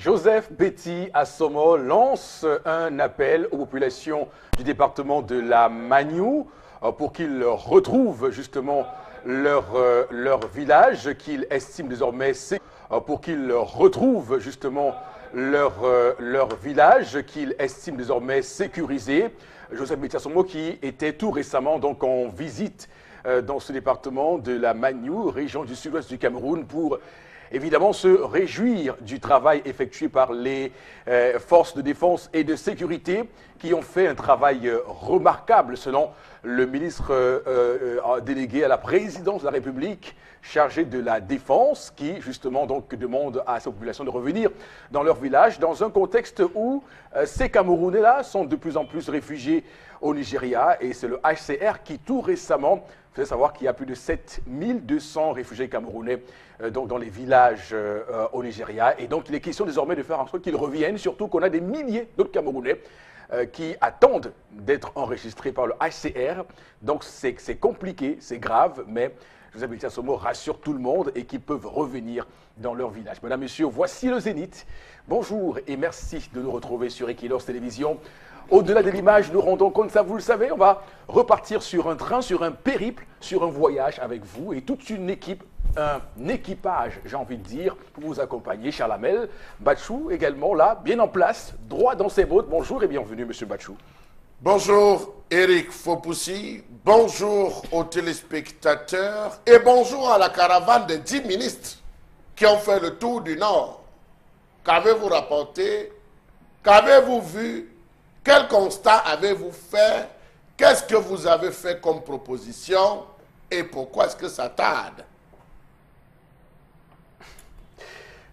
Joseph Betty Assomo lance un appel aux populations du département de la Magnou pour qu'ils retrouvent justement leur village qu'ils estiment désormais sécurisé. Joseph Betty Assomo qui était tout récemment donc en visite dans ce département de la Magnou, région du sud-ouest du Cameroun, pour évidemment se réjouir du travail effectué par les forces de défense et de sécurité qui ont fait un travail remarquable selon le ministre délégué à la présidence de la République chargé de la défense qui justement donc demande à sa population de revenir dans leur village dans un contexte où ces Camerounais-là sont de plus en plus réfugiés au Nigeria et c'est le HCR qui tout récemment faisait savoir qu'il y a plus de 7200 réfugiés camerounais donc dans les villages au Nigeria et donc il est question désormais de faire en sorte qu'ils reviennent, surtout qu'on a des milliers d'autres Camerounais qui attendent d'être enregistrés par le HCR. Donc c'est compliqué, c'est grave, mais Joseph Betty Assomo rassure tout le monde et qu'ils peuvent revenir dans leur village. Mesdames, Messieurs, voici le Zénith. Bonjour et merci de nous retrouver sur Equilox Télévision. Au-delà de l'image, nous rendons compte, ça vous le savez, on va repartir sur un train, sur un périple, sur un voyage avec vous et toute une équipe, un équipage, j'ai envie de dire, pour vous accompagner. Charles Hamel, Batchou également là, bien en place, droit dans ses bottes. Bonjour et bienvenue, Monsieur Batchou. Bonjour Eric Fopoussi, bonjour aux téléspectateurs et bonjour à la caravane des 10 ministres qui ont fait le tour du Nord. Qu'avez-vous rapporté? Qu'avez-vous vu? Quel constat avez-vous fait? Qu'est-ce que vous avez fait comme proposition? Et pourquoi est-ce que ça tarde?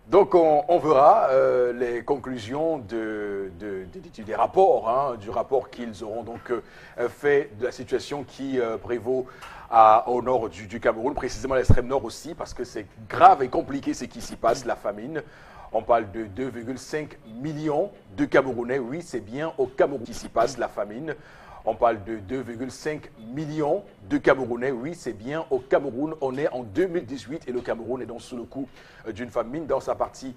Donc on verra les conclusions des rapports, hein, du rapport qu'ils auront donc fait de la situation qui prévaut au nord du Cameroun, précisément à l'extrême nord aussi, parce que c'est grave et compliqué ce qui s'y passe, la famine. On parle de 2,5 millions de Camerounais, oui c'est bien au Cameroun qui s'y passe la famine. On parle de 2,5 millions de Camerounais. Oui, c'est bien au Cameroun. On est en 2018 et le Cameroun est donc sous le coup d'une famine dans sa partie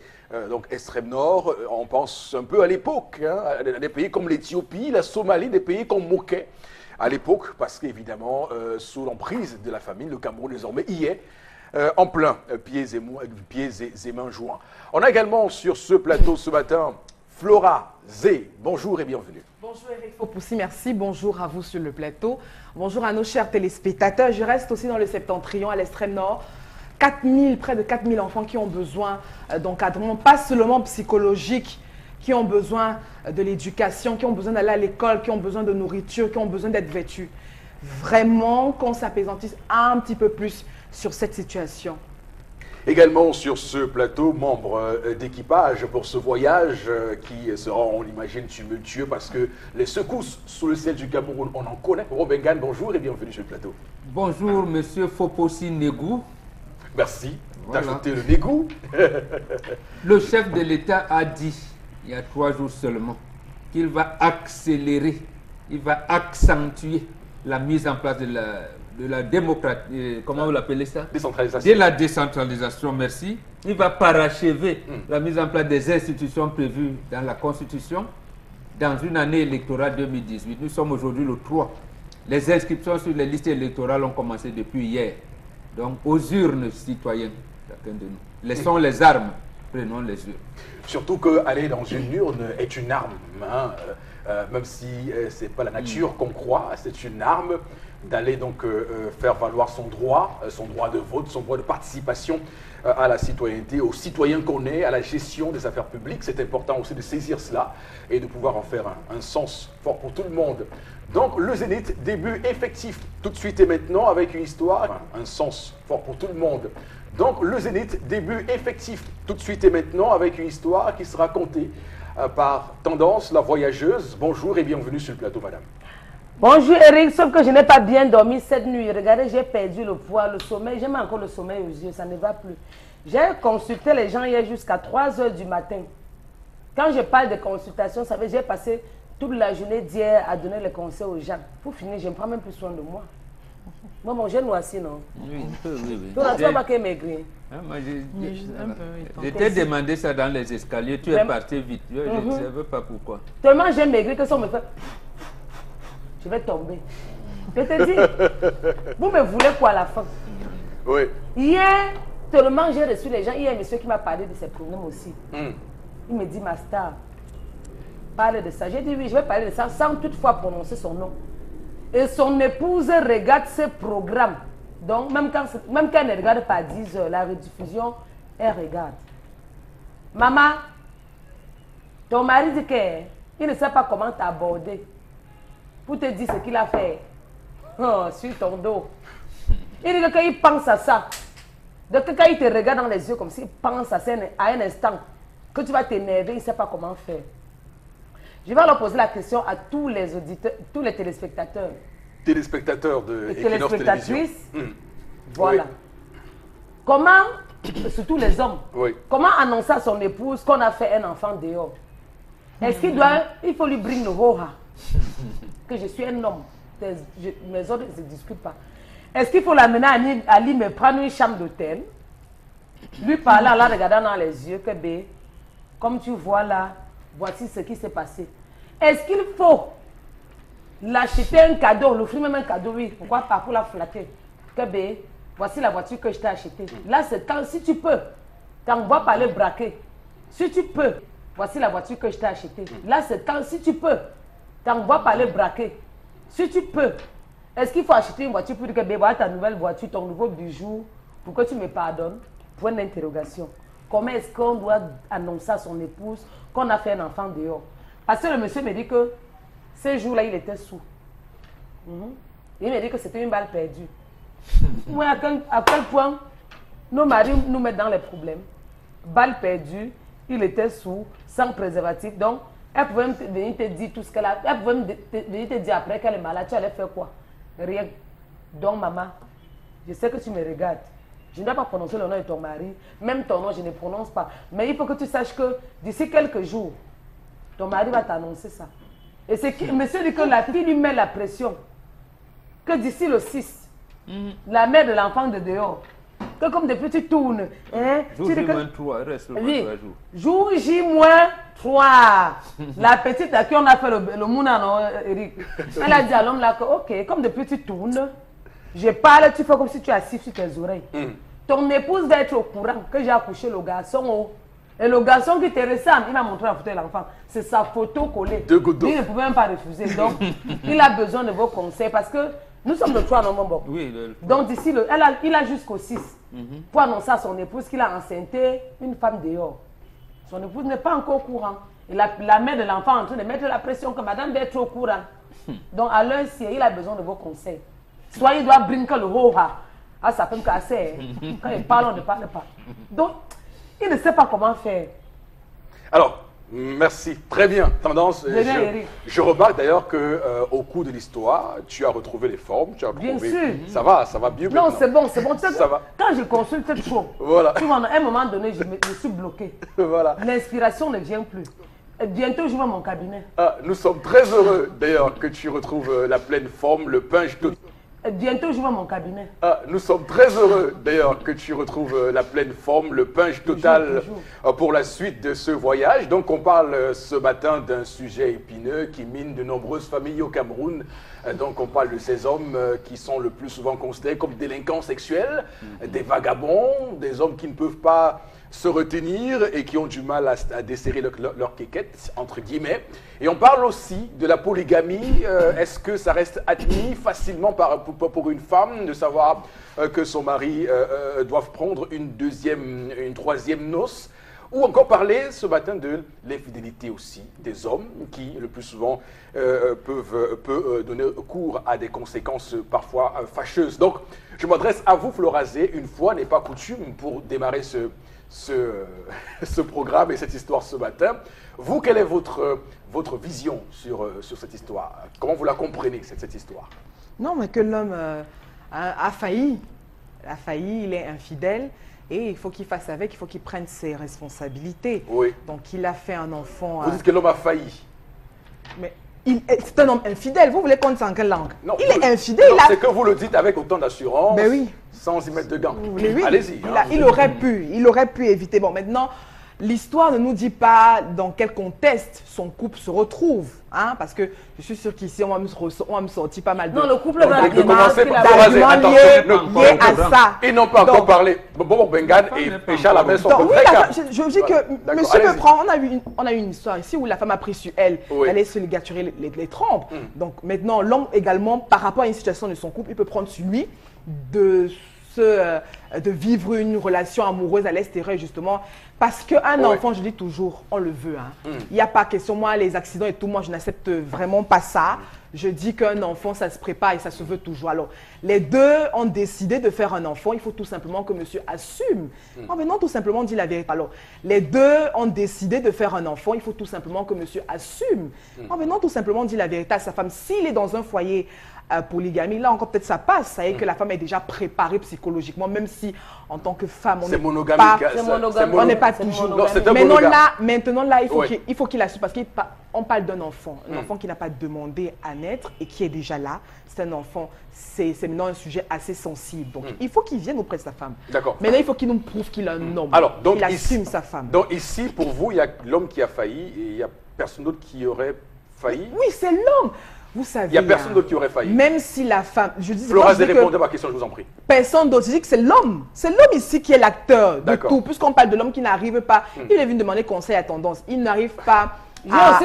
donc extrême nord. On pense un peu à l'époque, hein, à des pays comme l'Éthiopie, la Somalie, des pays qu'on moquait à l'époque parce qu'évidemment, sous l'emprise de la famine, le Cameroun désormais y est. En plein, pieds et mains joints. On a également sur ce plateau ce matin Flora Zé. Bonjour et bienvenue. Bonjour Eric Fopoussi, merci. Bonjour à vous sur le plateau. Bonjour à nos chers téléspectateurs. Je reste aussi dans le septentrion, à l'extrême nord. Près de 4000 enfants qui ont besoin d'encadrement, pas seulement psychologique, qui ont besoin de l'éducation, qui ont besoin d'aller à l'école, qui ont besoin de nourriture, qui ont besoin d'être vêtus. Vraiment qu'on s'apaisantisse un petit peu plus sur cette situation. Également sur ce plateau, membre d'équipage pour ce voyage qui sera, on l'imagine, tumultueux parce que les secousses sous le ciel du Cameroun, on en connaît. Robin Gann, bonjour et bienvenue sur le plateau. Bonjour, monsieur Fopoussi Negou. Merci Voilà. d'ajouter le Negou. Le chef de l'État a dit, il y a 3 jours seulement, qu'il va accélérer, il va accentuer la mise en place de la démocratie, comment vous l'appelez ça? Décentralisation. De la décentralisation, merci. Il va parachever la mise en place des institutions prévues dans la Constitution dans une année électorale 2018. Nous sommes aujourd'hui le 3. Les inscriptions sur les listes électorales ont commencé depuis hier. Donc, aux urnes, citoyens, chacun de nous. Laissons les armes, prenons les urnes. Surtout qu'aller dans une urne est une arme, hein, même si ce n'est pas la nature qu'on croit, c'est une arme d'aller donc faire valoir son droit de vote, son droit de participation à la citoyenneté, aux citoyens qu'on est, à la gestion des affaires publiques. C'est important aussi de saisir cela et de pouvoir en faire un sens fort pour tout le monde. Donc le Zénith, début effectif tout de suite et maintenant avec une histoire, un sens fort pour tout le monde. Donc le Zénith, début effectif tout de suite et maintenant avec une histoire qui sera contée par Tendance, la voyageuse. Bonjour et bienvenue sur le plateau, madame. Bonjour Eric, sauf que je n'ai pas bien dormi cette nuit. Regardez, j'ai perdu le poids, le sommeil. J'ai même encore le sommeil aux yeux, ça ne va plus. J'ai consulté les gens hier jusqu'à 3 h du matin. Quand je parle de consultation, ça veut dire j'ai passé toute la journée d'hier à donner les conseils aux gens. Pour finir, je ne prends même plus soin de moi. Maman, j'ai noirci, non? Oui, un peu, oui. Toi, tu n'as pas qu'à maigrir. Moi, Un peu, oui. je t'ai demandé ça dans les escaliers, tu es parti vite. Je ne savais pas pourquoi. Tellement j'ai maigri que ça me fait... Je vais tomber. Je te dis, vous me voulez quoi à la fin? Oui. Hier, tellement j'ai reçu les gens. Hier, un monsieur qui m'a parlé de ses problèmes aussi. Il me dit, ma star, parle de ça. J'ai dit, oui, je vais parler de ça sans toutefois prononcer son nom. Et son épouse regarde ce programme. Donc, même quand elle ne regarde pas 10 heures, la rediffusion, elle regarde. Maman, ton mari dit qu'il ne sait pas comment t'aborder pour te dire ce qu'il a fait. Oh, sur ton dos. Il dit que quand il pense à ça, donc quand il te regarde dans les yeux comme s'il pense à un instant que tu vas t'énerver, il ne sait pas comment faire. Je vais leur poser la question à tous les auditeurs, tous les téléspectateurs. Téléspectateurs de Equinox Télévision. Voilà. Oui. Comment, surtout les hommes, Oui. comment annoncer à son épouse qu'on a fait un enfant dehors? Est-ce il faut lui bringer le hora que je suis un homme? Mes ordres ne se discutent pas. Est-ce qu'il faut l'amener à lui me prendre une chambre d'hôtel, lui parler en la regardant dans les yeux que comme tu vois là, voici ce qui s'est passé. Est-ce qu'il faut l'acheter un cadeau, l'offrir même un cadeau, oui, pourquoi pas, pour la flatter, que voici la voiture que je t'ai achetée. Là, c'est quand, si tu peux, t'envoies par le braquet. Si tu peux, voici la voiture que je t'ai achetée. Là, c'est quand, si tu peux, t'envoies par le braquet. Si tu peux, est-ce qu'il faut acheter une voiture pour dire que voilà ta nouvelle voiture, ton nouveau bijou, pour que tu me pardonnes? Point d'interrogation. Comment est-ce qu'on doit annoncer à son épouse qu'on a fait un enfant dehors? Parce que le monsieur me dit que ce jour-là, il était sous. Il me dit que c'était une balle perdue. Moi, à quel point nos maris nous mettent dans les problèmes. Balle perdue, il était sous, sans préservatif. Donc, elle pouvait venir te dire tout ce qu'elle a. Elle pouvait venir te dire après qu'elle est malade. Tu allais faire quoi? Rien. Donc, maman, je sais que tu me regardes. Je ne dois pas prononcer le nom de ton mari. Même ton nom, je ne prononce pas. Mais il faut que tu saches que d'ici quelques jours, ton mari va t'annoncer ça. Et c'est que monsieur dit que la fille lui met la pression. Que d'ici le 6, la mère de l'enfant de dehors, que comme depuis tu tournes. Hein, Jour J-3, reste le 23 jours. Jour J-3. La petite à qui on a fait le mouna, non, Eric. Elle a dit à l'homme là que, ok, comme depuis tu tournes, je parle, tu fais comme si tu es assis sur tes oreilles. Ton épouse va être au courant que j'ai accouché le garçon. Et le garçon qui te ressemble, il m'a montré la photo de l'enfant. C'est sa photo collée. Deux gouttes d'eau. Il ne pouvait même pas refuser. Donc, il a besoin de vos conseils parce que nous sommes le 3 novembre. Oui, donc, d'ici, il a jusqu'au 6 pour annoncer à son épouse qu'il a enceinté une femme dehors. Son épouse n'est pas encore au courant. Et la mère de l'enfant est en train de mettre la pression que madame doit être au courant. Donc, à l'heure ci, il a besoin de vos conseils. Soit il doit brinquer le ho-ha à sa femme cassée. Quand il parle, on ne parle pas. Donc, il ne sait pas comment faire. Alors, merci. Très bien. Tendance. Je remarque d'ailleurs qu'au cours de l'histoire, tu as retrouvé les formes. Tu as retrouvé... Bien sûr. Ça va mieux. Non, c'est bon, c'est bon. Ça va. Quand je consulte trop, voilà. à un moment donné, je suis bloqué. Voilà. L'inspiration ne vient plus. Et bientôt, je vais à mon cabinet. Ah, nous sommes très heureux d'ailleurs que tu retrouves la pleine forme, le punch total. Bientôt, je vais à mon cabinet. Ah, nous sommes très heureux d'ailleurs que tu retrouves la pleine forme, le punch total pour la suite de ce voyage. Donc on parle ce matin d'un sujet épineux qui mine de nombreuses familles au Cameroun. Donc on parle de ces hommes qui sont le plus souvent considérés comme délinquants sexuels, des vagabonds, des hommes qui ne peuvent pas se retenir et qui ont du mal à desserrer leur quéquette, entre guillemets. Et on parle aussi de la polygamie. Est-ce que ça reste admis facilement pour une femme de savoir que son mari doit prendre une troisième noce? Ou encore parler ce matin de l'infidélité aussi des hommes qui, le plus souvent, peuvent donner cours à des conséquences parfois fâcheuses. Donc, je m'adresse à vous, Florazé, une fois n'est pas coutume, pour démarrer ce programme et cette histoire ce matin. Vous, quelle est votre vision sur cette histoire? Comment vous la comprenez, cette histoire? Non, mais que l'homme a failli. Il est infidèle. Et il faut qu'il fasse avec, il faut qu'il prenne ses responsabilités. Oui. Donc, il a fait un enfant... Vous dites que l'homme a failli. Mais c'est un homme infidèle. Vous voulez qu'on dise en quelle langue? Non, il est infidèle. C'est que vous le dites avec autant d'assurance, ben oui. sans y mettre de gants. Oui. Allez-y. Il aurait pu éviter. Bon, maintenant, l'histoire ne nous dit pas dans quel contexte son couple se retrouve. Hein, parce que je suis sûr qu'ici, on va me sortir pas mal de... Non, le couple va de commencer par d'arguments liés à ça. Ils n'ont pas encore parlé. Bobo Bengan et Charles Amel sont oui, très calmes. je dis que monsieur me prend, on a eu une histoire ici où la femme a pris sur elle d'aller se ligaturer les trompes. Donc maintenant, l'homme également, par rapport à une situation de son couple, il peut prendre sur lui de vivre une relation amoureuse à l'extérieur, justement, parce qu'un enfant, je dis toujours, on le veut. Il n'y a pas question, moi, les accidents et tout, moi, je n'accepte vraiment pas ça. Je dis qu'un enfant, ça se prépare et ça se veut toujours. Alors, les deux ont décidé de faire un enfant, il faut tout simplement que monsieur assume. En venant tout simplement dire la vérité. Alors, les deux ont décidé de faire un enfant, il faut tout simplement que monsieur assume. En venant tout simplement dire la vérité à sa femme, s'il est dans un foyer polygamie, là encore peut-être ça passe, ça y est que la femme est déjà préparée psychologiquement, même si en tant que femme, on n'est pas, on n'est pas toujours. Maintenant là, il faut qu'il assume, parce qu'on parle d'un enfant, un enfant qui n'a pas demandé à naître et qui est déjà là. C'est un enfant, c'est maintenant un sujet assez sensible. Donc il faut qu'il vienne auprès de sa femme. D'accord. Maintenant, il faut qu'il nous prouve qu'il est un homme. Alors, donc, il assume sa femme. Donc ici, pour vous, il y a l'homme qui a failli et il n'y a personne d'autre qui aurait failli. Oui, c'est l'homme. Vous savez, il n'y a personne d'autre qui aurait failli. Même si la femme... Flora, répondez à ma question, je vous en prie. Personne d'autre. Je dis que c'est l'homme. C'est l'homme ici qui est l'acteur de tout. Puisqu'on parle de l'homme qui n'arrive pas... Il est venu demander conseil à tendance. Il n'arrive pas à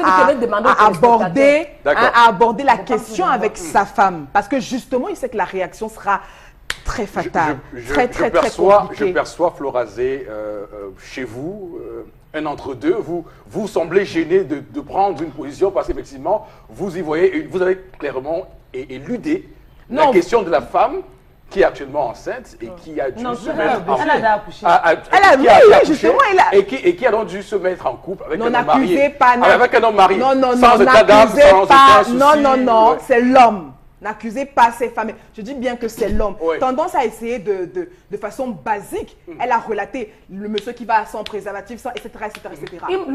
aborder la question avec sa femme. Parce que justement, il sait que la réaction sera très fatale. Très compliquée. Je perçois, Flora Zé, chez vous... un entre-deux, vous semblez gêné de prendre une position parce qu'effectivement, vous y voyez, vous avez clairement éludé la question de la femme qui est actuellement enceinte et qui a dû se mettre en couple. Et qui a donc dû se mettre en couple avec un homme marié. Avec un homme marié. Sans état d'âme, sans aucun souci. Non, c'est l'homme. N'accusez pas ces femmes. Je dis bien que c'est l'homme. Tendance à essayer de façon basique. Elle a relaté le monsieur qui va sans préservatif, sans, etc.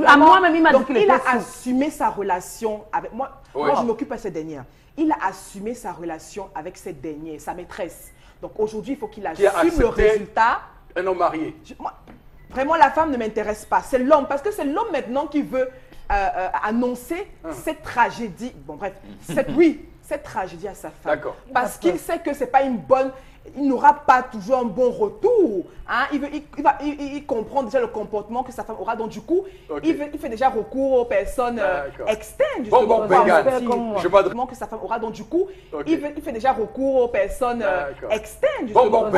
À moi-même, il m'a dit qu'il a assumé sa relation avec moi. Moi, je m'occupe de cette dernière. Il a assumé sa relation avec cette dernière, sa maîtresse. Donc aujourd'hui, il faut qu'il assume le résultat. Un homme marié. Vraiment, la femme ne m'intéresse pas. C'est l'homme. Parce que c'est l'homme maintenant qui veut annoncer cette tragédie. Bon, bref, cette tragédie à sa femme. Parce qu'il sait que c'est pas une bonne... Il n'aura pas toujours un bon retour. Hein? Il comprend déjà le comportement que sa femme aura. Donc du coup, il fait déjà recours aux personnes externes. Bon, je vois que sa femme aura. Donc du coup, il fait déjà recours aux personnes externes. Bon,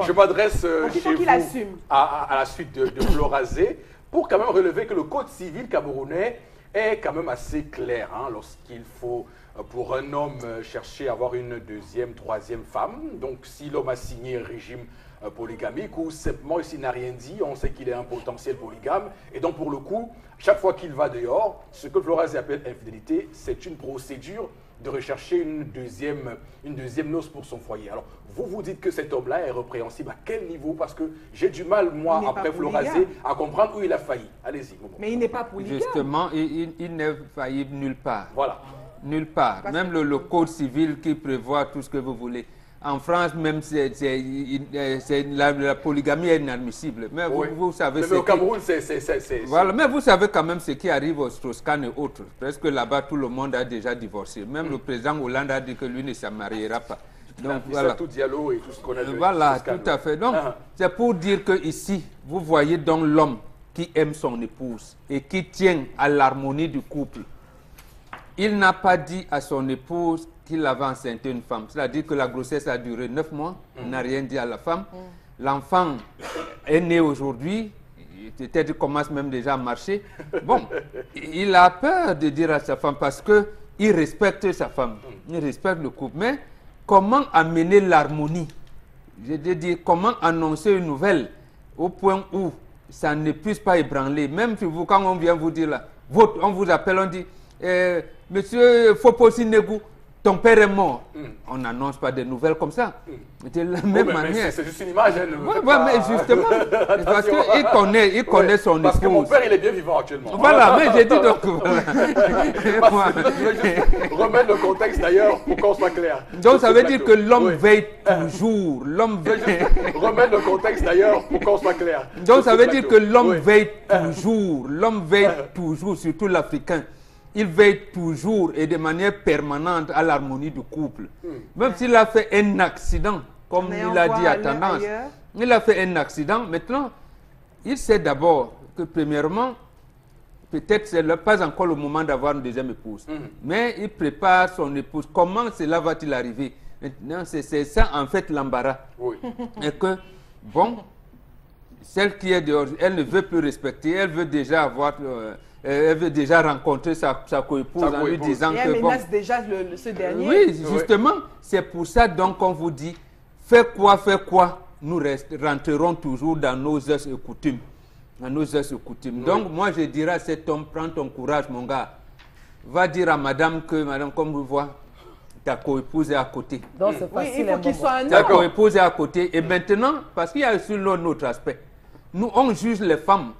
je m'adresse chez vous à la suite de Flora Zé pour quand même relever que le code civil camerounais est quand même assez clair lorsqu'il faut... pour un homme chercher à avoir une deuxième, troisième femme. Donc, si l'homme a signé un régime polygamique ou simplement s'il n'a rien dit, on sait qu'il est un potentiel polygame. Et donc, pour le coup, chaque fois qu'il va dehors, ce que Flora Zé appelle infidélité, c'est une procédure de rechercher une deuxième noce pour son foyer. Alors, vous dites que cet homme-là est répréhensible. À quel niveau? Parce que j'ai du mal, moi, après Flora Zé, à comprendre où il a failli. Allez-y. Mais il n'est pas polygame. Justement, il n'est faillible nulle part. Voilà. Nulle part. Même le code civil qui prévoit tout ce que vous voulez. En France, même, la polygamie est inadmissible. Mais vous savez... Mais au Cameroun, Voilà, mais vous savez quand même ce qui arrive au Strauss-Kahn et autres. Presque là-bas, tout le monde a déjà divorcé. Même le président Hollande a dit que lui ne se mariera pas. Donc, voilà. Tout Diallo et tout ce qu'on a vu. Voilà, tout à fait. Donc, c'est pour dire que ici, vous voyez donc l'homme qui aime son épouse et qui tient à l'harmonie du couple. Il n'a pas dit à son épouse qu'il avait enceinté une femme. C'est-à-dire que la grossesse a duré 9 mois. Il n'a rien dit à la femme. L'enfant est né aujourd'hui. Peut-être qu'il commence même déjà à marcher. Bon, il a peur de dire à sa femme parce qu'il respecte sa femme. Il respecte le couple. Mais comment amener l'harmonie? Je veux dire, comment annoncer une nouvelle au point où ça ne puisse pas ébranler? Même si vous, quand on vient vous dire là, on vous appelle, on dit... Monsieur Foposi Negou, ton père est mort. On n'annonce pas des nouvelles comme ça. De la même manière. C'est juste une image. Elle ne Oui, fait pas- mais justement. Parce qu'il connaît son Parce que mon épouse. père, il est bien vivant actuellement. Voilà, mais j'ai dit donc. Voilà. Parce que je veux juste remettre le contexte d'ailleurs pour qu'on soit clair. Donc ça Sur veut ce dire plateau. que l'homme Oui. veille toujours. L'homme Je veux veille. juste remettre le contexte d'ailleurs pour qu'on soit clair. Donc Sur ça ce veut dire que plateau. l'homme Oui. veille toujours. L'homme veille toujours, surtout l'Africain. Il veille toujours et de manière permanente à l'harmonie du couple. Même s'il a fait un accident, comme Mais il on a voit dit à aller Tendance, ailleurs. il a fait un accident. Maintenant, il sait d'abord que premièrement, peut-être ce n'est pas encore le moment d'avoir une deuxième épouse. Mais il prépare son épouse. Comment cela va-t-il arriver? Maintenant, c'est ça en fait l'embarras. Oui. Et que, bon, celle qui est dehors, elle ne veut plus respecter, elle veut déjà avoir, elle veut déjà rencontrer sa coépouse en lui coépouse. disant Et elle que bon. menace déjà ce dernier. Oui, justement, c'est pour ça donc qu'on vous dit, fais quoi, nous rentrerons toujours dans nos us et coutumes. Dans nos us et coutumes. Donc moi je dirais à cet homme, prends ton courage mon gars, va dire à madame que, madame, comme vous voyez, ta coépouse est à côté. Donc c'est Oui, facile. il faut qu'il soit un Ta homme. coépouse est à côté. Et maintenant, parce qu'il y a aussi l'autre aspect, nous, on juge les femmes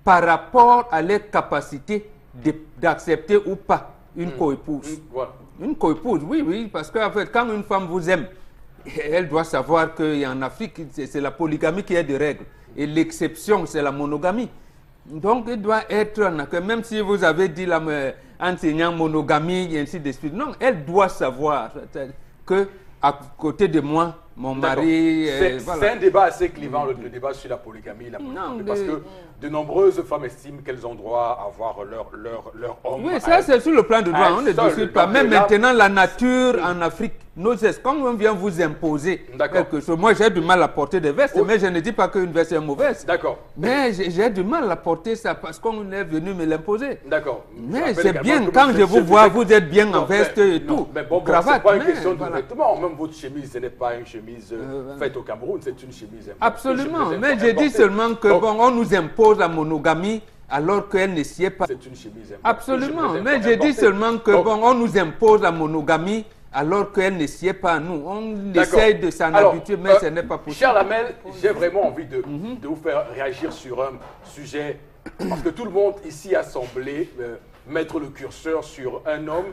par rapport à leur capacité d'accepter ou pas une coépouse. Voilà. Une coépouse, oui, parce qu'en fait, quand une femme vous aime, elle doit savoir qu'en Afrique, c'est la polygamie qui est de règle. Et l'exception, c'est la monogamie. Donc, il doit être en accueil. Même si vous avez dit enseignant monogamie et ainsi de suite. Non, elle doit savoir que à côté de moi, mon mari... C'est un débat assez clivant, le débat sur la polygamie. Parce que de nombreuses femmes estiment qu'elles ont droit à avoir leur homme. Oui, ça c'est sur le plan de droit, on ne seul. discute pas. Donc, Même là- maintenant, la nature en Afrique, quand on vient vous imposer D'accord. quelque chose, moi j'ai du mal à porter des vestes, mais je ne dis pas qu'une veste est mauvaise. D'accord. Mais j'ai du mal à porter ça parce qu'on est venu me l'imposer. D'accord. Je Mais rappelle c'est également bien, que quand monsieur je vous chef vois, du- vous êtes bien en Non, veste mais- et non, tout. Mais bon, cravate. c'est pas une mais question de voilà. vêtements. Même votre chemise, ce n'est pas une chemise faite au Cameroun, c'est une chemise importée. Absolument, Une chemise mais j'ai dit importée. seulement que Donc, bon, on nous impose la monogamie alors qu'elle ne s'y est pas. c'est une chemise importée. Absolument, Une chemise mais j'ai dit importée. seulement que Donc, bon, on nous impose la monogamie alors qu'elle ne s'y est pas à nous. On D'accord. essaye de s'en Alors, habituer, mais ce n'est pas possible. Cher Lamel, j'ai vraiment envie de vous faire réagir sur un sujet, parce que tout le monde ici a semblé mettre le curseur sur un homme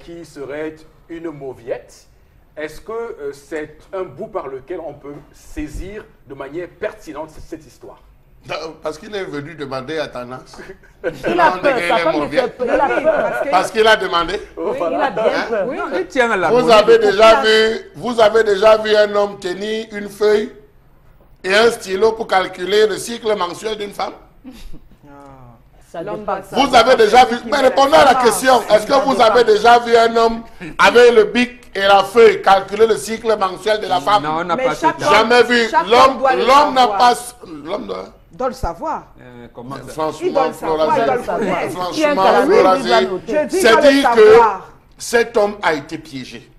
qui serait une mauviette. Est-ce que c'est un bout par lequel on peut saisir de manière pertinente cette histoire? Non, parce qu'il est venu demander à Tendance. Il a peur, sa femme lui fait peur. Il a peur. Parce qu'il a demandé. Oui, il a bien peur. Oui, il tient à la Vous monnaie avez de déjà vu un homme tenir une feuille et un stylo pour calculer le cycle mensuel d'une femme? Ça L'homme dépend. doit savoir. Vous avez déjà vu, mais répondez à la question, est-ce que vous avez déjà vu un homme avec le bic et la feuille calculer le cycle mensuel de la femme? Non, on n'a Mais pas chaque cette homme- Jamais vu. chaque homme L'homme doit le n'a savoir. pas... L'homme doit... doit le savoir. Comment ça? Il doit Franchement, le savoir, il doit le Florazé, connaître. franchement, Qui est un Florazé, calendrier, Je dis c'est il doit le dire que savoir. cet homme a été piégé.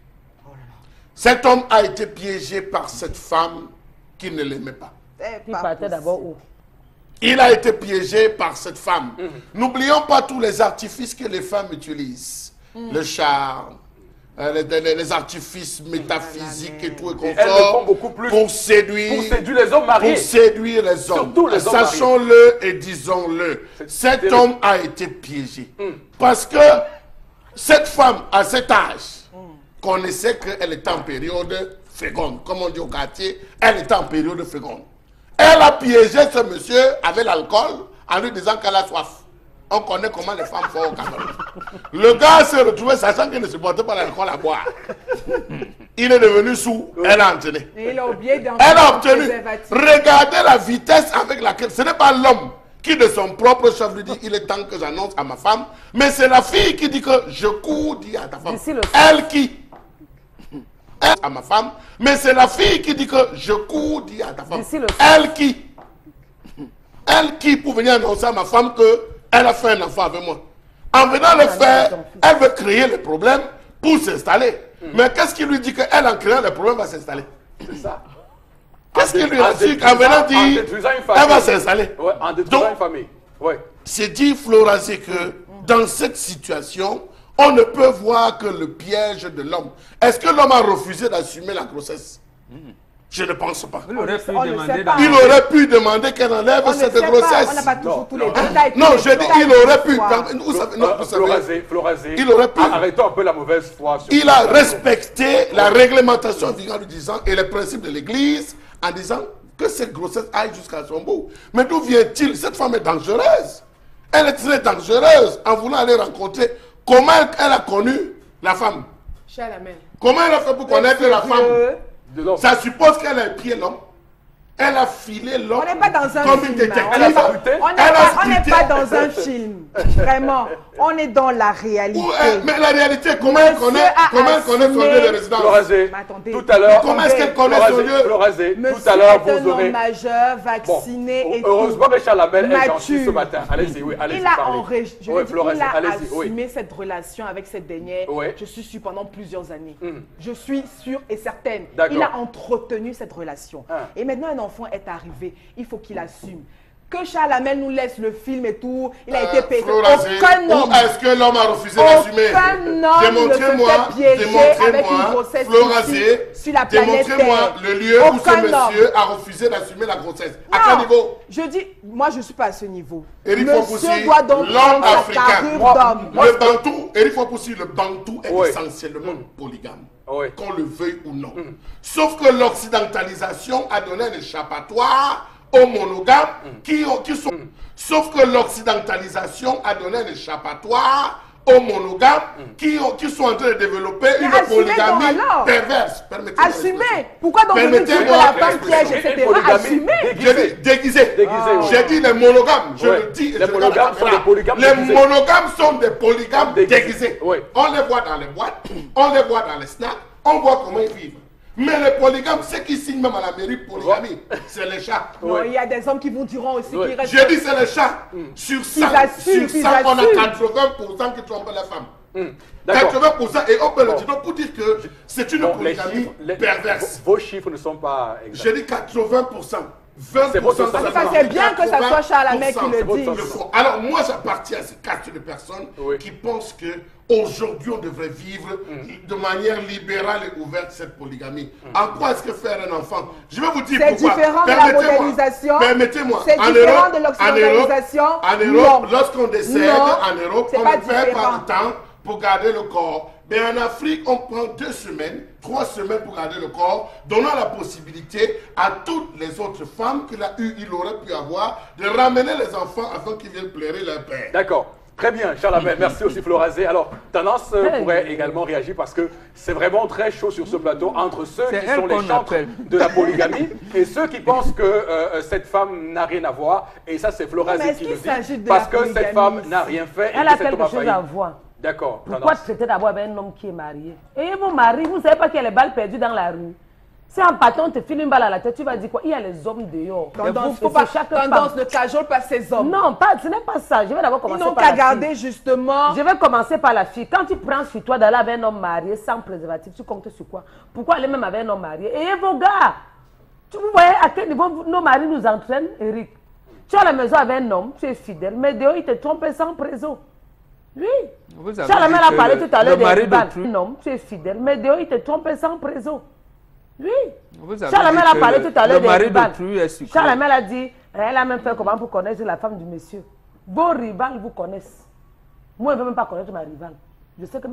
Cet homme a été piégé par cette femme qui ne l'aimait pas. C'est Il pas partait possible. d'abord où? Il a été piégé par cette femme. N'oublions pas tous les artifices que les femmes utilisent. Le charme, les artifices métaphysiques et tout et Elles le font consorts beaucoup plus pour séduire. pour séduire les hommes mariés. Pour séduire les hommes. Surtout les hommes Sachons-le et disons-le. Cet terrible. homme a été piégé. Parce que cette femme, à cet âge, connaissait qu'elle était en période féconde. Comme on dit au quartier, elle était en période féconde. Elle a piégé ce monsieur avec l'alcool en lui disant qu'elle a soif. On connaît comment les femmes font au Cameroun. Le gars s'est retrouvé sachant qu'il ne supportait pas l'alcool à boire. Il est devenu sourd, elle a entraîné. Et il a oublié d'en Elle a faire un obtenu. préservatif. Regardez la vitesse avec laquelle. Ce n'est pas l'homme qui de son propre chef lui dit il est temps que j'annonce à ma femme. Mais c'est la fille qui dit que je cours, dis à ta femme. D'ici le Elle qui. Elle, à ma femme. Mais c'est la fille qui dit que je cours, dis à ta femme. D'ici le Elle qui. Elle qui pour venir annoncer à ma femme que elle a fait un enfant avec moi. En venant le faire, elle veut créer le problème pour s'installer. Mais qu'est-ce qui lui dit qu'elle, en créant le problème, va s'installer? C'est ça. Qu'est-ce qu'il lui En a dit détruisant- qu'en venant en dire, détruisant une famille. elle va s'installer? Ouais, en détruisant Donc, une famille. Ouais. c'est dit, Florazé, que dans cette situation, on ne peut voir que le piège de l'homme. Est-ce que l'homme a refusé d'assumer la grossesse? Je ne pense pas. Il aurait pu on ne demander sait pas. Il aurait pu demander qu'elle enlève On ne cette sait pas, grossesse. on n'a pas toujours Non, tous les non. détails. Non, tous les je dis, détails il de aurait pu. l'histoire. Vous savez, non, vous savez, Florazé, il aurait pu. Arrêtons un peu la mauvaise foi. sur Il ce a plateau. respecté la réglementation en lui disant et les principes de l'Église en disant que cette grossesse aille jusqu'à son bout. Mais d'où vient-il? Cette femme est dangereuse. Elle est très dangereuse en voulant aller rencontrer. Comment elle a connu la femme? Chalamel. Comment elle a fait pour connaître la femme? De l'homme. Ça suppose qu'elle a épié l'homme. Elle a filé l'homme. On n'est pas dans un comme film. une détective. On n'est pas, scruté. on n'est Elle a pas- on n'est scruté. pas dans un film. Vraiment. On est dans la réalité. Mais la réalité, comment elle connaît son lieu de résidence? Florazé, Mais attendez. tout à l'heure. Comment est-ce qu'elle connaît son lieu? Florazé, Monsieur tout à l'heure, est un vous homme aurez. majeur, Bon, vacciné et heureusement tout. que Chalamel est gentil Mature. ce matin. Allez-y, oui, allez-y. Il a, parlez. je Oui, veux dire, Florazé, il a allez-y, oui. assumé cette relation avec cette dernière. Oui. Je suis sûre pendant plusieurs années. Mm. Je suis sûre et certaine. D'accord. Il a entretenu cette relation. Ah. Et maintenant, un enfant est arrivé. Il faut qu'il assume. Que Chalamel nous laisse le film et tout, il a été payé. Florazé, Aucun homme. ou est-ce que l'homme a refusé d'assumer? Aucun homme ne se fait piéger avec une grossesse Florazé, ici, sur la planète démontrez-moi Terre. le lieu où ce Aucun monsieur a refusé d'assumer la grossesse. À Non, quel niveau? je dis, moi je ne suis pas à ce niveau. Eric Monsieur Fopoussi, doit donc l'homme prendre sa africain. carrure Moi, d'homme. Le Bantou, Eric Fopoussi, le Bantou est Oui. essentiellement polygame. Oui. Qu'on le veuille ou non. Sauf que l'occidentalisation a donné un échappatoire aux monogames qui sont... Sauf que l'occidentalisation a donné un échappatoire aux monogames qui sont en train de développer une assumez polygamie donc alors. perverse. Permettez-moi Assumez. l'expression. Pourquoi donc vous dites que Permettez-moi la femme l'expression. piège, etc. Polygamie. Assumez. J'ai dit déguisé. Déguisé, oui. J'ai dit les monogames. Je Ouais. le dis. et Les je monogames regarde la sont caméra. des polygames Les déguisés. monogames sont des polygames Déguisés. déguisés. Oui. On les voit dans les boîtes, on les voit dans les snacks, on voit comment ils vivent. Mais les polygames, ceux qui signent même à la mairie polygamie, c'est les chats. Non, Oui. il y a des hommes qui vous diront aussi Oui. qu'ils restent. J'ai dit c'est les chats. Sur 100, assument, sur ils 100 on a assument. 80% qui trompent les femmes. D'accord. 80% et on peut le dire donc pour dire que c'est une Donc, les polygamie chiffres, perverse. vos chiffres ne sont pas exacts. J'ai dit 80%. 20%. C'est votre En tout cas, c'est bien que ça soit Chalamel qui le votre dise. sens. Le fond. Alors moi j'appartiens à ces castes de personnes Oui. qui pensent que aujourd'hui on devrait vivre de manière libérale et ouverte cette polygamie. En quoi est-ce que faire un enfant? Je vais vous dire C'est pourquoi. différent de la Permettez-moi. modernisation. Permettez-moi. C'est En différent Europe- de l'occidentalisation. En Europe, Non. lorsqu'on décède Non. en Europe, C'est on pas ne perd différent. pas le temps pour garder le corps. Mais en Afrique, on prend 2 semaines, 3 semaines pour garder le corps, donnant la possibilité à toutes les autres femmes qu'il a eu, il aurait pu avoir, de ramener les enfants afin qu'ils viennent pleurer leur père. D'accord. Très bien, Chalamel. Merci aussi, Florazé. Alors, Tendance pourrait également réagir parce que c'est vraiment très chaud sur ce plateau entre ceux C'est qui elle sont les qu'on chantres appelle. de la polygamie et ceux qui pensent que cette femme n'a rien à voir. Et ça, c'est Mais Florazé est-ce qui qu'il le s'agit dit de parce la que cette polygamie femme ici? n'a rien fait et Elle que a cet homme quelque a chose failli. à voir. D'accord. Pourquoi Tendance. traiter d'abord avec un homme qui est marié? Et vos maris, vous ne savez pas qu'il y a les balles perdues dans la rue. Si un patron te file une balle à la tête, tu vas dire quoi? Il y a les hommes dehors. Tendance, Et faut pas, c'est chaque tendance femme. ne cajole pas ces hommes. Non, ce n'est pas ça. Je vais d'abord Ils commencer n'ont par qu'à la garder fille. justement. Je vais commencer par la fille. Quand tu prends sur toi d'aller avec un homme marié sans préservatif, tu comptes sur quoi? Pourquoi aller même avec un homme marié? Et vos gars, vous voyez à quel niveau nos maris nous entraînent, Eric? Tu es à la maison avec un homme, tu es fidèle, mais dehors, il te trompe sans présent. Oui. Vous avez Chalamel dit a que parlé tout à l'heure le mari des rivales. d'autrui- Non, tu es fidèle, mais dehors, il te trompe sans présent. Oui. Vous avez Chalamel dit a que parlé tout à l'heure le des mari rivales. d'autrui est sucré. Chalamel a dit, elle a même fait comment pour connaître la femme du monsieur. Vos rivales vous connaissent. Moi, je ne veux même pas connaître ma rivale. Je sais que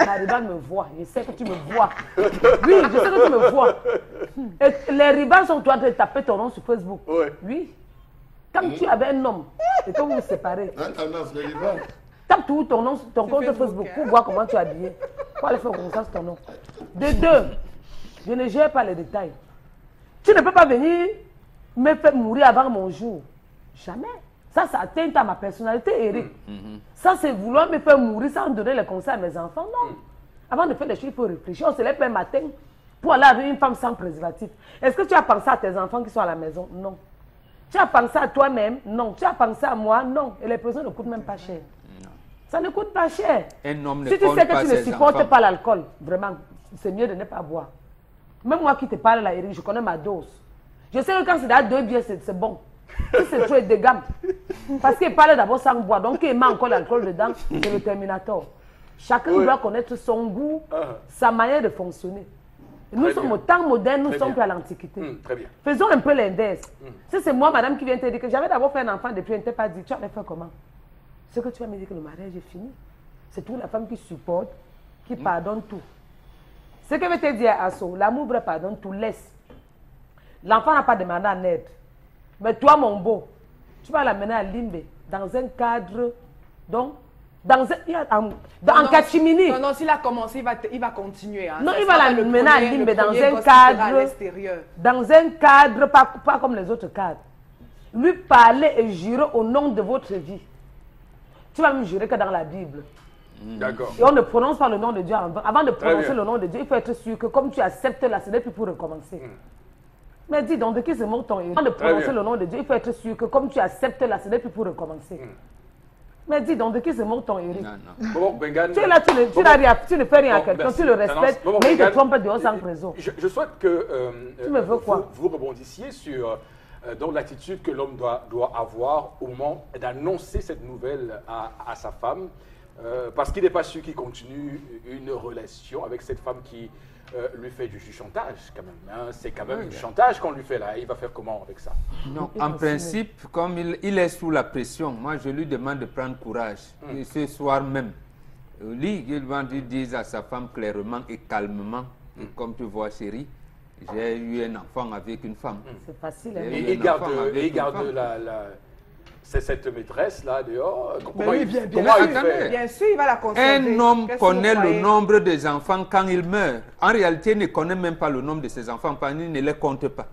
ma rivale me voit. Je sais que tu me vois. Oui, je sais que tu me vois. Et les rivales sont en train de taper ton nom sur Facebook. Ouais. Oui. Quand tu avais un homme et que vous vous séparez, Hein, Tendance, les rivales. tape tout ton nom, ton compte Facebook pour voir comment tu es habillé. Pour aller faire comme ça sur ton nom. De deux, je ne gère pas les détails. Tu ne peux pas venir me faire mourir avant mon jour. Jamais. Ça atteint à ma personnalité, Eric. Ça, c'est vouloir me faire mourir sans donner les conseils à mes enfants. Non. Avant de faire des choses, il faut réfléchir. On se lève un matin pour aller avec une femme sans préservatif. Est-ce que tu as pensé à tes enfants qui sont à la maison? Non. Tu as pensé à toi-même? Non. Tu as pensé à moi? Non. Et les prisons ne coûtent même pas cher. Ça ne coûte pas cher. Un homme ne Si tu compte sais pas que tu ne ses supportes enfants. pas l'alcool, vraiment, c'est mieux de ne pas boire. Même moi qui te parle là, Eric, je connais ma dose. Je sais que quand c'est à 2 bières, c'est bon. Si c'est trop de gamme. Parce qu'il parle d'abord sans boire. Donc il met encore l'alcool dedans, c'est le Terminator. Chacun doit connaître son goût, sa manière de fonctionner. Et nous sommes au temps moderne, nous sommes plus à l'Antiquité. Très bien. Faisons un peu l'index. Si c'est moi, madame, qui vient te dire que j'avais d'abord fait un enfant depuis, elle ne t'a pas dit, tu allais faire comment? Ce que tu vas me dire que le mariage est fini. C'est toute la femme qui supporte, qui pardonne tout. Ce que je vais te dire à Asso, l'amour pardonne tout, laisse. L'enfant n'a pas demandé en aide. Mais toi, mon beau, tu vas l'amener à Limbe, dans un cadre, donc, en catimini. Non, s'il a commencé, il va continuer. Hein. Non, il va l'amener à Limbe, dans un cadre, pas comme les autres cadres. Lui parler et jurer au nom de votre vie. Tu vas me jurer que dans la Bible. D'accord. Et on ne prononce pas le nom de Dieu avant de prononcer le nom de Dieu. Il faut être sûr que comme tu acceptes la ce n'est plus pour recommencer. Mais dis donc, de qui se moque ton héros? Avant de prononcer le nom de Dieu, il faut être sûr que comme tu acceptes la ce n'est plus pour recommencer. Mais dis donc, de qui se moque ton héros? Tu es là, tu ne fais rien à quelqu'un, tu le respectes, mais il te trompe dehors sans raison. Je souhaite que tu me veux quoi? vous rebondissiez sur l'attitude que l'homme doit avoir au moment d'annoncer cette nouvelle à sa femme. Parce qu'il n'est pas sûr qu'il continue une relation avec cette femme qui lui fait du chantage quand même. Hein. C'est quand même du chantage qu'on lui fait là. Il va faire comment avec ça? Non, en principe, comme il est sous la pression, moi je lui demande de prendre courage. Et ce soir même, lui, il va dire à sa femme clairement et calmement, comme tu vois chérie, j'ai eu un enfant avec une femme. C'est facile. Hein? Et il garde cette maîtresse-là dehors. Bien sûr, il va la conserver. Un homme connaît le nombre des enfants quand il meurt. En réalité, il ne connaît même pas le nombre de ses enfants, parce qu'il ne les compte pas.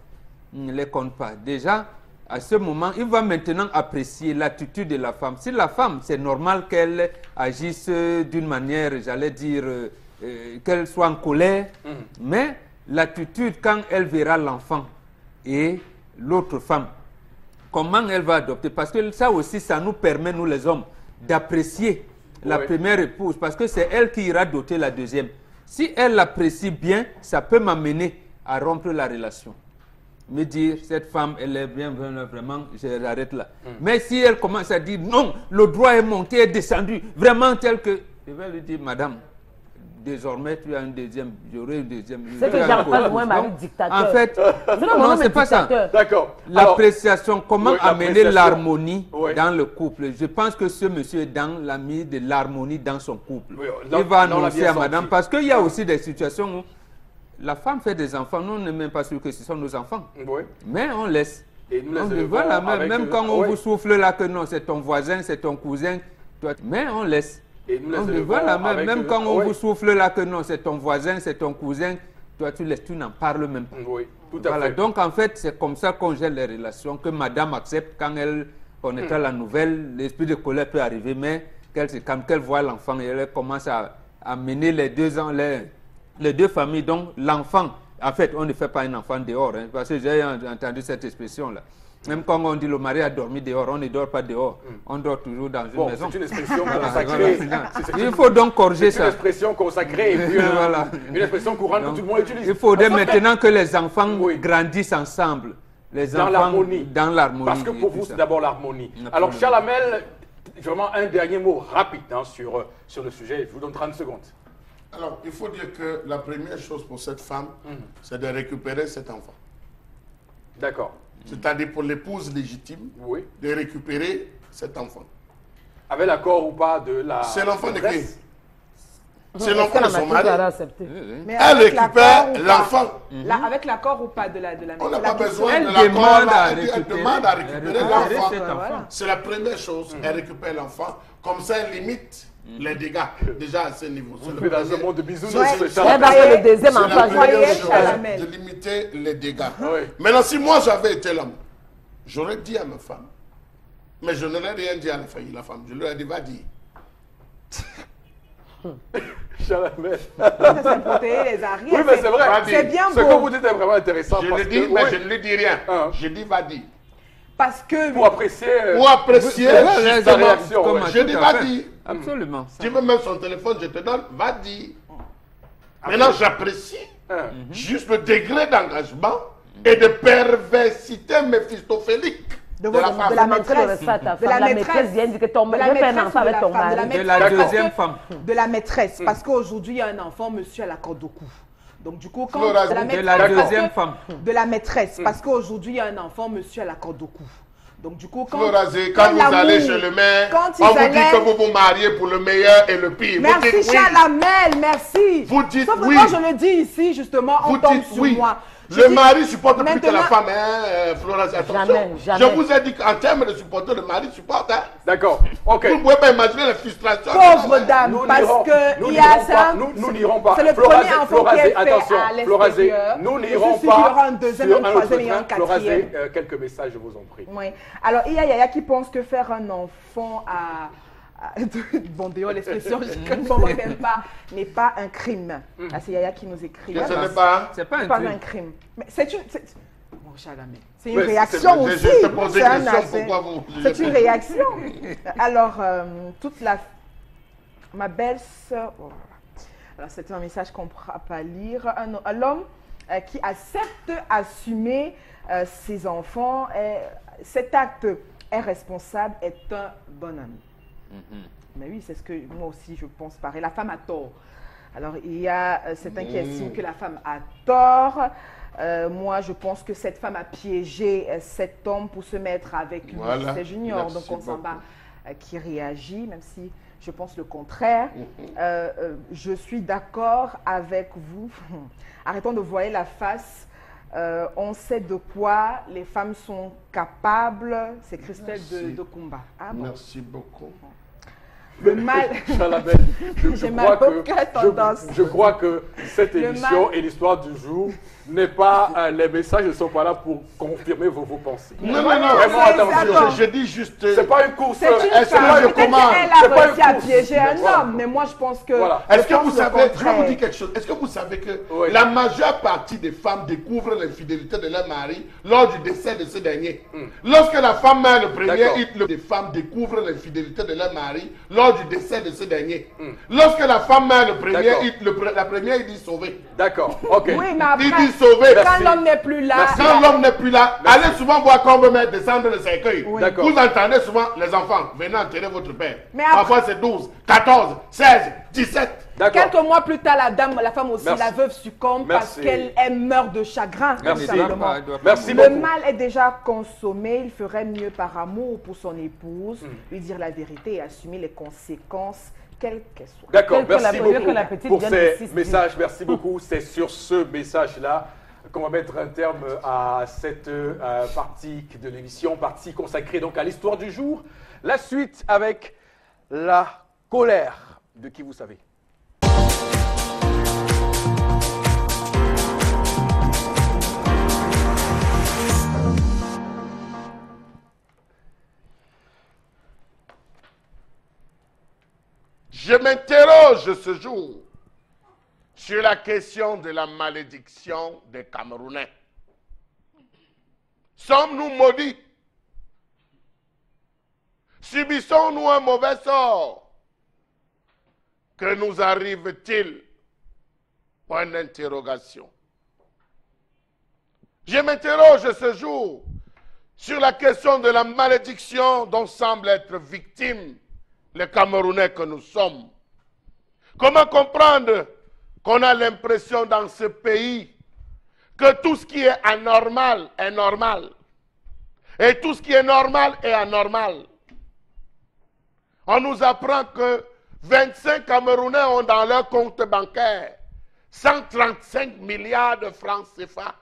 Il ne les compte pas. Déjà, à ce moment, il va maintenant apprécier l'attitude de la femme. Si la femme, c'est normal qu'elle agisse d'une manière, j'allais dire, qu'elle soit en colère, mais l'attitude quand elle verra l'enfant et l'autre femme, comment elle va adopter? Parce que ça aussi, ça nous permet, nous les hommes, d'apprécier la première épouse. Parce que c'est elle qui ira doter la deuxième. Si elle l'apprécie bien, ça peut m'amener à rompre la relation. Me dire, cette femme, elle est bien, vraiment, j'arrête là. Mais si elle commence à dire, non, le droit est monté, est descendu, vraiment tel que... Je vais lui dire, madame, désormais, tu as une deuxième, j'aurai une deuxième. C'est que j'en parle moins, mari dictateur. En fait, non, c'est pas ça. D'accord. L'appréciation, comment amener l'harmonie dans le couple? Je pense que ce monsieur est dans la mise de l'harmonie dans son couple. Il va annoncer à madame, parce qu'il y a aussi des situations où la femme fait des enfants, nous on n'est même pas sûr que ce sont nos enfants. Mais on laisse. Et nous les voilà, même quand on vous souffle là que non, c'est ton voisin, c'est ton cousin, toi, mais on laisse. Et nous les voilà, même quand on vous souffle là que non, c'est ton voisin, c'est ton cousin, toi tu laisses, tu n'en parles même pas. Oui, tout à fait. Donc en fait, c'est comme ça qu'on gère les relations, que madame accepte quand elle connaîtra la nouvelle, l'esprit de colère peut arriver, mais quand elle voit l'enfant et elle commence à mener les deux familles, donc l'enfant, en fait, on ne fait pas un enfant dehors, hein, parce que j'ai entendu cette expression-là. Même quand on dit le mari a dormi dehors, on ne dort pas dehors. On dort toujours dans une maison. C'est une expression consacrée. Il faut donc corriger ça. C'est une expression consacrée et puis une expression courante que tout le monde utilise. Il faudrait maintenant que les enfants grandissent ensemble. Dans l'harmonie. Dans l'harmonie. Parce que pour vous, c'est d'abord l'harmonie. Alors, Charles Hamel, vraiment un dernier mot rapide sur le sujet. Je vous donne 30 secondes. Alors, il faut dire que la première chose pour cette femme, c'est de récupérer cet enfant. D'accord. C'est-à-dire pour l'épouse légitime, de récupérer cet enfant. Avec l'accord ou pas de la... C'est l'enfant de qui? C'est l'enfant de son mari. Mais elle récupère l'enfant. Avec l'accord ou pas de la On n'a pas besoin de l'accord. Elle demande à récupérer l'enfant. C'est la première chose. Elle récupère l'enfant. Comme ça, elle limite les dégâts. Déjà à ce niveau. C'est dans un monde de bisounours. Le deuxième enfant, de limiter les dégâts. Maintenant, si moi j'avais été l'homme, j'aurais dit à ma femme, mais je n'aurais rien dit à la femme. Je lui ai dit, va dire. Chalamel. C'est protéger les arrières. Oui, mais c'est vrai. C'est bien beau. Ce que vous dites est vraiment intéressant. Je le dis, mais je ne lui dis rien. Je dis, va dire. Parce que... Pour apprécier sa réaction. Je dis, va dire. Absolument. Tu veux même son téléphone, je te donne, va dire. Maintenant, j'apprécie juste le degré d'engagement et de perversité méphistophélique De la votre- femme. de la Demande que le maîtresse. respect à ta De la femme. La maîtresse. maîtresse vient dire que ton De la je fais un maîtresse enfant ou de avec la ton femme, de la mari. De maîtresse. la Parce deuxième que- femme. De la maîtresse, parce qu'aujourd'hui, il y a un enfant, monsieur, à la corde au cou. Donc, du coup, quand Flora, de la de maîtresse, la parce deuxième que- femme. De la maîtresse, parce qu'aujourd'hui, il y a un enfant, monsieur, à la corde au cou. Donc, du coup, quand... Florazé, quand vous l'amour- allez chez le maire, quand on ils vous dit allaient- que vous vous mariez pour le meilleur et le pire. Vous Merci, dites oui. Chalamel, merci. Vous dites Sauf que oui. quand je le dis ici, justement, on Vous tombe dites sur oui. moi. Je Le dis- mari supporte plus que la Maintenant- femme, hein, Florazé. Attention. Jamais, jamais. Je vous ai dit qu'en termes de supporter, le mari supporte. Hein. D'accord, ok. Vous ne pouvez pas imaginer la frustration. Pauvre dame, Nous parce n'irons- que nous il y a n'irons ça. pas, nous n'irons pas. C'est le Florazé, premier enfant qui Florazé, est fait attention, à Florazé, l'extérieur. nous Je n'irons suis sûre qu'il y pas aura un deuxième, sur un un autre troisième et un train. Florazé, quatrième. quelques messages, je vous en prie. Oui. Alors, il y a Yaya qui pense que faire un enfant bon, d'ailleurs, l'expression, je ne n'aime pas, n'est pas un crime. Ah, c'est Yaya qui nous écrit. Que ce Voilà. n'est pas. C'est pas un Pas crime. un crime. Mais c'est une... Mon Chalamel, c'est une Ouais, réaction Je aussi. te pose des C'est un questions, assez- pourquoi vous... C'est une réaction. Alors, toute la... Ma belle-sœur... oh là là. Alors, c'est un message qu'on ne pourra pas lire. Un homme qui accepte assumer ses enfants, cet acte est responsable, est un bon homme. Mais oui, c'est ce que moi aussi je pense pareil. La femme a tort. Alors, il y a certains qui estiment que la femme a tort. Moi, je pense que cette femme a piégé cet homme pour se mettre avec lui. Voilà. C'est Junior, Merci donc on s'en beaucoup. bat, qui réagit, même si je pense le contraire. Je suis d'accord avec vous. Arrêtons de voiler la face. On sait de quoi les femmes sont capables. C'est Christelle de combat. Ah bon? Merci beaucoup. Le mal. Chalamel, J'ai mal au cœur, tendance. je crois que cette Le émission mal- et l'histoire du jour n'est pas, les messages ne sont pas là pour confirmer vos pensées. Non, non, non, Vraiment, c'est attention. ça. je dis juste... C'est pas une course. C'est une Est-ce que femme. je Peut-être commande? qu'elle C'est a pas réussi une à course. piéger un Voilà. homme, mais moi je pense que. Voilà. Est-ce que pense vous le savez, je vais contraire. vous dire quelque chose. Est-ce que vous savez que Oui. la majeure partie des femmes découvrent l'infidélité de leur mari lors du décès de ce dernier? Lorsque la femme meurt le premier, D'accord. les femmes découvrent l'infidélité de leur mari lors du décès de ce dernier. Lorsque la femme meurt le premier, D'accord. la première, il dit sauver. D'accord, ok. Oui, mais après, Il dit sauver. quand Merci. l'homme n'est plus là. Merci. Quand l'homme n'est plus là, allez souvent voir qu'on veut mettre descendre le cercueil. Oui. D'accord. Vous entendez souvent les enfants, venez enterrer votre père. Mais après- Parfois c'est 12, 14, 16, 17. D'accord. Quelques mois plus tard, la femme aussi, Merci. la veuve succombe parce Merci. qu'elle meurt de chagrin. tout Merci. simplement. Merci Le beaucoup. mal est déjà consommé, il ferait mieux par amour pour son épouse, lui dire la vérité et assumer les conséquences, quelles qu'elles soient. D'accord, Tel que la merci première beaucoup que la petite pour vienne de ces 6 messages. Merci beaucoup. C'est sur ce message-là qu'on va mettre un terme à cette partie de l'émission, partie consacrée donc à l'histoire du jour. La suite avec la colère de qui vous savez. Je m'interroge ce jour sur la question de la malédiction des Camerounais. Sommes-nous maudits? Subissons-nous un mauvais sort? Que nous arrive-t-il? Point d'interrogation. Je m'interroge ce jour sur la question de la malédiction dont semble être victime les Camerounais que nous sommes. Comment comprendre qu'on a l'impression dans ce pays que tout ce qui est anormal est normal et tout ce qui est normal est anormal? On nous apprend que 25 Camerounais ont dans leur compte bancaire 135 milliards de francs CFA.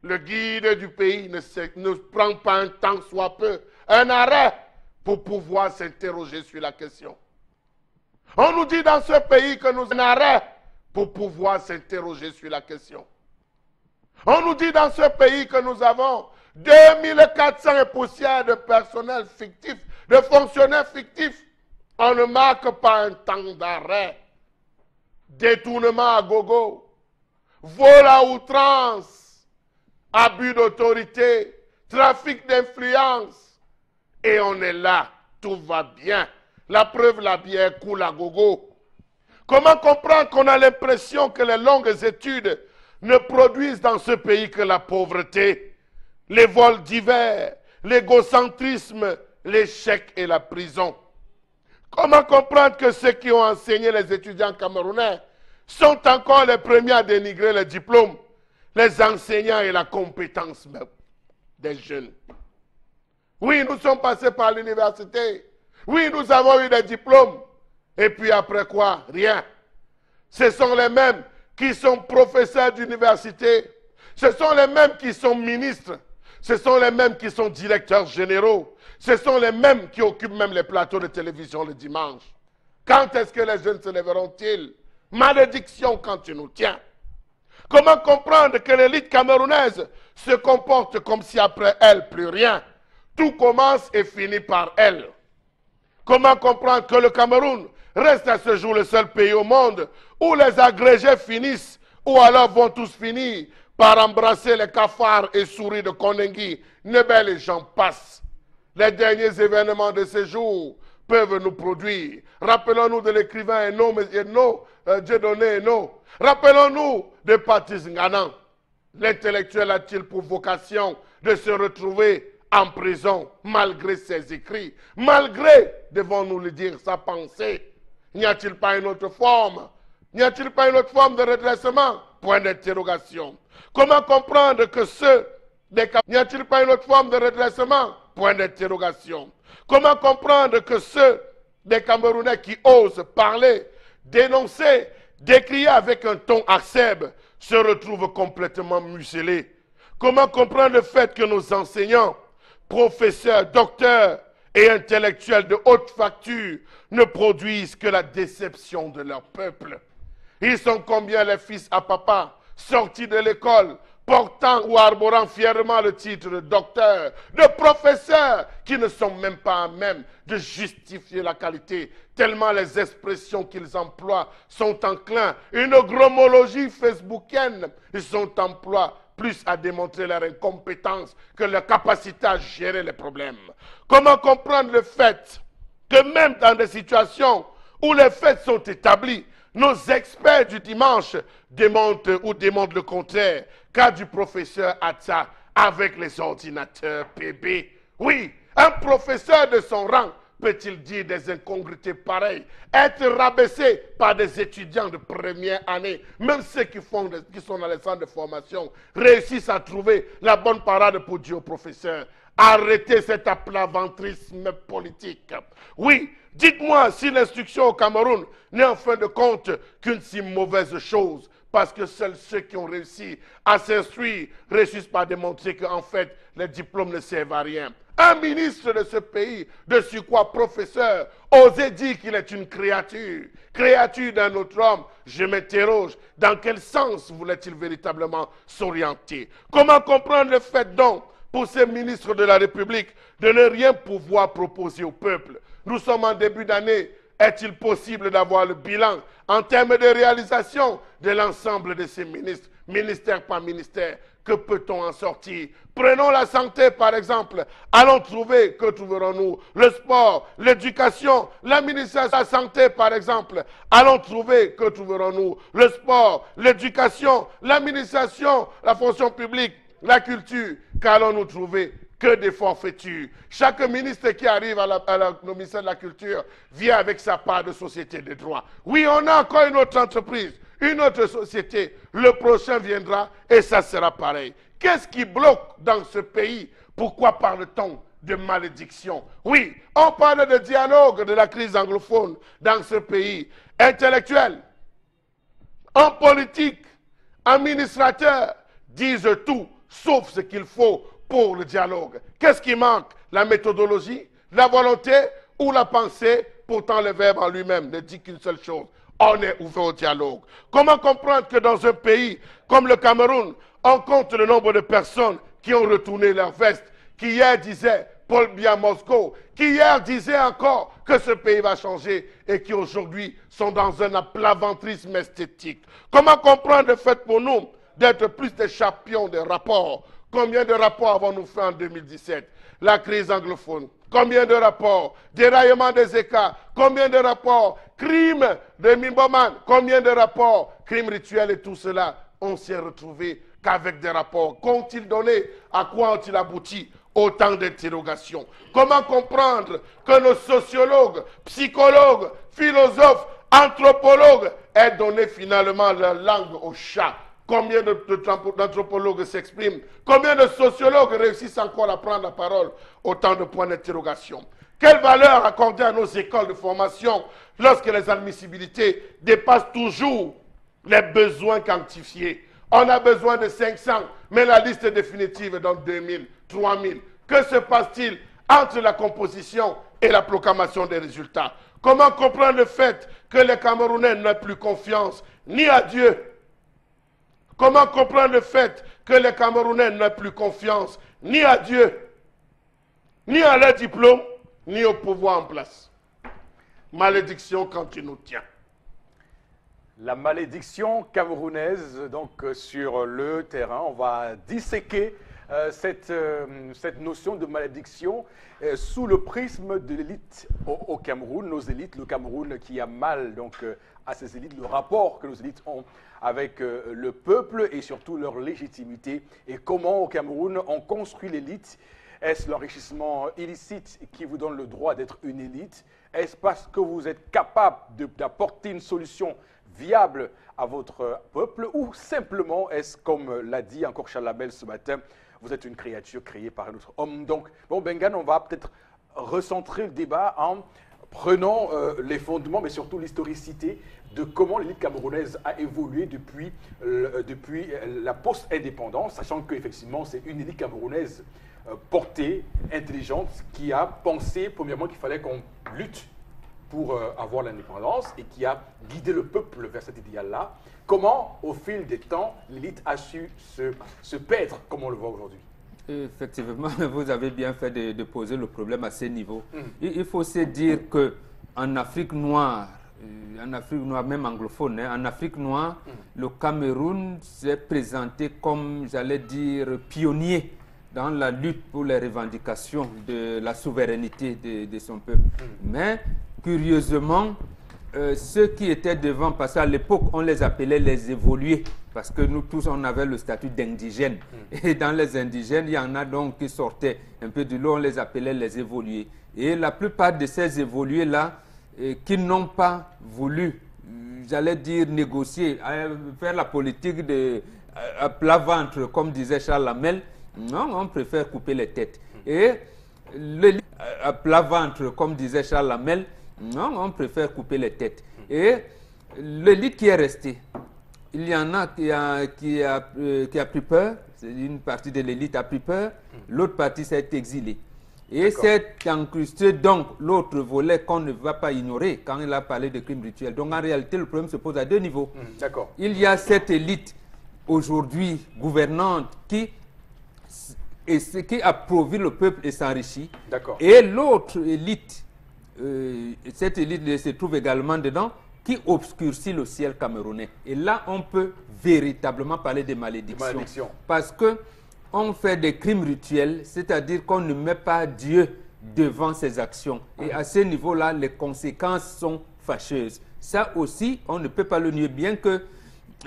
Le guide du pays ne prend pas un temps soit peu, un arrêt pour pouvoir s'interroger sur la question. On nous dit dans ce pays que nous avons un arrêt pour pouvoir s'interroger sur la question. On nous dit dans ce pays que nous avons 2400 et poussières de personnel fictif, de fonctionnaires fictifs. On ne marque pas un temps d'arrêt. Détournement à gogo, vol à outrance, abus d'autorité, trafic d'influence. Et on est là, tout va bien. La preuve, la bière coule à gogo. Comment comprendre qu'on a l'impression que les longues études ne produisent dans ce pays que la pauvreté? les vols divers, l'égocentrisme, l'échec et la prison. Comment comprendre que ceux qui ont enseigné les étudiants camerounais sont encore les premiers à dénigrer les diplômes, les enseignants et la compétence même des jeunes? Oui, nous sommes passés par l'université. Oui, nous avons eu des diplômes. Et puis après quoi? Rien. Ce sont les mêmes qui sont professeurs d'université. Ce sont les mêmes qui sont ministres. Ce sont les mêmes qui sont directeurs généraux. Ce sont les mêmes qui occupent même les plateaux de télévision le dimanche. Quand est-ce que les jeunes se lèveront-ils? Malédiction quand tu nous tiens. Comment comprendre que l'élite camerounaise se comporte comme si après elle, plus rien? Tout commence et finit par elle. Comment comprendre que le Cameroun reste à ce jour le seul pays au monde où les agrégés finissent ou alors vont tous finir par embrasser les cafards et souris de Konengi, Nebel et j'en passe. Les derniers événements de ces jours peuvent nous produire. Rappelons-nous de l'écrivain Dieudonné Eno. Rappelons-nous de Patrice Nganan. L'intellectuel a-t-il pour vocation de se retrouver en prison malgré ses écrits, malgré, devons-nous le dire, sa pensée? N'y a-t-il pas une autre forme? N'y a-t-il pas une autre forme de redressement? Point d'interrogation. Comment comprendre que n'y a-t-il pas une autre forme de redressement? Point d'interrogation. Comment comprendre que ceux des Camerounais qui osent parler, dénoncer, décrier avec un ton acerbe se retrouvent complètement muselés? Comment comprendre le fait que nos enseignants, professeurs, docteurs et intellectuels de haute facture ne produisent que la déception de leur peuple? Ils sont combien les fils à papa, sortis de l'école, portant ou arborant fièrement le titre de docteur, de professeur, qui ne sont même pas à même de justifier la qualité, tellement les expressions qu'ils emploient sont enclins. Une gromologie facebookienne, ils sont emplois plus à démontrer leur incompétence que leur capacité à gérer les problèmes. Comment comprendre le fait que même dans des situations où les faits sont établis, nos experts du dimanche démontrent le contraire, cas du professeur Atta avec les ordinateurs PB. Oui, un professeur de son rang peut-il dire des incongruités pareilles, être rabaissé par des étudiants de première année, même ceux qui sont dans les centres de formation, réussissent à trouver la bonne parade pour dire au professeur? Arrêtez cet aplaventrisme politique. Oui, dites-moi si l'instruction au Cameroun n'est en fin de compte qu'une si mauvaise chose, parce que seuls ceux qui ont réussi à s'instruire réussissent par démontrer qu'en fait, les diplômes ne servent à rien. Un ministre de ce pays, de surcroît professeur, osait dire qu'il est une créature, créature d'un autre homme. Je m'interroge, dans quel sens voulait-il véritablement s'orienter? Comment comprendre le fait donc, pour ces ministres de la République, de ne rien pouvoir proposer au peuple? Nous sommes en début d'année. Est-il possible d'avoir le bilan en termes de réalisation de l'ensemble de ces ministres, ministère par ministère? Que peut-on en sortir? Prenons la santé par exemple. Allons trouver, que trouverons-nous? Le sport, l'éducation, l'administration de la santé par exemple. Allons trouver, que trouverons-nous? Le sport, l'éducation, l'administration, la fonction publique, la culture. Qu'allons-nous trouver? Que des forfaitures. Chaque ministre qui arrive au ministère de la Culture vient avec sa part de société de droit. Oui, on a encore une autre entreprise, une autre société. Le prochain viendra et ça sera pareil. Qu'est-ce qui bloque dans ce pays? Pourquoi parle-t-on de malédiction? Oui, on parle de dialogue de la crise anglophone dans ce pays. Intellectuels, en politique, administrateurs disent tout, sauf ce qu'il faut pour le dialogue. Qu'est-ce qui manque? La méthodologie, la volonté ou la pensée? Pourtant, le verbe en lui-même ne dit qu'une seule chose. On est ouvert au dialogue. Comment comprendre que dans un pays comme le Cameroun, on compte le nombre de personnes qui ont retourné leur veste, qui hier disaient Paul Biya Moscou, qui hier disait encore que ce pays va changer et qui aujourd'hui sont dans un aplaventrisme esthétique? Comment comprendre le fait pour nous d'être plus des champions des rapports? Combien de rapports avons-nous fait en 2017? La crise anglophone. Combien de rapports? Déraillement des écarts. Combien de rapports? Crimes de Mimboman. Combien de rapports? Crimes rituels et tout cela. On s'est retrouvé qu'avec des rapports? Qu'ont-ils donné? À quoi ont-ils abouti? Autant d'interrogations. Comment comprendre que nos sociologues, psychologues, philosophes, anthropologues aient donné finalement leur langue au chat? Combien d'anthropologues s'expriment? Combien de sociologues réussissent encore à prendre la parole? Autant de points d'interrogation. Quelle valeur accorder à nos écoles de formation lorsque les admissibilités dépassent toujours les besoins quantifiés? On a besoin de 500, mais la liste est définitive dans 2000, 3000. Que se passe-t-il entre la composition et la proclamation des résultats? Comment comprendre le fait que les Camerounais n'ont plus confiance ni à Dieu? Comment comprendre le fait que les Camerounais n'ont plus confiance ni à Dieu, ni à leur diplôme, ni au pouvoir en place? Malédiction quand tu nous tiens. La malédiction camerounaise, donc sur le terrain, on va disséquer cette notion de malédiction sous le prisme de l'élite au Cameroun, nos élites, le Cameroun qui a mal donc à ces élites, le rapport que nos élites ont avec le peuple et surtout leur légitimité et comment au Cameroun on construit l'élite. Est-ce l'enrichissement illicite qui vous donne le droit d'être une élite? Est-ce parce que vous êtes capable d'apporter une solution viable à votre peuple ou simplement est-ce, comme l'a dit encore Chalamel ce matin, vous êtes une créature créée par un autre homme? Donc, bon, Bengan, on va peut-être recentrer le débat en prenant les fondements, mais surtout l'historicité de comment l'élite camerounaise a évolué depuis la post-indépendance, sachant qu'effectivement, c'est une élite camerounaise portée, intelligente, qui a pensé, premièrement, qu'il fallait qu'on lutte pour avoir l'indépendance et qui a guidé le peuple vers cet idéal-là. Comment, au fil des temps, l'élite a su se perdre, comme on le voit aujourd'hui? Effectivement, vous avez bien fait de poser le problème à ce niveau. Il faut se dire qu'en Afrique noire, même anglophone, en Afrique noire, le Cameroun s'est présenté comme, j'allais dire, pionnier dans la lutte pour les revendications de la souveraineté de son peuple. Mais, curieusement, ceux qui étaient devant, parce qu'à l'époque, on les appelait les évolués, parce que nous tous, on avait le statut d'indigène. Et dans les indigènes, il y en a donc qui sortaient un peu du lot, on les appelait les évolués. Et la plupart de ces évolués-là, qui n'ont pas voulu, j'allais dire, négocier, faire la politique à plat ventre, comme disait Charles Lamel, non, on préfère couper les têtes. Et à plat ventre, comme disait Charles Lamel, non, on préfère couper les têtes. Et l'élite qui est restée, il y en a qui a pris peur, une partie de l'élite a pris peur, l'autre partie s'est exilée. Et c'est incrusté donc l'autre volet qu'on ne va pas ignorer quand il a parlé de crimes rituels. Donc en réalité, le problème se pose à deux niveaux. Il y a cette élite aujourd'hui gouvernante qui appauvrit le peuple et s'enrichit. Et l'autre élite, cette élite se trouve également dedans, qui obscurcit le ciel camerounais. Et là, on peut véritablement parler de malédiction. Parce que on fait des crimes rituels, c'est-à-dire qu'on ne met pas Dieu devant ses actions. Et à ce niveau-là, les conséquences sont fâcheuses. Ça aussi, on ne peut pas le nier, bien que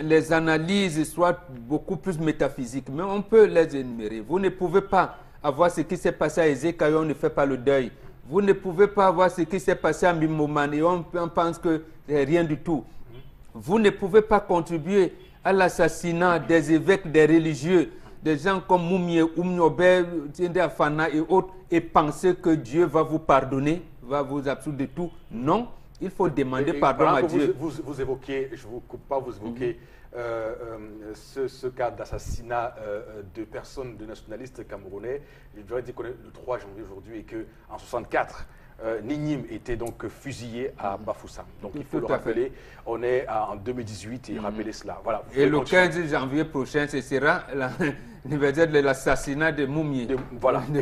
les analyses soient beaucoup plus métaphysiques, mais on peut les énumérer. Vous ne pouvez pas avoir ce qui s'est passé à Ezekaï, on ne fait pas le deuil. Vous ne pouvez pas avoir ce qui s'est passé à Mimomane et on pense que c'est rien du tout. Vous ne pouvez pas contribuer à l'assassinat des évêques, des religieux, des gens comme Moumie, Oumniobe, Tiende Afana et autres, et penser que Dieu va vous pardonner, va vous absoluer de tout. Non, il faut demander pardon à Dieu. Vous évoquez, je ne vous coupe pas, vous évoquez ce cas d'assassinat de personnes, de nationalistes camerounais. Je dois dire qu'on est le 3 janvier aujourd'hui et qu'en 64, Ninim était donc fusillé à Bafoussam. Donc il faut le rappeler, on est en 2018 et rappeler cela. Voilà, et le 15 janvier prochain, ce sera l'anniversaire de l'assassinat de Moumie, de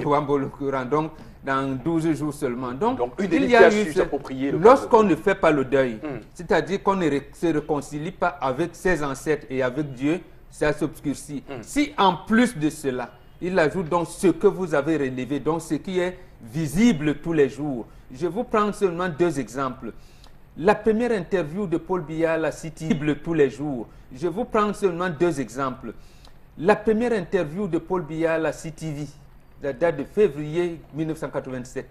Wambolokuran, donc dans 12 jours seulement. Donc il y a eu lorsqu'on ne fait pas le deuil, c'est-à-dire qu'on ne se réconcilie pas avec ses ancêtres et avec Dieu, ça s'obscurcit. Si en plus de cela, il ajoute donc ce que vous avez relevé, donc ce qui est visible tous les jours. Je vous prends seulement deux exemples. La première interview de Paul Biya, la cite visible tous les jours. Je vous prends seulement deux exemples. La première interview de Paul Biya à la CTV, la date de février 1987.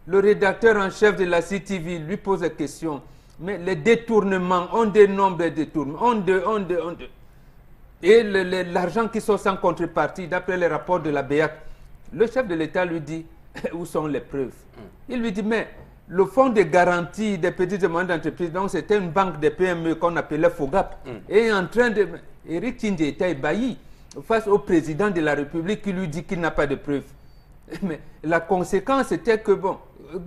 Le rédacteur en chef de la CTV lui pose la question, mais les détournements, on dénombre les détournements, et l'argent qui sort sans contrepartie, d'après les rapports de la BEAC, le chef de l'État lui dit, où sont les preuves? Il lui dit, mais le fonds de garantie des petites et moyennes entreprises, donc c'était une banque des PME qu'on appelait FOGAP, et en train de... Eric Tindé était ébahi face au président de la République qui lui dit qu'il n'a pas de preuves. Mais la conséquence était que, bon,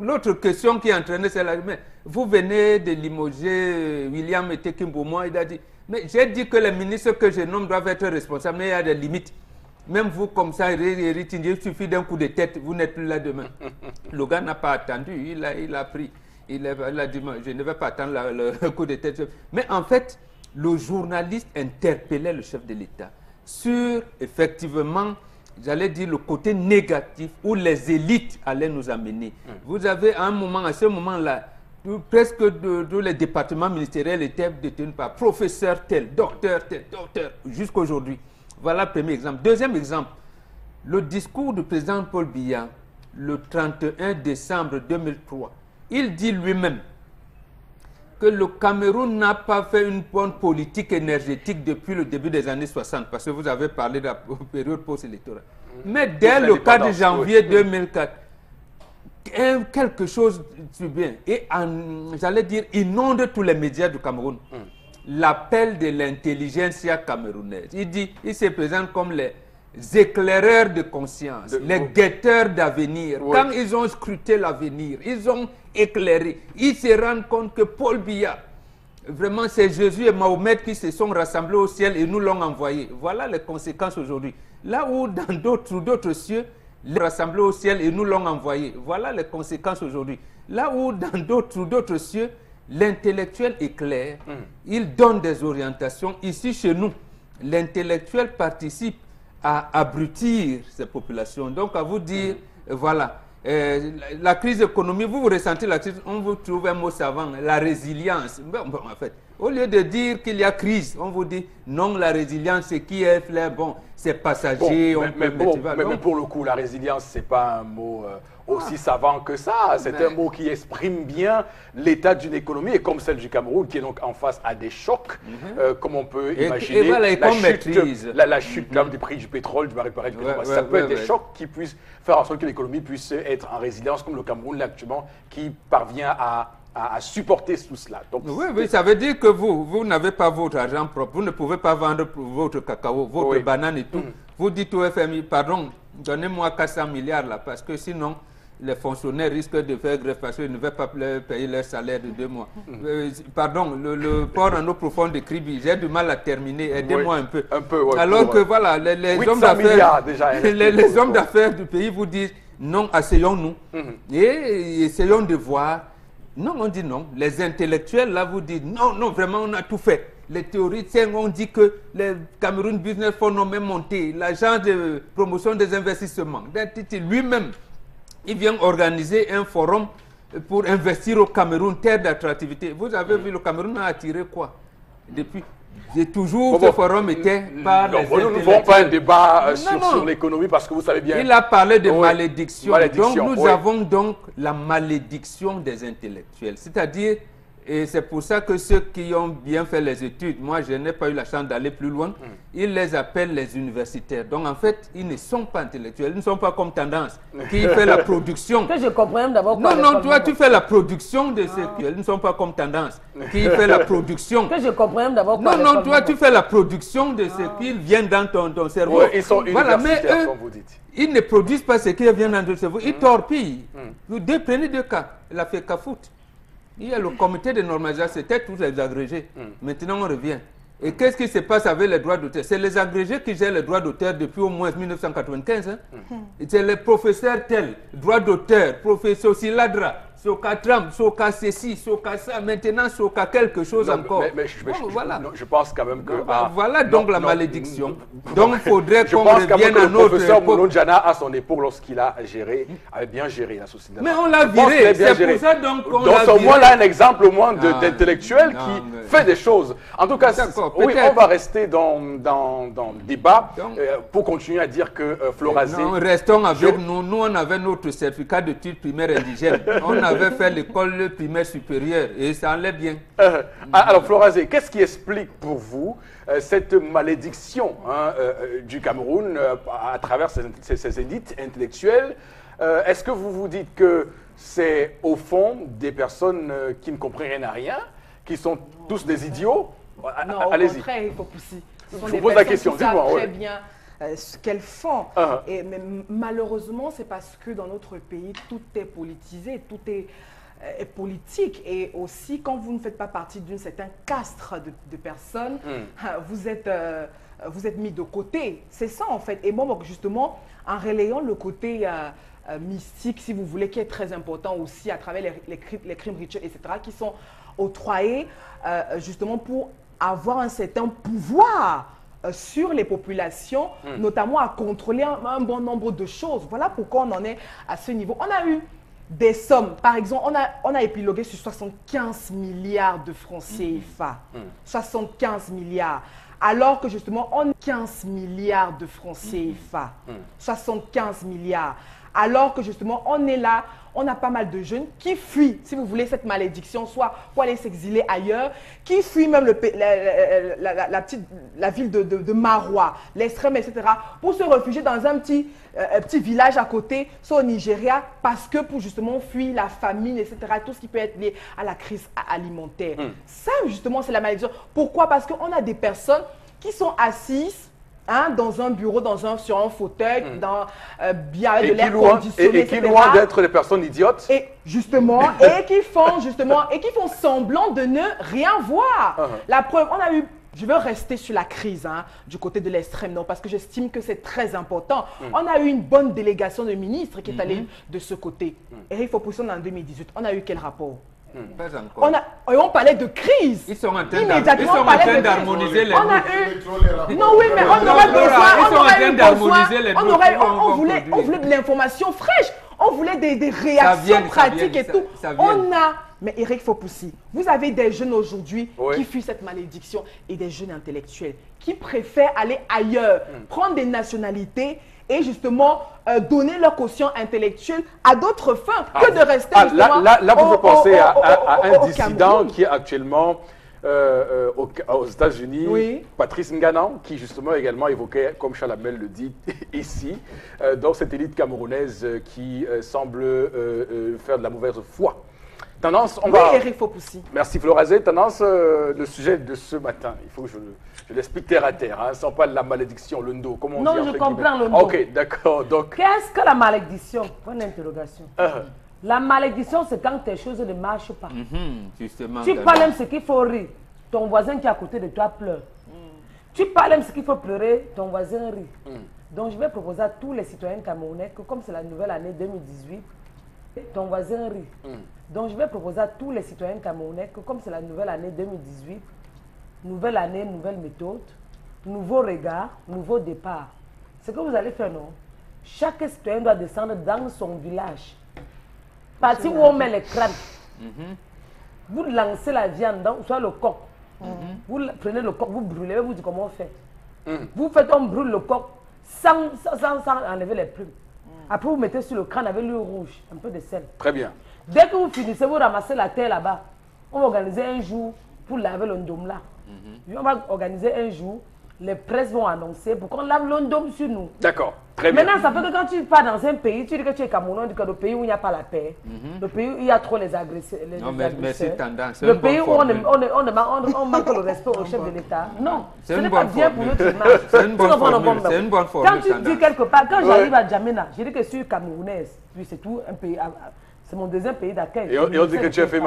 l'autre question qui entraînait, c'est la... Mais vous venez de limoger William Etekimbouma, il a dit, mais j'ai dit que les ministres que je nomme doivent être responsables, mais il y a des limites. Même vous, comme ça, Eric Tindé, il suffit d'un coup de tête, vous n'êtes plus là demain. Le gars n'a pas attendu, il a pris. Il a dit, je ne vais pas attendre le coup de tête. Mais en fait, le journaliste interpellait le chef de l'État sur, effectivement, j'allais dire le côté négatif où les élites allaient nous amener. Vous avez à ce moment-là, presque tous les départements ministériels étaient détenus par professeur tel, docteur, jusqu'à aujourd'hui. Voilà le premier exemple. Deuxième exemple, le discours du président Paul Biya, le 31 décembre 2003, il dit lui-même que le Cameroun n'a pas fait une bonne politique énergétique depuis le début des années 60, parce que vous avez parlé de la période post-électorale. Mais dès le 4 janvier 2004, quelque chose de bien, et j'allais dire, inonde tous les médias du Cameroun. L'appel de l'intelligentsia camerounaise. Il se présente comme les éclaireurs de conscience, les guetteurs d'avenir. Quand ils ont scruté l'avenir, ils ont éclairé. Ils se rendent compte que Paul Biya, vraiment c'est Jésus et Mahomet qui se sont rassemblés au ciel et nous l'ont envoyé. Voilà les conséquences aujourd'hui. Là où dans d'autres cieux, les rassemblés au ciel et nous l'ont envoyé. Voilà les conséquences aujourd'hui. Là où dans d'autres cieux, l'intellectuel est clair, il donne des orientations. Ici, chez nous, l'intellectuel participe à abrutir ces populations. Donc, à vous dire, voilà, la crise économique, vous ressentez la crise, on vous trouve un mot savant, la résilience. Bon, en fait, au lieu de dire qu'il y a crise, on vous dit, non, la résilience, c'est qui est flair, bon, c'est passager. Mais pour le coup, la résilience, ce n'est pas un mot aussi savant que ça. C'est un mot qui exprime bien l'état d'une économie, et comme celle du Cameroun, qui est donc en face à des chocs, comme on peut imaginer. Et voilà, la chute du prix du pétrole, du baril de pétrole. Ça peut être des chocs qui puissent faire en sorte que l'économie puisse être en résilience, comme le Cameroun, là, actuellement, qui parvient à supporter tout cela. Donc, oui, ça veut dire que vous n'avez pas votre argent propre, vous ne pouvez pas vendre votre cacao, votre banane et tout. Vous dites au FMI, pardon, donnez-moi 400 milliards là, parce que sinon, les fonctionnaires risquent de faire grève parce qu'ils ne veulent pas payer leur salaire de 2 mois. Pardon, le port en eau profonde de Kribi, j'ai du mal à terminer, aidez-moi un peu. Alors que voilà, les hommes d'affaires les hommes d'affaires du pays vous disent, non, asseyons-nous et essayons de voir. Non, on dit non. Les intellectuels, là, vous dites non, vraiment, on a tout fait. Les théoriciens ont dit que le Cameroun Business Fund ont même monté, l'agence de promotion des investissements. Lui-même, il vient organiser un forum pour investir au Cameroun, terre d'attractivité. Vous avez vu, le Cameroun a attiré quoi depuis? J'ai toujours ce forum était par les intellectuels. Nous ne faisons pas un débat sur l'économie parce que vous savez bien. Il a parlé de malédiction. Donc nous avons donc la malédiction des intellectuels. C'est-à-dire, et c'est pour ça que ceux qui ont bien fait les études, moi je n'ai pas eu la chance d'aller plus loin, ils les appellent les universitaires. Donc en fait, ils ne sont pas intellectuels, ils ne sont pas comme Tendance, qui fait la production. Que je comprends d'abord. Non, toi tu fais la production de ces... Ils ne sont pas comme Tendance, qui fait la production. Que je comprends d'abord. Non, toi tu fais la production de ce qui vient dans ton cerveau. Ils sont universitaires, comme vous dites. Ils ne produisent pas ce qui vient dans ton cerveau, ils torpillent. Prenez 2 cas, la FECAFOOT. Il y a le comité de normalisation, c'était tous les agrégés. Maintenant, on revient. Et qu'est-ce qui se passe avec les droits d'auteur? C'est les agrégés qui gèrent les droits d'auteur depuis au moins 1995. C'est les professeurs tels, droits d'auteur, professeur Siladra, Soka Trump, Soka ceci, Soka ça, maintenant Soka quelque chose encore. Voilà. Je pense quand même que... voilà donc la malédiction. Donc il faudrait qu'on revienne à notre époque. Le professeur Moulonjana, à son époque, lorsqu'il a géré, avait bien géré la société. Mais on l'a viré, c'est pour ça donc qu'on l'a viré. Donc au moins là, un exemple au moins d'intellectuel qui fait des choses. En tout cas, oui, on va rester dans le débat pour continuer à dire que Florazé... Non, restons avec nous. Nous, on avait notre certificat d'études primaires indigènes. On avait fait l'école primaire supérieure et ça allait bien. Alors, Florazé, qu'est-ce qui explique pour vous cette malédiction du Cameroun à travers ces élites intellectuelles? Est-ce que vous vous dites que c'est au fond des personnes qui ne comprennent rien à rien, qui sont tous des idiots? Non, au contraire, il faut pousser. Ce sont Je des vous pose la personnes question, qui savent dis-moi. très bien ce qu'elles font. Mais malheureusement, c'est parce que dans notre pays, tout est politisé, tout est politique. Et aussi, quand vous ne faites pas partie d'un certain castre de personnes, vous êtes mis de côté. C'est ça, en fait. Et moi, justement, en relayant le côté mystique, si vous voulez, qui est très important aussi à travers les crimes rituels, etc., qui sont octroyés justement pour avoir un certain pouvoir sur les populations, notamment à contrôler un bon nombre de choses. Voilà pourquoi on en est à ce niveau. On a eu des sommes, par exemple, on a épilogué sur 75 milliards de francs CFA. 75 milliards. Alors que justement, on a 15 milliards de francs CFA. 75 milliards. Alors que justement, on est là, on a pas mal de jeunes qui fuient, si vous voulez, cette malédiction, soit pour aller s'exiler ailleurs, qui fuient même la ville de Maroua, l'extrême, etc., pour se réfugier dans un petit village à côté, soit au Nigeria, parce que pour justement fuir la famine, etc., tout ce qui peut être lié à la crise alimentaire. Ça, justement, c'est la malédiction. Pourquoi? Parce qu'on a des personnes qui sont assises dans un bureau, sur un fauteuil, bien avec de l'air conditionné, et qui loin d'être des personnes idiotes. Et justement, et qui font semblant de ne rien voir. La preuve, on a eu, je veux rester sur la crise du côté de l'extrême nord parce que j'estime que c'est très important. On a eu une bonne délégation de ministres qui est allée de ce côté. Eric Fopousson en 2018, on a eu quel rapport? Pas encore. On parlait de crise. Ils sont en train d'harmoniser les groupes. Non, oui, mais on aurait besoin. On voulait de l'information fraîche. On voulait des réactions pratiques et tout. Mais Eric Fopoussi, vous avez des jeunes aujourd'hui qui fuient cette malédiction et des jeunes intellectuels qui préfèrent aller ailleurs, prendre des nationalités et justement donner leur quotient intellectuel à d'autres fins que de rester justement là, vous pensez à un dissident qui est actuellement aux États-Unis, Patrice Nganan, qui justement également évoquait, comme Chalamel le dit ici, dans cette élite camerounaise qui semble faire de la mauvaise foi. Tendance, Eric Fopoussi. Merci Florazé. Tendance, le sujet de ce matin, il faut que je l'explique terre à terre, sans pas la malédiction, le ndo. Comment on dit je comprends le ndo. Ok, d'accord. Qu'est-ce que la malédiction? Point d'interrogation. La malédiction, c'est quand quelque chose ne marche pas. Justement, tu parles même ce qu'il faut rire. Ton voisin qui est à côté de toi pleure. Tu parles même ce qu'il faut pleurer, ton voisin rit. Donc je vais proposer à tous les citoyens camerounais que comme c'est la nouvelle année 2018, ton voisin rit. Donc je vais proposer à tous les citoyens camerounais que comme c'est la nouvelle année 2018, nouvelle année, nouvelle méthode, nouveau regard, nouveau départ. Ce que vous allez faire, non? Chaque citoyen doit descendre dans son village. Parti où on met les crânes. Vous lancez la viande dans soit le coq. Vous prenez le coq, vous brûlez, vous dites comment on fait. Vous faites, on brûle le coq sans enlever les plumes. Après, vous mettez sur le crâne avec l'huile rouge, un peu de sel. Très bien. Dès que vous finissez, vous ramassez la terre là-bas. On va organiser un jour pour laver le ndom là. On va organiser un jour, les presses vont annoncer pour qu'on lave le ndom sur nous. D'accord, très bien. Maintenant, ça fait que quand tu pars dans un pays, tu dis que tu es Camerounais, le pays où il n'y a pas la paix, le pays où il y a trop les agresseurs. Mais c'est tendance. Le pays où on manque le respect au chef de l'État. Non, ce n'est pas bien pour notre image. C'est une bonne formule. Quand tu dis quelque part, quand j'arrive à Djamena, je dis que je suis camerounaise, puis c'est tout un pays. C'est mon deuxième pays d'accueil. Et on dit que tu as fait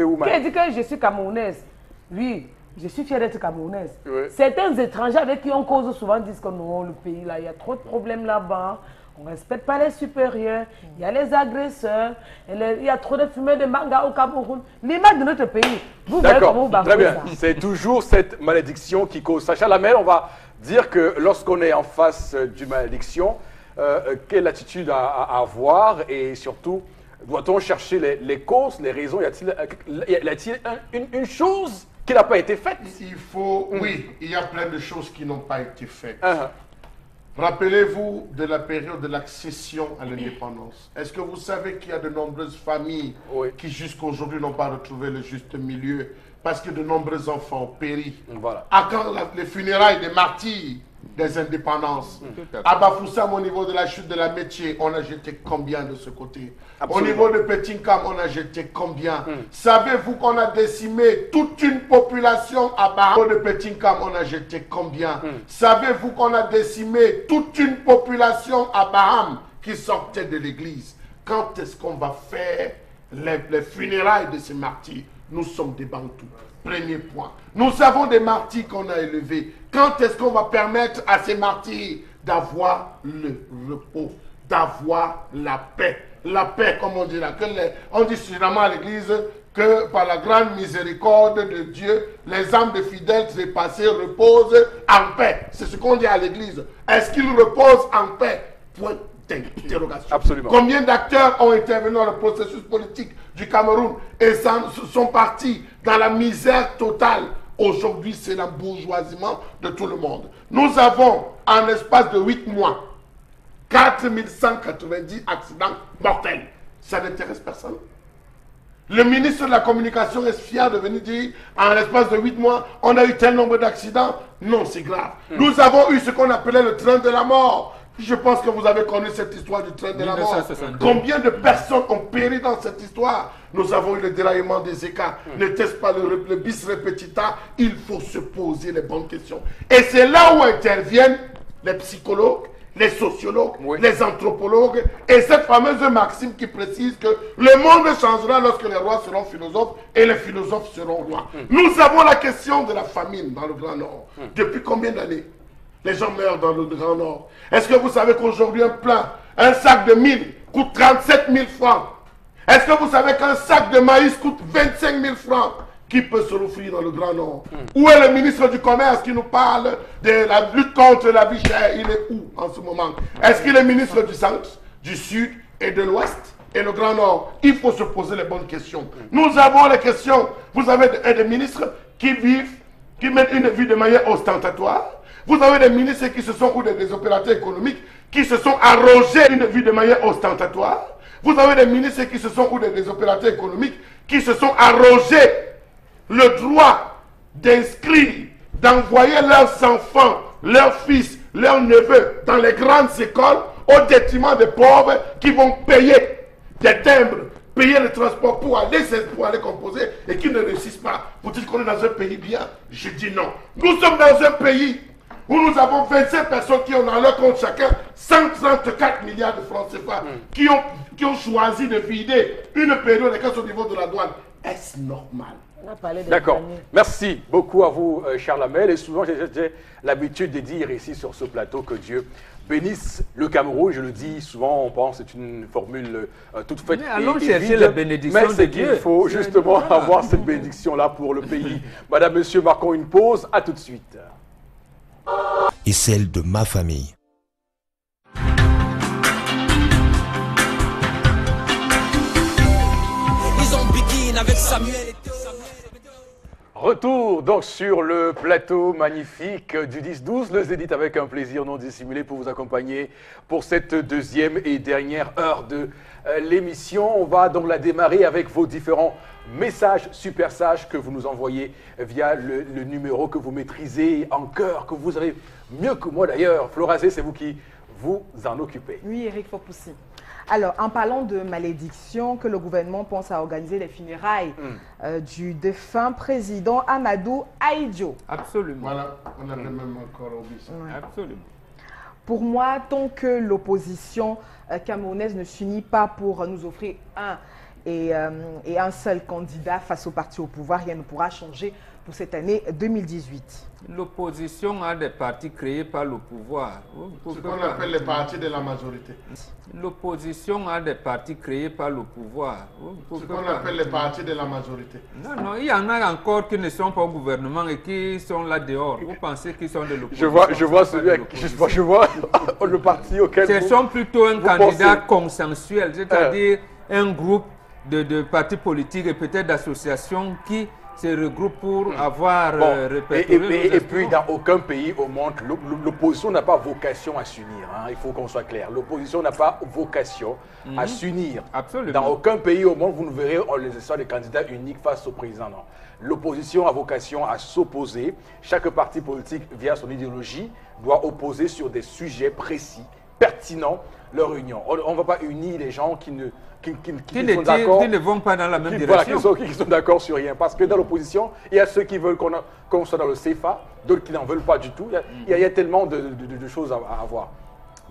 où, Qui dit que je suis camerounaise? Oui, je suis fière d'être camerounaise. Certains étrangers avec qui on cause souvent disent que non, le pays là, il y a trop de problèmes là-bas. On ne respecte pas les supérieurs, il y a les agresseurs, il y a trop de fumée de manga au Cameroun. L'image de notre pays, vous voyez comment vous très bien. ça. C'est toujours cette malédiction qui cause ça. Chalamel, on va dire que lorsqu'on est en face d'une malédiction, quelle attitude à avoir et surtout, doit-on chercher les causes, les raisons? Y a-t-il une chose qui n'a pas été faite? Il faut, oui, il y a plein de choses qui n'ont pas été faites. Rappelez-vous de la période de l'accession à l'indépendance. Est-ce que vous savez qu'il y a de nombreuses familles qui jusqu'à aujourd'hui n'ont pas retrouvé le juste milieu parce que de nombreux enfants ont péri? Voilà. À quand les funérailles des martyrs des indépendances? À Bafoussam, au niveau de la chute de la métier, on a jeté combien de ce côté? Absolument. Au niveau de Petincam, on a jeté combien? Savez-vous qu'on a décimé toute une population à Baham? Au niveau de Petincam, on a jeté combien? Savez-vous qu'on a décimé toute une population à Baham qui sortait de l'église? Quand est-ce qu'on va faire les funérailles de ces martyrs? Nous sommes des Bantous. Premier point. Nous avons des martyrs qu'on a élevés. Quand est-ce qu'on va permettre à ces martyrs d'avoir le repos, d'avoir la paix? La paix, comme on dit là. On dit suffisamment à l'église que par la grande miséricorde de Dieu, les âmes des fidèles trépassés reposent en paix. C'est ce qu'on dit à l'église. Est-ce qu'ils reposent en paix? Point d'interrogation. Absolument. Combien d'acteurs ont intervenu dans le processus politique du Cameroun et sont partis dans la misère totale? Aujourd'hui, c'est l'embourgeoisement de tout le monde. Nous avons, en l'espace de 8 mois, 4190 accidents mortels. Ça n'intéresse personne. Le ministre de la Communication est fier de venir dire, en l'espace de 8 mois, on a eu tel nombre d'accidents. Non, c'est grave. Nous avons eu ce qu'on appelait le train de la mort. Je pense que vous avez connu cette histoire du train de la mort. Combien de personnes ont péri dans cette histoire? Nous avons eu le déraillement des écarts. N'était-ce pas le bis repetita? Il faut se poser les bonnes questions. Et c'est là où interviennent les psychologues, les sociologues, les anthropologues, et cette fameuse maxime qui précise que le monde changera lorsque les rois seront philosophes et les philosophes seront rois. Nous avons la question de la famine dans le Grand Nord. Depuis combien d'années les gens meurent dans le Grand Nord? Est-ce que vous savez qu'aujourd'hui un sac de mil coûte 37 000 francs? Est-ce que vous savez qu'un sac de maïs coûte 25 000 francs? Qui peut se l'offrir dans le Grand Nord? Où est le ministre du Commerce qui nous parle de la lutte contre la vie chère? Il est où en ce moment? Est-ce qu'il est ministre du Centre, du Sud et de l'Ouest et le Grand Nord? Il faut se poser les bonnes questions. Nous avons les questions. Vous avez des ministres qui mènent une vie de manière ostentatoire. Vous avez des ministres qui se sont, ou des opérateurs économiques, qui se sont arrogés une vie de manière ostentatoire. Vous avez des ministres qui se sont, ou des opérateurs économiques, qui se sont arrogés le droit d'inscrire, d'envoyer leurs enfants, leurs fils, leurs neveux dans les grandes écoles au détriment des pauvres qui vont payer des timbres, payer le transport pour aller composer et qui ne réussissent pas. Vous dites qu'on est dans un pays bien? Je dis non. Nous sommes dans un pays où nous avons 25 personnes qui ont dans leur compte chacun 134 milliards de francs CFA, qui ont choisi de vider une période de caisse au niveau de la douane. Est-ce normal? D'accord. Merci beaucoup à vous, Charles Hamel. Et souvent, j'ai l'habitude de dire ici sur ce plateau que Dieu bénisse le Cameroun. Je le dis souvent, on pense que c'est une formule toute faite. Mais allons chercher la bénédiction de Dieu. Il faut justement avoir cette bénédiction-là pour le pays. Madame, Monsieur, marquons une pause. À tout de suite. Et celle de ma famille. Ils ont bikini avec Samuel et Retour donc sur le plateau magnifique du 10-12, le Zénith avec un plaisir non dissimulé pour vous accompagner pour cette deuxième et dernière heure de l'émission. On va donc la démarrer avec vos différents messages super sages que vous nous envoyez via le numéro que vous maîtrisez en cœur, que vous avez mieux que moi d'ailleurs. Florazé, c'est vous qui vous en occupez. Oui, Eric Fopoussi. Alors, en parlant de malédiction, que le gouvernement pense à organiser les funérailles du défunt président Amadou Ahidjo. Absolument. Voilà, on a même encore au bis. Absolument. Pour moi, tant que l'opposition camerounaise ne s'unit pas pour nous offrir un seul candidat face au parti au pouvoir, rien ne pourra changer pour cette année 2018. L'opposition a des partis créés par le pouvoir. Ce qu'on appelle les partis de la majorité. L'opposition a des partis créés par le pouvoir. Ce qu'on appelle les partis de la majorité. Non, non, il y en a encore qui ne sont pas au gouvernement et qui sont là dehors. Vous pensez qu'ils sont de l'opposition? Je vois celui avec, je vois le parti auquel Ce sont plutôt un candidat consensuel, c'est-à-dire un groupe de partis politiques et peut-être d'associations qui se regroupent pour avoir répertorié. Et puis, dans aucun pays au monde, l'opposition n'a pas vocation à s'unir. Hein, il faut qu'on soit clair. L'opposition n'a pas vocation à s'unir. Absolument. Dans aucun pays au monde, vous ne verrez des candidats uniques face au président. Non. L'opposition a vocation à s'opposer. Chaque parti politique, via son idéologie, doit opposer sur des sujets précis, pertinents, leur union. On ne va pas unir les gens qui ne vont pas dans la même direction. Voilà, qui sont d'accord sur rien. Parce que dans l'opposition, il y a ceux qui veulent qu'on soit dans le CFA, d'autres qui n'en veulent pas du tout. Il y a tellement de choses à voir.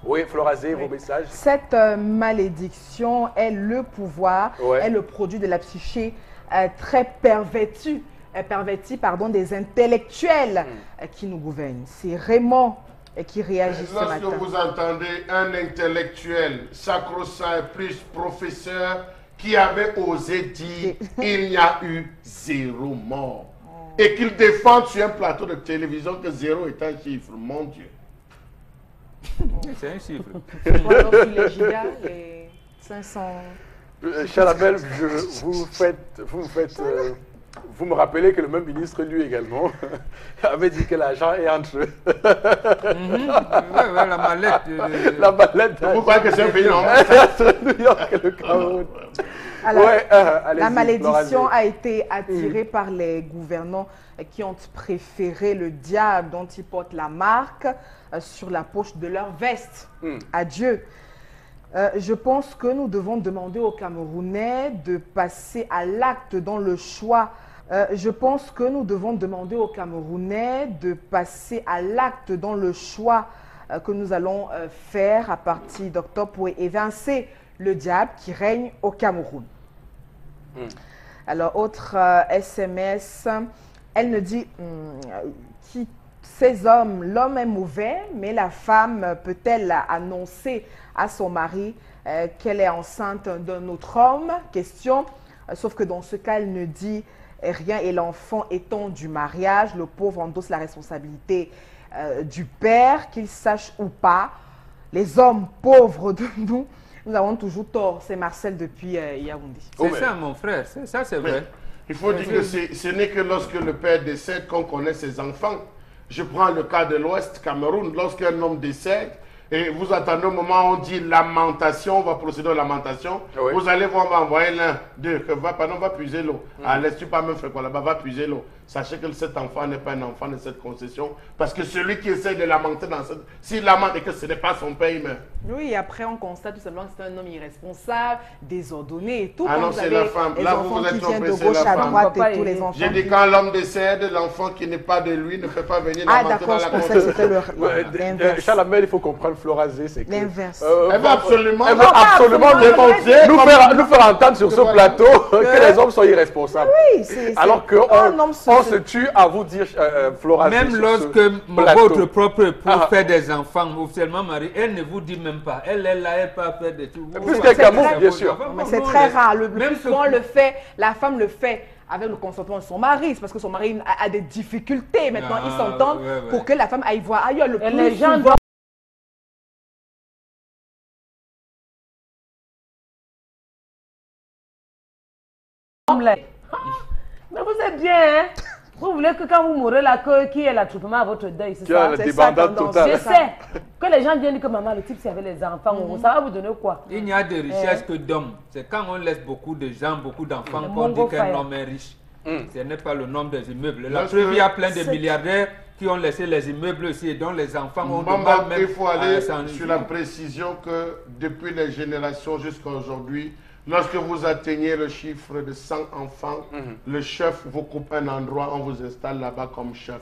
Oui, Florazé, vos messages. Cette malédiction est le pouvoir, est le produit de la psyché très pervertie des intellectuels qui nous gouvernent. C'est Raymond qui réagit ce matin. Lorsque vous entendez un intellectuel sacro-saint plus professeur qui avait osé dire il n'y a eu 0 mort et qu'il défend sur un plateau de télévision que 0 est un chiffre, mon Dieu. C'est un chiffre. Donc il est giga, les 500... Chalamel, vous me rappelez que le même ministre, lui également, avait dit que l'argent est entre eux. La mallette. La mallette. Vous croyez que c'est un pays normal? Entre New York et le Cameroun. Alors, la malédiction a été attirée par les gouvernants qui ont préféré le diable dont ils portent la marque sur la poche de leur veste. Adieu. Je pense que nous devons demander aux Camerounais de passer à l'acte dans le choix. Je pense que nous devons demander aux Camerounais de passer à l'acte dans le choix que nous allons faire à partir d'octobre pour évincer le diable qui règne au Cameroun. Alors, autre SMS, elle nous dit ces hommes, l'homme est mauvais, mais la femme peut-elle annoncer à son mari qu'elle est enceinte d'un autre homme? Question. Sauf que dans ce cas, elle ne dit rien et l'enfant étant du mariage, le pauvre endosse la responsabilité du père, qu'il sache ou pas. Les hommes pauvres de nous avons toujours tort. C'est Marcel depuis Yaoundé. C'est ça, mon frère. Ça, c'est vrai. Il faut dire que ce n'est que lorsque le père décède qu'on connaît ses enfants. Je prends le cas de l'Ouest, Cameroun. Lorsqu'un homme décède, et vous attendez au moment où on dit lamentation, on va procéder aux lamentations. Vous allez voir, on va envoyer l'un d'eux, va puiser l'eau. Laisse-tu pas me faire quoi là-bas, va puiser l'eau. Sachez que cet enfant n'est pas un enfant de cette concession, parce que celui qui essaie de lamenter, s'il lamente et que ce n'est pas son père, il meurt. Oui, et après on constate tout simplement que c'est un homme irresponsable, désordonné et tout. Ah non, c'est la femme. Là, vous êtes trompé, c'est la femme. J'ai dit quand l'homme décède, l'enfant qui n'est pas de lui ne peut pas venir lamenter dans la concession. Chalamel, il faut comprendre Florazé, c'est que... L'inverse. Elle va absolument dénoncer, nous faire entendre sur ce plateau que les hommes sont irresponsables. Oui, c'est... Alors qu'on se tue à vous dire, Florazé. Même lorsque votre propre épouse fait des enfants, officiellement mariée, elle ne vous dit même pas. Elle est là, elle peut faire des trucs. Puisqu'elle Cameroun, bien sûr. Mais c'est très rare. Le plus souvent, la femme le fait avec le consentement de son mari. C'est parce que son mari a des difficultés. Maintenant, ils s'entendent pour que la femme aille voir ailleurs. Le plus souvent... Mais vous êtes bien, hein? Vous voulez que quand vous mourrez là, qui est l'attroupement à votre deuil, c'est ça? C'est ça, totale. Je sais que les gens viennent dire que maman, le type, c'est avec les enfants, ça va vous donner quoi? Il n'y a de richesse que d'hommes. C'est quand on laisse beaucoup de gens, beaucoup d'enfants qu'on dit qu'un homme est riche. Ce n'est pas le nombre des immeubles. La preuve, il y a plein de milliardaires qui ont laissé les immeubles aussi et dont les enfants ont de mal même. Il faut aller sur la précision que depuis les générations jusqu'à aujourd'hui, lorsque vous atteignez le chiffre de 100 enfants, le chef vous coupe un endroit, on vous installe là-bas comme chef.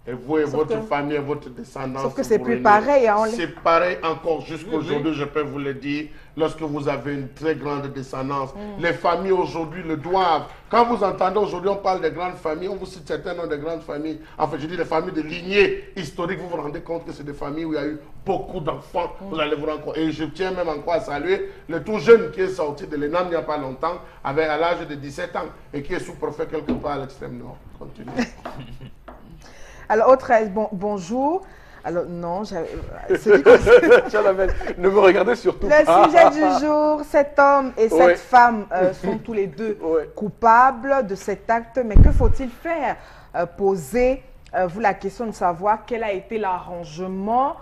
Et vous et Sauf votre que- famille et votre descendance. Sauf que c'est vous plus réunissez. pareil, hein, C'est pareil encore jusqu'aujourd'hui, je peux vous le dire. Lorsque vous avez une très grande descendance, les familles aujourd'hui le doivent. Quand vous entendez aujourd'hui, on parle des grandes familles, on vous cite certains noms de grandes familles. Enfin, je dis des familles de lignée historique. Vous vous rendez compte que c'est des familles où il y a eu beaucoup d'enfants. Vous allez vous rendre compte. Et je tiens même encore à saluer le tout jeune qui est sorti de l'ENAM il n'y a pas longtemps, à l'âge de 17 ans, et qui est sous-préfet quelque part à l'extrême nord. Continuez. Alors, autre, bonjour. Alors, non, ce qui concerne- Chalamel, ne me regardez surtout Le pas. sujet du jour, cet homme et Ouais. cette femme sont tous les deux Ouais. coupables de cet acte. Mais que faut-il faire? Posez-vous la question de savoir quel a été l'arrangement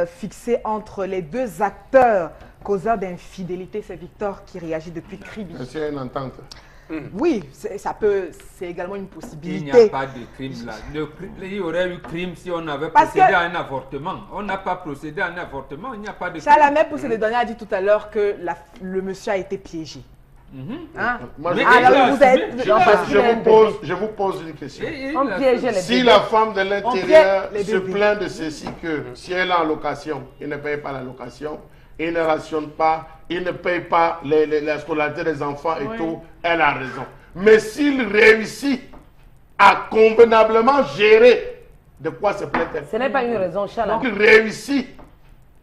fixé entre les deux acteurs causeurs d'infidélité. C'est Victor qui réagit depuis Kribi. Est-ce qu'il y a une entente? Oui, c'est également une Il n'y a possibilité. pas de crime là. Il y aurait eu crime si on avait Parce procédé que- à un avortement. On n'a pas procédé à un avortement, il n'y a pas de crime. Chalamel, pour se le donner, a dit tout à l'heure que le monsieur a été piégé. Hein? Moi, Mais je, il a Alors, vous assumé. êtes... Non, parce qu'il a un bébé. je vous pose une question. On piégeait les Si bébés. la femme de l'intérieur piège les se bébés. plaint de ceci que si elle est en location, il ne paye pas la location, il ne rationne pas, il ne paye pas la scolarité des enfants et tout, elle a raison. Mais s'il réussit à convenablement gérer, de quoi se plaint-elle? Ce n'est pas une raison, Charles. Donc il réussit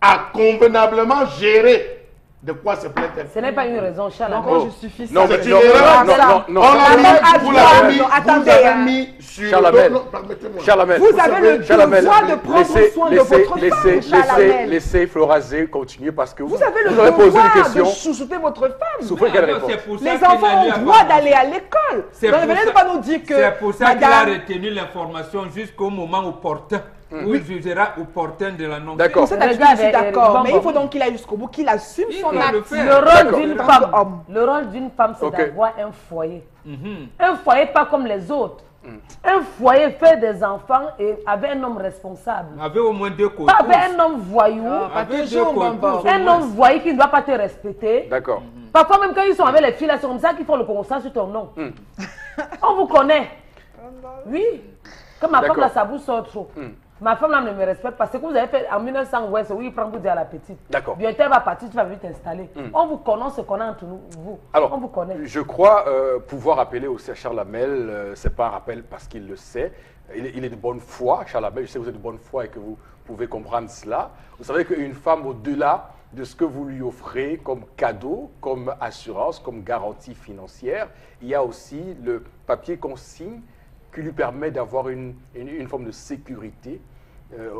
à convenablement gérer, de quoi se plaint-elle? Ce n'est pas une raison, Charles. Donc, on justifie ça. Non, mais C'est non, une erreur. non, non, non, On l'a La mis, même a vous droit, l'avez mis, non, vous attendez, avez hein. mis sur... Chalamel. Non, permettez-moi. Chalamel, Vous avez le Chalamel, devoir de prendre soin de votre femme, Chalamel. laissez Florazé continuer parce que Vous avez le aurez posé une devoir de question. chouchouter votre femme. Souffrez qu'elle Alors, réponde. c'est pour ça Les qu'il enfants n'a ont lui le a droit pas- d'aller à l'école. C'est Donc, pour venez ça- pas nous dire que C'est pour ça qu'il a madame... retenu l'information jusqu'au moment opportun, où il jugera opportun de l'annoncer. D'accord. Cette attitude, Regarde, je suis d'accord. bon, Mais bon. il faut donc qu'il aille jusqu'au bout, qu'il assume Il son va le acte. faire. Le D'accord. rôle d'une En tant femme, qu'homme. le rôle d'une femme, c'est Ok. d'avoir un foyer. Un foyer pas comme les autres. Un foyer fait des enfants et avec un homme responsable. Avec au moins deux côtés. Pas avec un homme voyou. Pas Avec toujours, deux Bamba. copouses. Un homme voyou qui ne doit pas te respecter. D'accord. Parfois même quand ils sont avec les filles, là, c'est comme ça qu'ils font le constat sur ton nom. On vous connaît. Oui. Quand ma femme D'accord. là, ça vous sort trop. Ma femme là ne me respecte pas. Ce que vous avez fait en 1900, ouais, c'est où il prend vous dire à la petite. D'accord. Bientôt elle va partir, tu vas vite t'installer. On vous connaît, on se connaît entre nous, vous. Alors, on vous connaît. je crois pouvoir appeler aussi à Charles Hamel, c'est pas un rappel parce qu'il le sait, il est de bonne foi, Charles Hamel, je sais que vous êtes de bonne foi et que vous pouvez comprendre cela. Vous savez qu'une femme, au-delà de ce que vous lui offrez comme cadeau, comme assurance, comme garantie financière, il y a aussi le papier qu'on signe qui lui permet d'avoir une forme de sécurité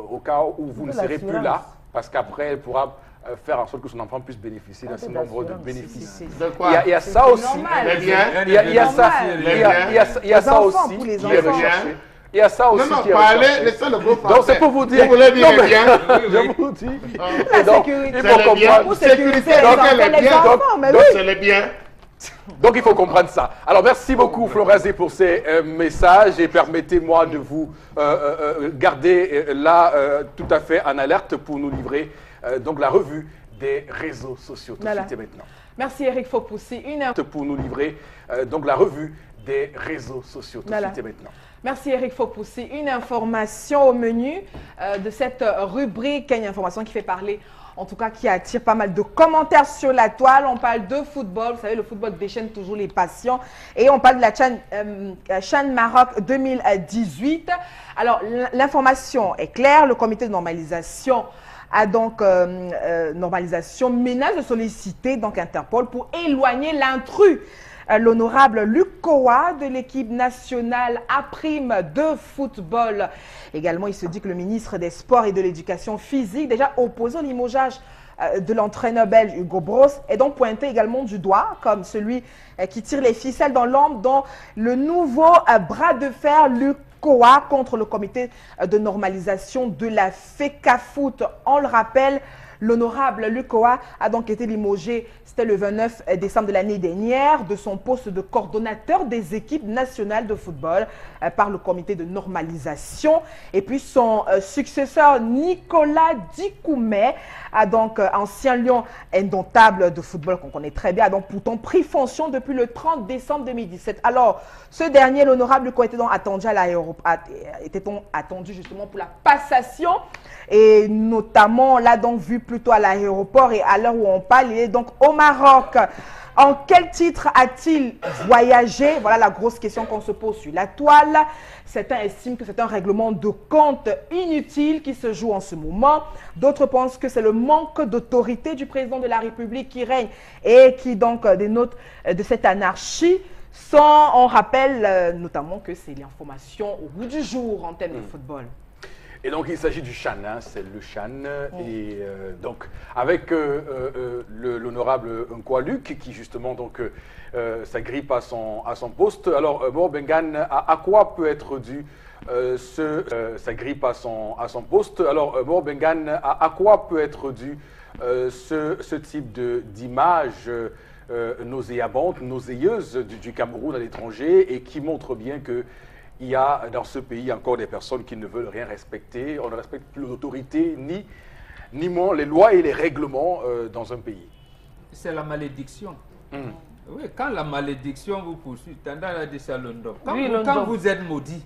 au cas où vous ne de serez plus là, l'assurance. parce qu'après, elle pourra faire en sorte que son enfant puisse bénéficier d'un Un peu certain nombre de d'assurance, bénéfices. De quoi? Il y a ça aussi. normal. Les biens? Il y a ça, normal. il y a Les ça enfants, aussi pour les qui est enfants. recherché. Il y a ça aussi Non, non, qui est parlez, recherché. laissez le gros français. Donc c'est pour vous dire. Vous voulez dire Non, les mais- biens? Je vous dis. La Et donc, sécurité. il C'est faut les biens. comprendre. Pour sécuriser les Donc, enfants, elle est les bien. enfants, mais Donc oui. c'est les biens. Donc il faut comprendre ça. Alors merci beaucoup Florazé pour ces messages et permettez-moi de vous garder là tout à fait en alerte pour nous livrer donc la revue des réseaux sociaux tout de Voilà. suite et maintenant. Merci Eric Fopoussi. Pour nous livrer donc la revue des réseaux sociaux tout de Voilà. suite et maintenant. Merci Eric Fopoussi. Une information au menu de cette rubrique, une information qui fait parler, en tout cas qui attire pas mal de commentaires sur la toile. On parle de football, vous savez, le football déchaîne toujours les passions. Et on parle de la CHAN Maroc 2018. Alors, l'information est claire, le comité de normalisation a donc normalisation menace de solliciter donc Interpol pour éloigner l'intrus. L'honorable Luc Kowa de l'équipe nationale A' de football. Également, il se dit que le ministre des Sports et de l'Éducation physique, déjà opposé au limogeage de l'entraîneur belge Hugo Broos, est donc pointé également du doigt comme celui qui tire les ficelles dans l'ombre dans le nouveau bras de fer Luc Kowa contre le comité de normalisation de la FECAFOOT. On le rappelle, L'honorable Lukoa a donc été limogé, c'était le 29 décembre de l'année dernière, de son poste de coordonnateur des équipes nationales de football par le comité de normalisation. Et puis son successeur Nicolas Dikoumé, a donc ancien lion indomptable de football qu'on connaît très bien, a donc pourtant pris fonction depuis le 30 décembre 2017. Alors, ce dernier, l'honorable Lukoa, était donc attendu à l'aéroport, était donc attendu justement pour la passation. Et notamment, on l'a donc vu plutôt à l'aéroport et à l'heure où on parle, il est donc au Maroc. En quel titre a-t-il voyagé? Voilà la grosse question qu'on se pose sur la toile. Certains estiment que c'est un règlement de compte inutile qui se joue en ce moment. D'autres pensent que c'est le manque d'autorité du président de la République qui règne et qui donc dénote de cette anarchie. On rappelle notamment que c'est l'information au bout du jour en termes de football. Et donc, il s'agit du Chan, hein, c'est le Chan. Et donc, avec l'honorable Nkwa-Luc, qui justement donc, s'agrippe à son poste. Alors, Morbengan, à quoi peut être dû s'agrippe à son poste? Alors, Morbengan, à quoi peut être dû ce type d'image nauséabonde, nauséeuse du Cameroun à l'étranger et qui montre bien que il y a dans ce pays encore des personnes qui ne veulent rien respecter. On ne respecte plus l'autorité, ni moins les lois et les règlements dans un pays. C'est la malédiction. Oui, quand la malédiction vous poursuit, quand vous êtes maudit,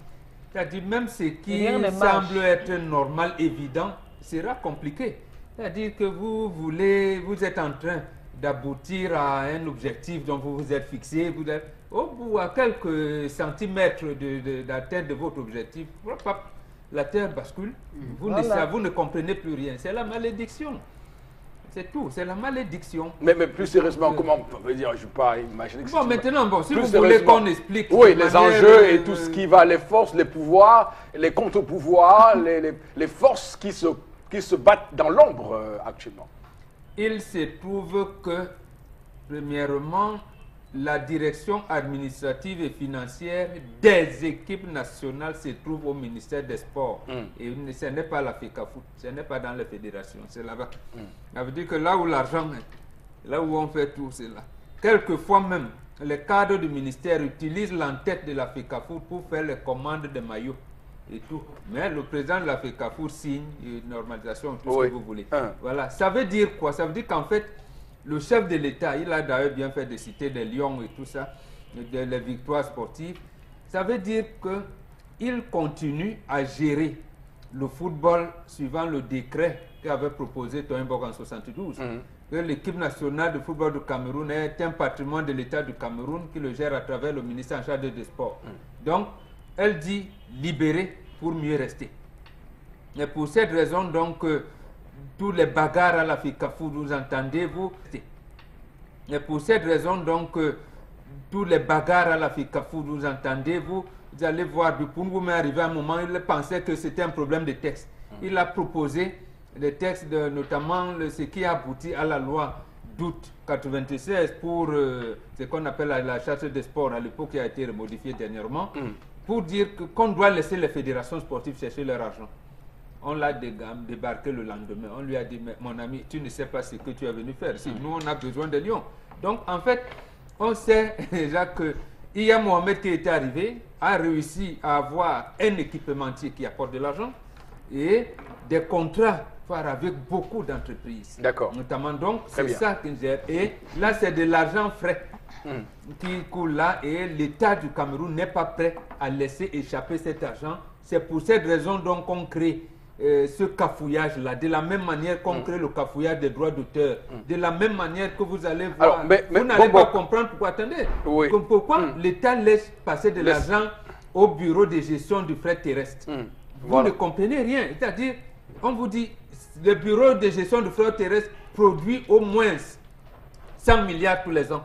c'est-à-dire même ce qui semble être normal, évident, sera compliqué. C'est-à-dire que vous êtes en train d'aboutir à un objectif dont vous vous êtes fixé, vous êtes au bout à quelques centimètres de la tête de votre objectif, la terre bascule, vous ne comprenez plus rien. C'est la malédiction. C'est tout, c'est la malédiction. Mais plus sérieusement, comment on peut dire, je ne peux pas imaginer que bon, maintenant, si vous voulez qu'on explique... Oui, les enjeux et tout ce qui va, les forces, les pouvoirs, les contre-pouvoirs, les forces qui se battent dans l'ombre actuellement. Il se trouve que, premièrement, la direction administrative et financière des équipes nationales se trouve au ministère des Sports. Et ce n'est pas la FECAFOOT, ce n'est pas dans les fédérations, c'est là-bas. Ça veut dire que là où l'argent est, là où on fait tout, c'est là. Quelquefois même, les cadres du ministère utilisent l'entête de la FECAFOOT pour faire les commandes de maillots et tout. Mais le président de la FECAFOOT signe une normalisation, tout ce que vous voulez. Voilà. Ça veut dire quoi? Ça veut dire qu'en fait, le chef de l'État, il a d'ailleurs bien fait de citer des lions et tout ça, les victoires sportives. Ça veut dire qu'il continue à gérer le football suivant le décret qu'avait proposé Toyenbog en 1972. Que l'équipe nationale de football du Cameroun est un patrimoine de l'État du Cameroun qui le gère à travers le ministère en charge des Sports. Donc, elle dit libérer pour mieux rester. Et pour cette raison, donc, tous les bagarres à la FECAFOOT, vous entendez, vous. Et pour cette raison, donc, tous les bagarres à la FECAFOOT, vous entendez, vous allez voir, Dupungou m'est arrivé à un moment, il pensait que c'était un problème de texte. Il a proposé des textes, notamment ce qui a abouti à la loi d'août 96 pour ce qu'on appelle la charte des sports à l'époque qui a été modifiée dernièrement, pour dire qu'on doit laisser les fédérations sportives chercher leur argent. On l'a débarqué le lendemain. On lui a dit, mais mon ami, tu ne sais pas ce que tu es venu faire. Si nous, on a besoin de lions. Donc, en fait, on sait déjà que Iya Mohamed qui était arrivé a réussi à avoir un équipementier qui apporte de l'argent et des contrats avec beaucoup d'entreprises. D'accord. Notamment, donc, c'est ça qu'il gère. Et là, c'est de l'argent frais qui coule là et l'État du Cameroun n'est pas prêt à laisser échapper cet argent. C'est pour cette raison donc qu'on crée ce cafouillage-là, de la même manière qu'on crée le cafouillage des droits d'auteur, de la même manière que vous allez voir. Alors, vous n'allez pas comprendre pourquoi. Attendez, pourquoi l'État laisse passer de l'argent au bureau de gestion du fret terrestre. Vous ne comprenez rien. C'est-à-dire, on vous dit, le bureau de gestion du fret terrestre produit au moins 100 milliards tous les ans.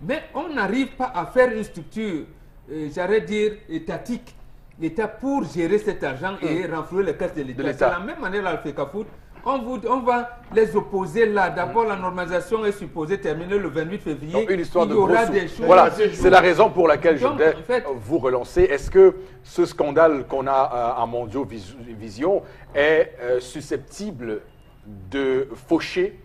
Mais on n'arrive pas à faire une structure, j'allais dire, étatique, l'État pour gérer cet argent et renflouer les caisses de l'État. C'est la même manière à la FECAFOOT. On va les opposer là. D'abord, la normalisation est supposée terminer le 28 février. Donc, une histoire il y aura des choses. Voilà, c'est la raison pour laquelle je voulais vous relancer. Est-ce que ce scandale qu'on a à Mondio Vision est susceptible de faucher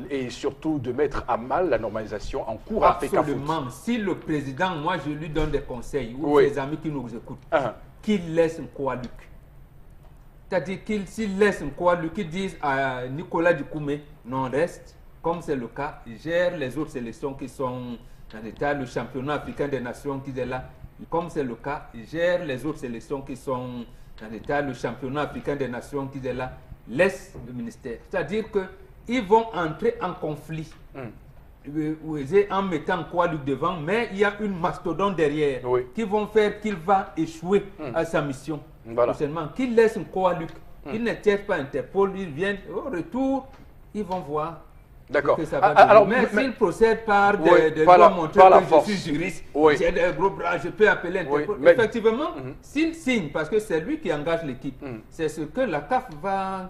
et surtout de mettre à mal la normalisation en cours à FECAFOOT. Absolument. Si le président, moi je lui donne des conseils, ou ses amis qui nous écoutent, qu'il laisse Nkoa-Luc. C'est-à-dire s'il laisse Nkoa-Luc, qu'ils disent à Nicolas Dikoumé, non, reste, comme c'est le cas, il gère les autres sélections qui sont dans l'état, le championnat africain des nations qui est là, comme c'est le cas, il gère les autres sélections qui sont dans l'état, le championnat africain des nations qui est là, laisse le ministère. C'est-à-dire qu'ils vont entrer en conflit en mettant Nkoa-Luc devant, mais il y a une mastodonte derrière qui vont faire qu'il va échouer à sa mission. Seulement qu'il laisse Nkoa-Luc, qu'il ne tire pas Interpol, ils viennent au retour, ils vont voir. D'accord. Alors, mais s'il procède par des lois montrant que je suis juriste, j'ai des gros bras, je peux appeler Interpol. Effectivement, s'il signe, parce que c'est lui qui engage l'équipe, c'est ce que la CAF va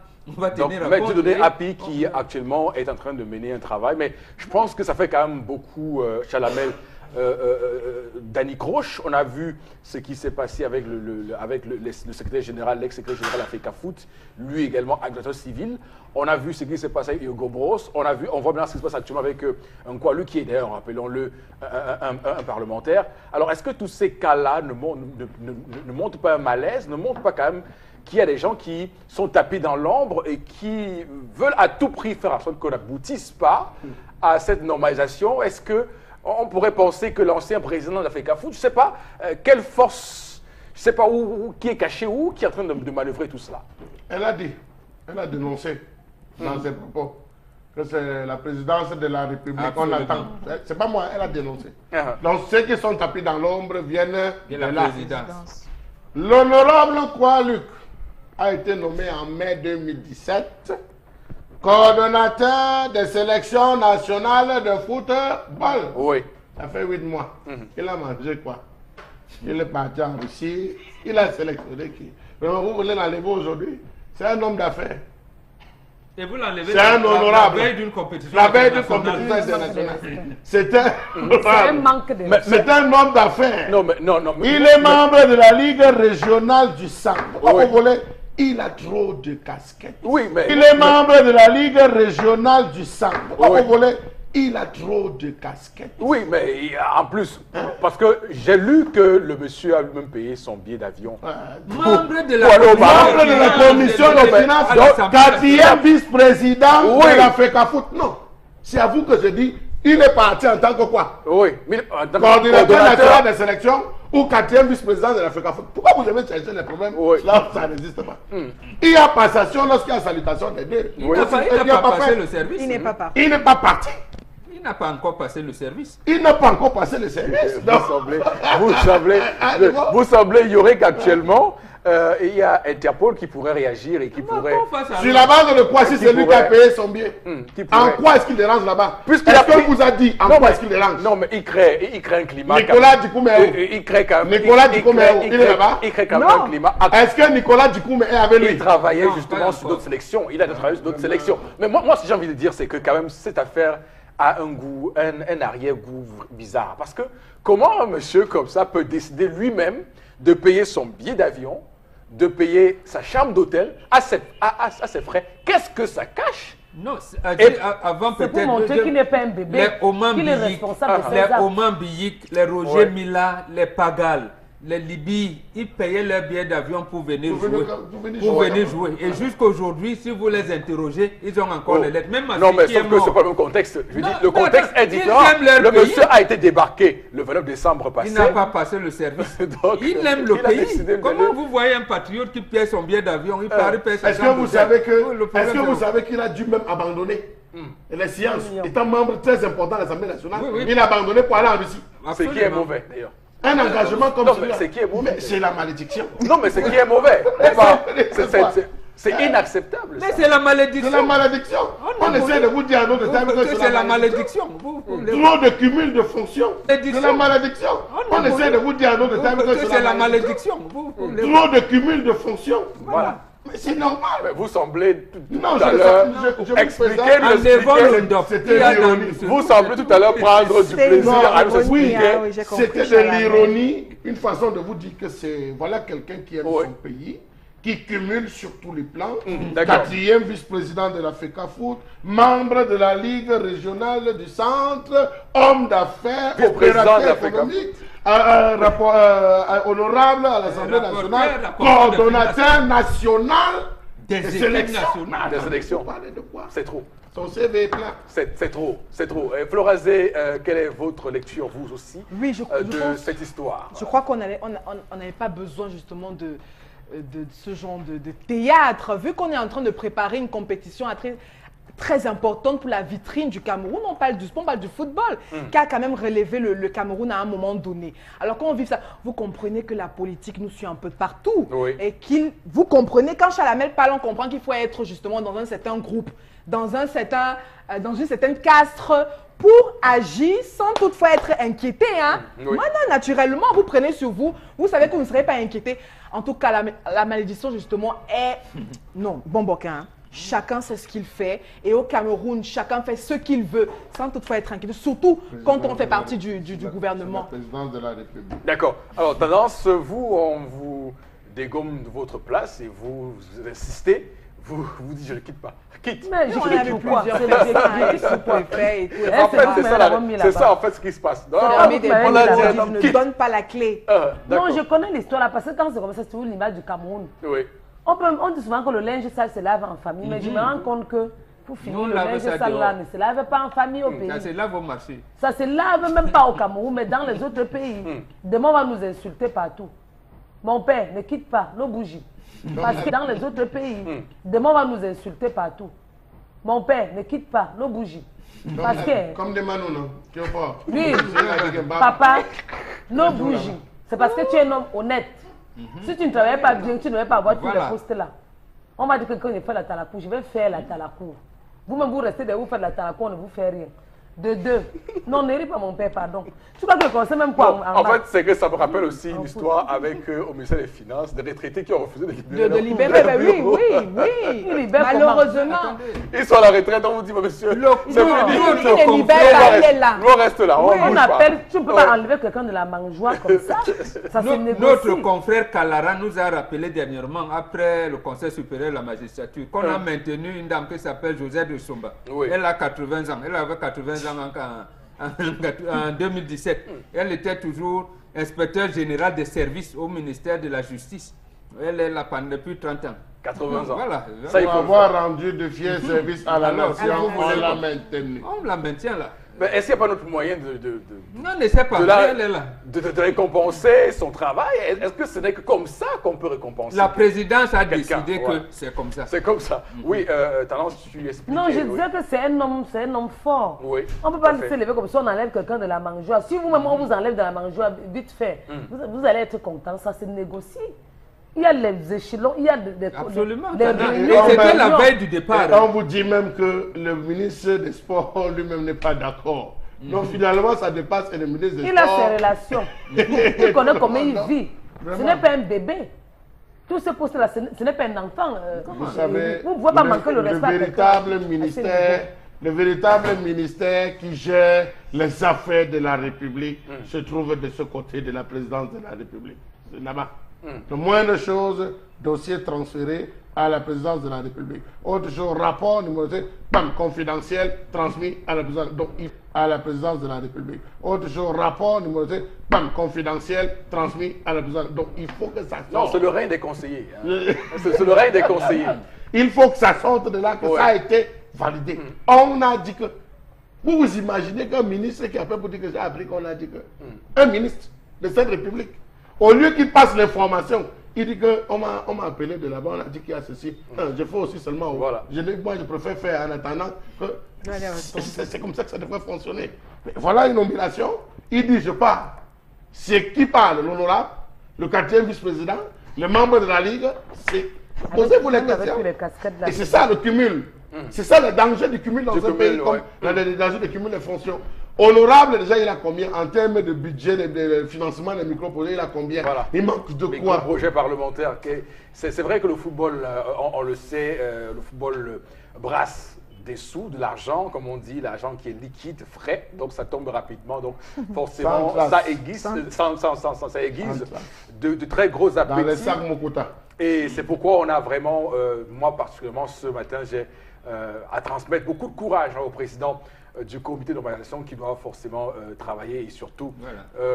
tenir à compte. Tu donnais API qui actuellement est en train de mener un travail, mais je pense que ça fait quand même beaucoup Chalamel. Danny Croche, on a vu ce qui s'est passé avec le secrétaire général, l'ex-secrétaire général à FECAFOOT, lui également agresseur civil. On a vu ce qui s'est passé avec Hugo Bros. On voit maintenant ce qui se passe actuellement avec Nkoa-Luc, qui est d'ailleurs, rappelons-le, un parlementaire. Alors, est-ce que tous ces cas-là ne montrent pas un malaise, ne montrent pas quand même qu'il y a des gens qui sont tapés dans l'ombre et qui veulent à tout prix faire en sorte qu'on n'aboutisse pas à cette normalisation? Est-ce que on pourrait penser que l'ancien président de la FECAFOOT, je ne sais pas quelle force, je ne sais pas qui est caché où, qui est en train de manœuvrer tout cela? Elle a dénoncé dans ses propos que c'est la présidence de la République qu'on attend. C'est pas moi, elle a dénoncé. Donc ceux qui sont tapés dans l'ombre viennent de la présidence. L'honorable Nkoa-Luc a été nommé en mai 2017 coordonnateur des sélections nationales de football. Oui. Ça fait 8 mois. Il a mangé quoi? Il est parti en Russie. Il a sélectionné qui? Vraiment, vous voulez l'enlever aujourd'hui? C'est un homme d'affaires. Et vous l'enlevez c'est un honorable. La veille d'une compétition. La veille d'une compétition internationale. C'est un manque de... C'est un homme d'affaires. Non. Il est membre de la Ligue régionale du sang. Pourquoi vous voulez? Il a trop de casquettes. Oui, mais... Il est membre de la Ligue régionale du sang. Pourquoi vous voulez? Il a trop de casquettes. Oui, mais en plus, parce que j'ai lu que le monsieur a lui-même payé son billet d'avion. Membre de la commission des finances, quatrième vice-président de la FECAFOOT. Non, c'est à vous que je dis, il est parti en tant que quoi? Oui. Coordinateur national des sélections ou quatrième vice-président de la FECAFOOT. Pourquoi vous devez chercher les problèmes? Là, ça n'existe pas. Il y a passation lorsqu'il y a salutation des deux. Il n'a pas passé le service. Il n'est pas parti. Il n'est pas parti. Il n'a pas encore passé le service. Il n'a pas encore passé le service. Vous semblez ignorer qu'actuellement, il y a Interpol qui pourrait réagir et qui pourrait... Sur la base de quoi, si c'est lui qui a payé son billet? En quoi est-ce qu'il dérange là-bas? Est-ce qu'on vous a dit en quoi est-ce qu'il dérange? Non, mais il crée un climat... Nicolas Dikoumé Nicolas Dikoumé il est là-bas? Il crée quand même un climat... Est-ce que Nicolas Dikoumé est avec lui? Il travaillait justement sur d'autres sélections. Il a travaillé sur d'autres sélections. Mais moi, ce que j'ai envie de dire, c'est que quand même, cette affaire a un goût, un arrière-goût bizarre. Parce que comment un monsieur comme ça peut décider lui-même de payer son billet d'avion, de payer sa chambre d'hôtel à ses frais? Qu'est-ce que ça cache? Non, avant peut-être... pour montrer qu'il n'est pas un bébé, qu'il est responsable de ses actes. Les Oman Biyik, les Roger Mila, les Pagal, les Libye, ils payaient leur billet d'avion pour venir jouer. Et jusqu'aujourd'hui, si vous les interrogez, ils ont encore les lettres. Même non, mais sauf que ce n'est pas le même contexte. Je dis, le contexte est différent. Le monsieur a été débarqué le 29 décembre passé. Il n'a pas passé le service. Donc, il aime le pays. Comment vous voyez un patriote qui paye son billet d'avion? Il paye sa Est-ce que vous savez qu'il a dû même abandonner les sciences, étant membre très important de l'Assemblée nationale? Il a abandonné pour aller en Russie. Ce qui est mauvais d'ailleurs. Un engagement comme celui-là. C'est qui est mauvais. C'est la malédiction. Non, mais c'est qui est mauvais. C'est inacceptable. Mais c'est la malédiction. C'est la malédiction. On essaie de vous dire à notre temps que c'est la malédiction. Trop de cumul de fonctions. C'est la malédiction. On essaie de vous dire à notre temps que c'est la malédiction. Trop de cumul de fonctions. Voilà. Mais c'est normal. Mais vous semblez tout à l'heure expliquer. Vous semblez tout à l'heure prendre du plaisir à nous expliquer. C'était de l'ironie, une façon de vous dire que c'est voilà quelqu'un qui aime son pays, qui cumule sur tous les plans. d'accord. 4e vice-président de la FECAFOOT, membre de la Ligue régionale du centre, homme d'affaires, Vice-président de la opérateur FECAFOOT. économique, honorable à l'Assemblée nationale, rapporteur coordonnateur national Des des équipes sélections. nationales. Des sélections. Vous parlez de quoi? C'est trop. Son CV est plein. C'est trop, c'est trop. Florazé, quelle est votre lecture, vous aussi, Oui, je de pense- cette histoire? Je crois qu'on n'avait pas besoin justement de ce genre de théâtre, vu qu'on est en train de préparer une compétition très importante pour la vitrine du Cameroun. On parle du sport, on parle du football, qui a quand même relevé le Cameroun à un moment donné. Alors quand on vit ça, vous comprenez que la politique nous suit un peu de partout. Oui. Et vous comprenez, quand Chalamel parle, on comprend qu'il faut être justement dans un certain groupe, dans une certaine castre, pour agir sans toutefois être inquiété. Hein. Oui. Moi, non, naturellement, vous prenez sur vous, vous savez que vous ne serez pas inquiété. En tout cas, la malédiction, justement, est... Non, bon boquin. Hein. Chacun sait ce qu'il fait. Et au Cameroun, chacun fait ce qu'il veut, sans toutefois être inquiété. Surtout quand on fait partie du gouvernement. La présidence de la République. D'accord. Alors, Tendance, vous, on vous dégomme de votre place et vous insistez. Vous dites, je ne quitte pas. Quitte. Mais On je a vu quitte quoi? plusieurs C'est personnes le quoi? fait et tout. Eh, En fait, c'est c'est pas ça, mal, on met c'est là-bas. ça, en fait, ce qui se passe. Non, On a mis des on mots a là, dit, ne quitte. donne pas la clé. d'accord. Non, je connais l'histoire là, parce que quand c'est comme ça, c'est toujours l'image du Cameroun. Oui. On dit souvent que le linge sale se lave en famille, mais je me rends compte que pour finir, Nous, le lave linge ça sale là dehors. ne se lave pas en famille au pays. Ça, c'est là vos marchés. Ça se lave même pas au Cameroun, mais dans les autres pays. Demain, on va nous insulter partout. Mon père, ne quitte pas nos bougies. Parce que dans les autres pays, demain, on va nous insulter partout. Mon père, ne quitte pas nos bougies. Parce que, Comme des manons, non? Tu vois pas? oui, C'est papa, nos bougies, c'est parce que tu es un homme honnête. Si tu ne travailles pas bien, tu ne vas pas avoir tous Voilà. les postes là. On m'a dit que quand je fais la talakou, je vais faire la talakou. Vous-même, vous restez de vous faire la talakou, on ne vous fait rien. De deux. Non, ne ris pas mon père, pardon. Tu crois que le conseil même quoi En fait, c'est que ça me rappelle aussi une histoire avec au ministère des Finances, des retraités qui ont refusé de libérer. De libérer, ben oui, Il oui. libère Malheureusement. Ils sont à la retraite, on vous dit, mais monsieur, c'est Non, fini. il les libère, Nous, il est là. on reste là, on On bouge pas. appelle, tu ne peux pas enlever quelqu'un de la mangeoire comme ça. Ça se négocie. Notre confrère Kalara nous a rappelé dernièrement, après le Conseil supérieur de la magistrature, qu'on a maintenu une dame qui s'appelle Josette de Somba. Oui. Elle a 80 ans. Elle avait 80 ans en 2017. Elle était toujours inspecteur général des services au ministère de la Justice. Elle est là depuis 30 ans. 80 ans. Voilà. Ça, il Pour faut avoir rendu de fiers services à la Alors, nation, alors, vous on voulez- l'a maintenu. On la maintient là. Mais est-ce qu'il n'y a pas d'autre moyen Non, ne sais pas. Elle est là. de récompenser son travail? Est-ce que ce n'est que comme ça qu'on peut récompenser? La présidence a Quelqu'un, décidé ouais. que c'est comme ça. C'est comme ça. Oui, Tendance, tu expliques. Non, je disais que c'est un homme fort. Oui, On ne peut pas tout à fait. se lever comme ça, on enlève quelqu'un de la mangeoire. Si vous-même, on vous enlève de la mangeoire vite fait, vous allez être content, ça se négocie. Il y a les échelons, il y a des Absolument. des Tendance. réunions. C'était la veille du départ. Et on vous dit même que le ministre des Sports lui-même n'est pas d'accord. Donc finalement, ça dépasse le ministre des Il a Sports. ses relations. Il connaît comment il vit. Ce Vraiment. n'est pas un bébé. Tous ces postes-là, ce n'est pas un enfant. Vous savez, vous ne pouvez pas manquer le respect à quelqu'un. Le véritable ministère qui gère les affaires de la République se trouve de ce côté de la présidence de la République. C'est là-bas. Le moindre chose, dossier transféré à la présidence de la République. Autre chose, rapport numéroté, bam, confidentiel, transmis à la présidence, donc, à la présidence de la République. Autre chose, rapport numéroté, bam, confidentiel, transmis à la présidence. Donc il faut que ça sorte. Non, c'est le règne des conseillers. Hein. C'est le règne des conseillers. Il faut que ça sorte de là, que Ouais. ça a été validé. On a dit que... Vous vous imaginez qu'un ministre qui a fait pour dire que j'ai appris qu'on a dit que... Un ministre de cette République, au lieu qu'il passe l'information, il dit qu'on m'a appelé de là-bas, on a dit qu'il y a ceci. Je fais aussi seulement... Voilà. Moi, je préfère faire en attendant que... C'est comme ça que ça devrait fonctionner. Mais voilà une nomination. Il dit, je pars. C'est qui parle? L'honorable, le 4e vice-président, le membre de la Ligue, c'est... Posez-vous les Avec questions. tous les casquettes là. Et c'est ça le cumul. C'est ça le danger du cumul dans Du un cumul, pays, comme ouais. le danger du cumul des fonctions. Honorable, déjà, il a combien? En termes de budget, de financement des micro-projets, il a combien? Voilà. Il manque de Mais quoi? comme projet parlementaire, c'est vrai que le football, on le sait, le football brasse des sous, de l'argent, comme on dit, l'argent qui est liquide, frais, donc ça tombe rapidement. Donc forcément, ça aiguise, ça aiguise de très gros appétits. Dans les sacs Mokuta. Et c'est pourquoi on a vraiment, moi particulièrement ce matin, j'ai à transmettre beaucoup de courage au président du comité d'organisation qui doit forcément travailler et surtout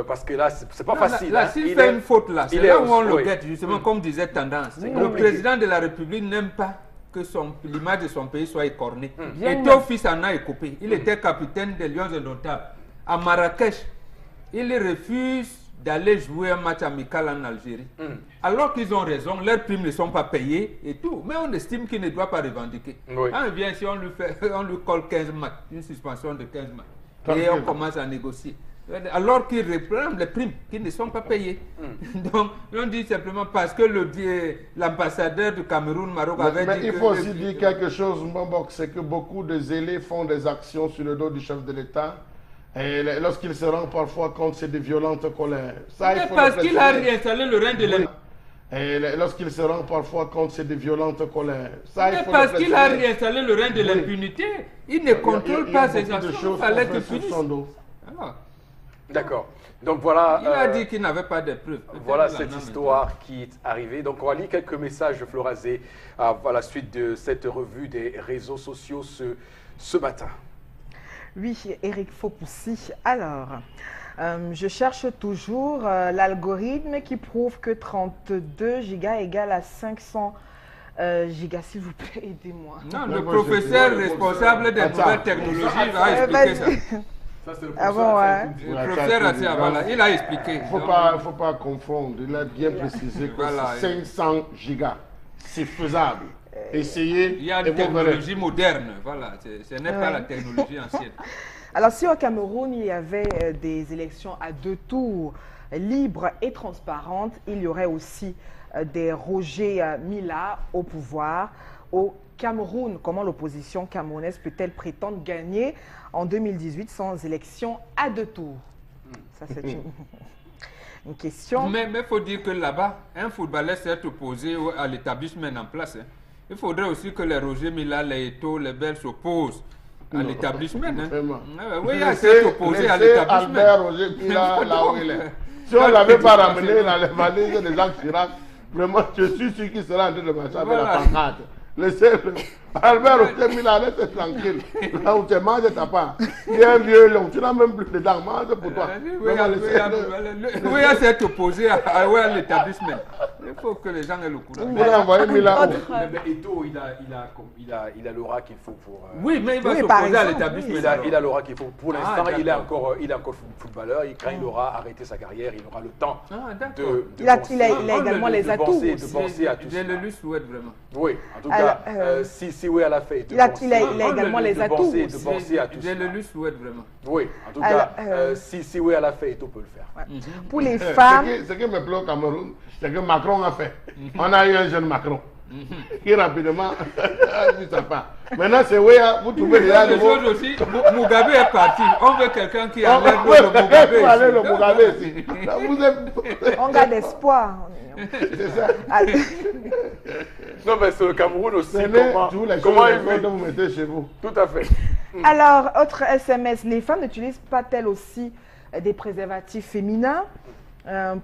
parce que là c'est pas facile. Là, s'il fait une faute là, c'est là où on le guette justement comme disait Tendance. Le président de la République n'aime pas que l'image de son pays soit écornée. Eto'o fils en a écopé. Il était capitaine des Lions indomptables. À Marrakech, il refuse d'aller jouer un match amical en Algérie. Alors qu'ils ont raison, leurs primes ne sont pas payées et tout. Mais on estime qu'il ne doit pas revendiquer. Quand il vient ici, on lui colle 15 matchs, une suspension de 15 matchs. Et on commence à négocier. Alors qu'ils reprennent les primes qui ne sont pas payées. Donc, on dit simplement parce que l'ambassadeur du Cameroun, Maroc, avait dit mais il faut aussi dire quelque chose, Mbambok, c'est que beaucoup de zélés font des actions sur le dos du chef de l'État. Et lorsqu'il se rend parfois compte, c'est de violentes colères. Ça, mais parce qu'il a réinstallé le règne de l'État. Et lorsqu'il se rend parfois compte, c'est de violentes colères. Ça, mais parce qu'il a réinstallé le règne de l'impunité, il ne contrôle pas ses actions. Il fallait qu'il finisse. D'accord. Donc voilà. Il a dit qu'il n'avait pas de preuves. Voilà cette histoire qui est arrivée. Donc on va lire quelques messages de Florazé à la suite de cette revue des réseaux sociaux ce matin. Oui, Eric Fopoussi. Alors, je cherche toujours l'algorithme qui prouve que 32 gigas égale à 500 gigas. S'il vous plaît, aidez-moi. Non, le professeur responsable des nouvelles technologies va expliquer ça. Ça, c'est le professeur voilà, il a expliqué. Il ne faut pas confondre. Il a bien précisé que c'est 500 gigas. C'est faisable. Essayez. Il y a une technologie moderne. Voilà, ce n'est pas la technologie ancienne. Alors, si au Cameroun, il y avait des élections à 2 tours libres et transparentes, il y aurait aussi des Roger Mila au pouvoir au Cameroun. Comment l'opposition camerounaise peut-elle prétendre gagner en 2018 sans élection à 2 tours? Ça, c'est une question. Mais il faut dire que là-bas, un footballeur s'est opposé à l'établissement en place. Il faudrait aussi que les Roger Mila, les Eto'o, les Belles s'opposent à l'établissement. Oui, il s'est opposé à l'établissement. Albert Roger Mila, là où il est. Si on ne l'avait pas ramené dans les valises de Jacques Chirac, vraiment, je suis sûr qu'il sera en train de marcher avec la pancarte. Laissez Albert Roger Mila, laissez tranquille. Là où tu manges ta part. Il y a un vieux long, tu n'as même plus de dents, mange pour toi. Oui, il s'est opposé à l'établissement. Il faut que les gens aient le courage. Vous l'envoyez Mila. Mais Eto'o, il a l'aura qu'il faut pour... Oui, mais il va s'opposer à l'établissement. Il a l'aura qu'il faut. Pour l'instant, il est encore footballeur. Quand il aura arrêté sa carrière, il aura le temps de il a également les atouts. De penser à tout ça. Je le souhaite vraiment. Oui, en tout cas, si oui, elle a fait. Il a également les atouts. De penser à tout ça. Je le souhaite vraiment. Oui, en tout cas, si oui, elle a fait, Eto'o peut le faire. Pour les femmes... Ce qui me plaît au Cameroun, c'est que Macron a fait. On a eu un jeune Macron qui rapidement a dit sa part. Maintenant, c'est oui, vous trouvez déjà des choses aussi. Mugabe est parti. On veut quelqu'un qui enlève le Mugabe. Vous allez le Mugabe ici. On garde espoir. C'est ça. Non, mais c'est le Cameroun aussi. Comment il vous mettez chez vous? Tout à fait. Alors, autre SMS, les femmes n'utilisent pas-elles aussi des préservatifs féminins?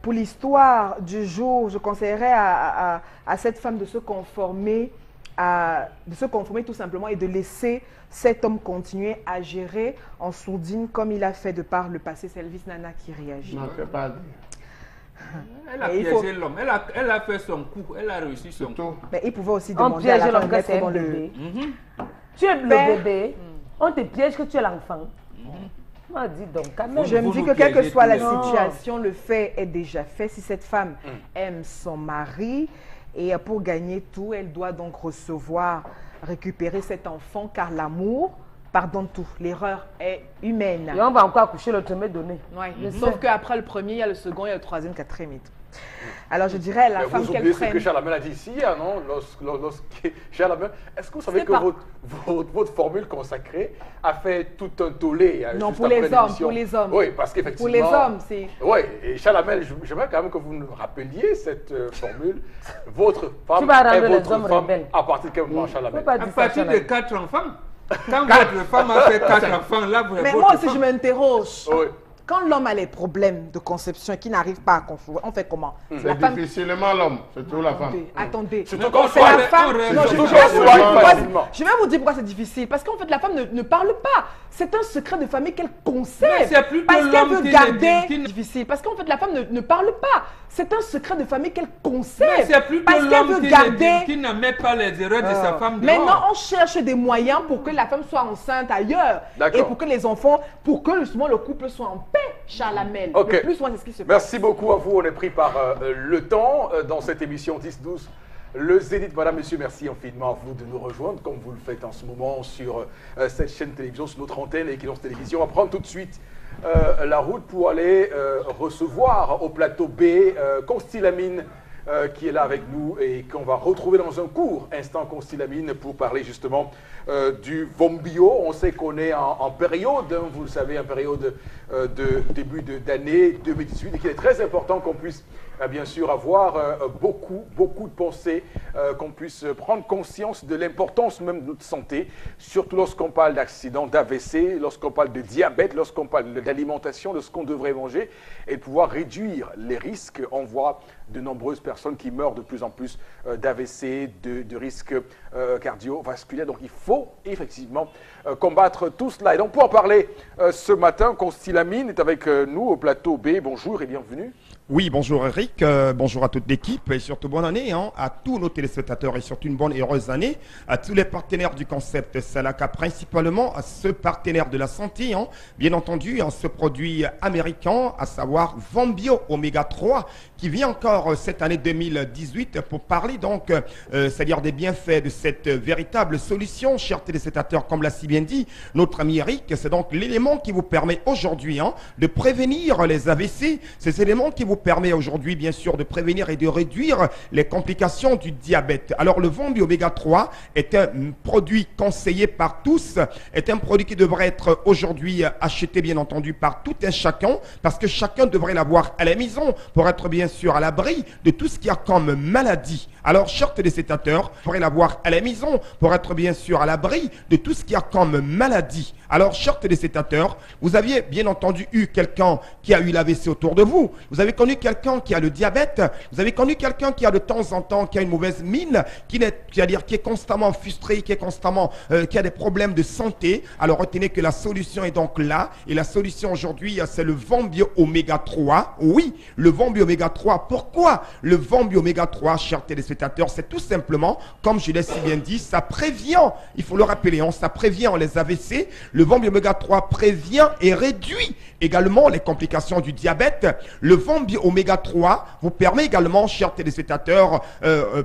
Pour l'histoire du jour, je conseillerais à cette femme de se conformer tout simplement et de laisser cet homme continuer à gérer en sourdine comme il a fait de par le passé. C'est Elvis Nana qui réagit. Non, c'est pas dire. Elle a piégé l'homme, elle a fait son coup, elle a réussi son coup. Mais il pouvait aussi demander à la femme d'être dans le... Tu es le bébé, on te piège que tu es l'enfant. Donc, quand même. Je me dis que quelle que soit la situation, le fait est déjà fait. Si cette femme aime son mari et pour gagner tout, elle doit donc récupérer cet enfant car l'amour pardonne tout. L'erreur est humaine. Et on va encore accoucher le premier donné. Ouais. Sauf qu'après le premier, il y a le second, il y a le troisième, quatrième et tout. Alors je dirais à la femme qu'elle prenne... Vous oubliez ce que Charlamagne a dit ici, non? Charlamagne, est-ce que vous savez que votre formule consacrée a fait tout un tollé? Non, pour les hommes. Oui, parce qu'effectivement... Pour les hommes, c'est... Oui, et Charlamagne, j'aimerais quand même que vous nous rappeliez cette formule. Votre femme tu vas rendre est votre les hommes femme rebelles. à partir de quel moment, Charlamagne? À partir de 4 enfants. Quand votre femme a fait 4 enfants, là, vous Mais votre moi aussi, femme- je m'interroge. Oui. Quand l'homme a les problèmes de conception et qu'il n'arrive pas à concevoir, on fait comment? C'est difficilement l'homme, c'est toujours la femme. Attendez. Surtout Quand quand c'est on la ré- femme. on ré- Non, surtout je quand vais on vous soigne dire pourquoi- facilement. je vais vous dire pourquoi c'est difficile. Parce qu'en fait, la femme ne parle pas. C'est un secret de famille qu'elle conserve. Mais c'est plutôt Parce qu'elle l'homme veut qui garder. qui- Difficile. Parce qu'en fait, la femme ne parle pas. C'est un secret de famille qu'elle conserve. Mais c'est plutôt Parce qu'elle l'homme veut qui, garder. qui ne met pas les erreurs de sa femme dehors. Maintenant, on cherche des moyens pour que la femme soit enceinte ailleurs. D'accord. Et pour que les enfants, pour que justement le couple soit en paix, Charlamel. Ok. Le plus souvent, c'est ce qui se passe. Merci beaucoup à vous. On est pris par le temps dans cette émission 10-12. Le Zénith, madame, monsieur, merci infiniment à vous de nous rejoindre, comme vous le faites en ce moment sur cette chaîne télévision, sur notre antenne Equinox Télévision. On va prendre tout de suite la route pour aller recevoir au plateau B Constellamine qui est là avec nous et qu'on va retrouver dans un court instant Constellamine pour parler justement du Vombio. On sait qu'on est en période, hein, vous le savez, en période de début d'année 2018 et qu'il est très important qu'on puisse bien sûr avoir beaucoup de pensées, qu'on puisse prendre conscience de l'importance même de notre santé, surtout lorsqu'on parle d'accidents, d'AVC, lorsqu'on parle de diabète, lorsqu'on parle d'alimentation, de ce qu'on devrait manger et de pouvoir réduire les risques. On voit de nombreuses personnes qui meurent de plus en plus d'AVC, de risques cardiovasculaires. Donc il faut effectivement combattre tout cela. Et donc pour en parler ce matin, Constellamine est avec nous au plateau B. Bonjour et bienvenue. Oui, bonjour Eric, bonjour à toute l'équipe et surtout bonne année hein, à tous nos téléspectateurs et surtout une bonne et heureuse année à tous les partenaires du concept Salaka, principalement à ce partenaire de la santé, hein, bien entendu, hein, ce produit américain, à savoir Vombio Oméga 3, qui vient encore cette année 2018 pour parler donc, c'est-à-dire des bienfaits de cette véritable solution, chers téléspectateurs, comme l'a si bien dit notre ami Eric, c'est donc l'élément qui vous permet aujourd'hui hein, de prévenir les AVC, ces éléments qui vous permet aujourd'hui bien sûr de prévenir et de réduire les complications du diabète. Alors le Vombio Oméga 3 est un produit conseillé par tous, est un produit qui devrait être aujourd'hui acheté bien entendu par tout un chacun, parce que chacun devrait l'avoir à la maison pour être bien sûr à l'abri de tout ce qu'il y a comme maladie. Alors chers téléspectateurs, vous devrez l'avoir à la maison pour être bien sûr à l'abri de tout ce qu'il y a comme maladie. Alors chers téléspectateurs, vous aviez bien entendu eu quelqu'un qui a eu l'AVC autour de vous, vous avez connu quelqu'un qui a le diabète, vous avez connu quelqu'un qui a de temps en temps, qui a une mauvaise mine, qui est constamment frustré, qui est constamment, qui a des problèmes de santé. Alors retenez que la solution est donc là, et la solution aujourd'hui, c'est le Vombio Oméga 3. Oui, le Vombio Oméga 3. Pourquoi le Vombio Oméga 3, chers téléspectateurs? C'est tout simplement, comme je l'ai si bien dit, ça prévient, il faut le rappeler, hein, ça prévient les AVC. Le Vombio Oméga 3 prévient et réduit également les complications du diabète. Le Vombio Oméga 3 vous permet également, chers téléspectateurs,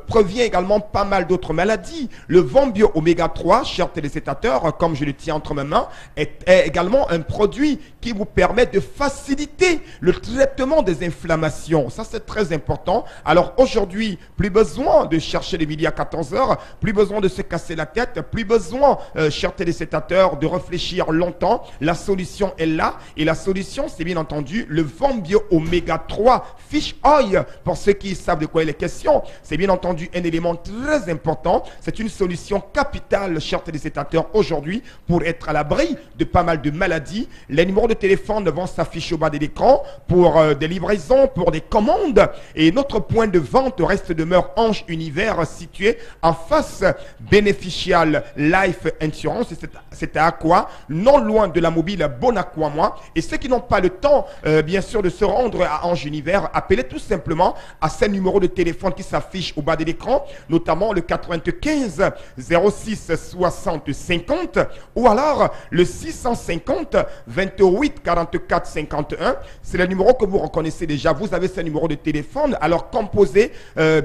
prévient également pas mal d'autres maladies. Le Vombio Oméga 3, chers téléspectateurs, comme je le tiens entre mes mains, est également un produit qui vous permet de faciliter le traitement des inflammations. Ça, c'est très important. Alors aujourd'hui, plus besoin de chercher les midi à 14h, plus besoin de se casser la tête, plus besoin, chers téléspectateurs, de réfléchir longtemps. La solution est là. Et la solution, c'est bien entendu le Vombio Oméga 3 Fish Oil. Pour ceux qui savent de quoi il est question, c'est bien entendu un élément très important. C'est une solution capitale, chers téléspectateurs, aujourd'hui, pour être à l'abri de pas mal de maladies. Les numéros de téléphone vont s'afficher au bas de l'écran pour des livraisons, pour des commandes. Et notre point de vente reste demeure Ange Univers, situé en face Beneficial Life Insurance. C'est à Aqua, non loin de la mobile Bonaquamois. Et ceux qui n'ont pas le temps, bien sûr, de se rendre à Ange Univers, appelez tout simplement à ces numéros de téléphone qui s'affichent au bas de l'écran, notamment le 95 06 60 50 ou alors le 650 28 44 51. C'est le numéro que vous reconnaissez déjà. Vous avez ce numéro de téléphone. Alors composez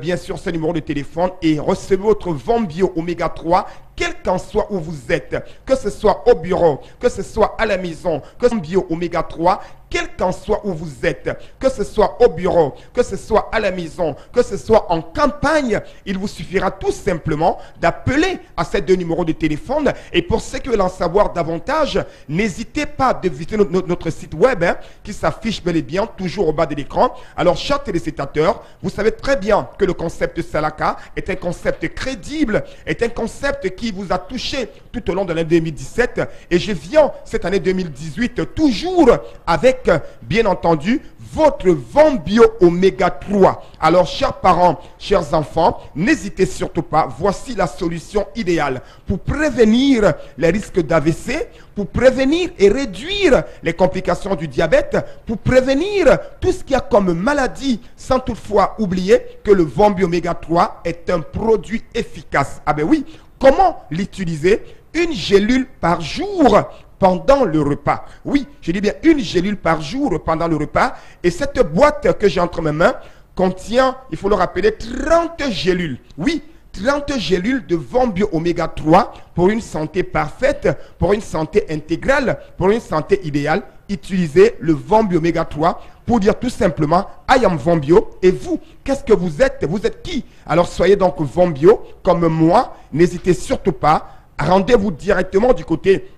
bien sûr ce numéro de téléphone et recevez votre Vombio Oméga 3, quel qu'en soit où vous êtes, que ce soit au bureau, que ce soit à la maison, que ce soit Vombio Oméga 3, quel qu'en soit où vous êtes, que ce soit au bureau, que ce soit à la maison, que ce soit en campagne, il vous suffira tout simplement d'appeler à ces 2 numéros de téléphone. Et pour ceux qui veulent en savoir davantage, n'hésitez pas de visiter notre site web qui s'affiche bel et bien toujours au bas de l'écran. Alors, chers téléspectateurs, vous savez très bien que le concept Salaka est un concept crédible, est un concept qui vous a touché tout au long de l'année 2017. Et je viens cette année 2018 toujours avec, bien entendu, votre Vombio Oméga 3. Alors, chers parents, chers enfants, n'hésitez surtout pas. Voici la solution idéale pour prévenir les risques d'AVC, pour prévenir et réduire les complications du diabète, pour prévenir tout ce qu'il y a comme maladie, sans toutefois oublier que le Vombio Oméga 3 est un produit efficace. Ah ben oui, comment l'utiliser? Une gélule par jour pendant le repas. Oui, je dis bien une gélule par jour pendant le repas. Et cette boîte que j'ai entre mes mains contient, il faut le rappeler, 30 gélules. Oui, 30 gélules de Vombio Oméga 3 pour une santé parfaite, pour une santé intégrale, pour une santé idéale. Utilisez le Vombio Oméga 3 pour dire tout simplement I am Vombio. Et vous, qu'est-ce que vous êtes? Vous êtes qui? Alors soyez donc Vombio comme moi. N'hésitez surtout pas. Rendez-vous directement du côté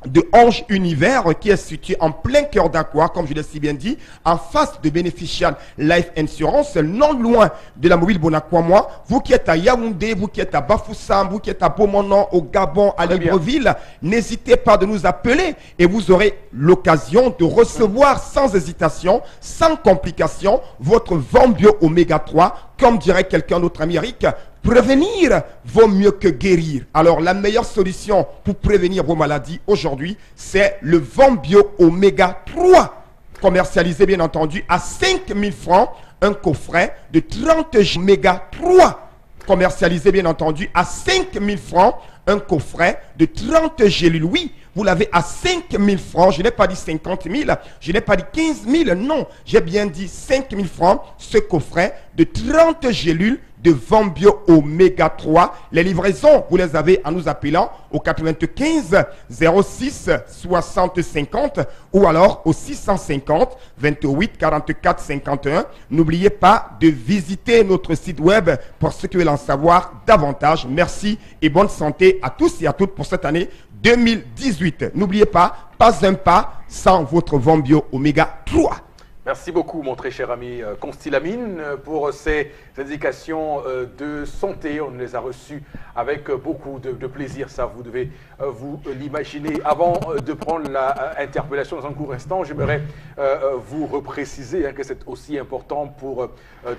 de Ange Univers qui est situé en plein cœur d'Aqua, comme je l'ai si bien dit, en face de Beneficial Life Insurance, non loin de la mobile Bonaqua. Vous qui êtes à Yaoundé, vous qui êtes à Bafoussam, vous qui êtes à Beaumonan, au Gabon, à Libreville, n'hésitez pas de nous appeler et vous aurez l'occasion de recevoir sans hésitation, sans complication, votre Vombio Oméga 3, comme dirait quelqu'un d'autre Amérique. Prévenir vaut mieux que guérir. Alors, la meilleure solution pour prévenir vos maladies aujourd'hui, c'est le Vombio Oméga 3. Commercialisé, bien entendu, à 5 000 francs, un coffret de 30 Oméga 3. Commercialisé, bien entendu, à 5 000 francs, un coffret de 30 gélules. Oui, vous l'avez à 5 000 francs. Je n'ai pas dit 50 000, je n'ai pas dit 15 000. Non, j'ai bien dit 5 000 francs, ce coffret de 30 gélules de Vombio Oméga 3. Les livraisons, vous les avez en nous appelant au 95 06 60 50 ou alors au 650 28 44 51. N'oubliez pas de visiter notre site web pour ceux qui veulent en savoir davantage. Merci et bonne santé à tous et à toutes pour cette année 2018. N'oubliez pas un pas sans votre Vombio Oméga 3. Merci beaucoup, mon très cher ami Constilamine, pour ces indications de santé. On les a reçues avec beaucoup de plaisir, ça vous devez vous l'imaginer. Avant de prendre l'interpellation dans un court instant, j'aimerais vous repréciser que c'est aussi important pour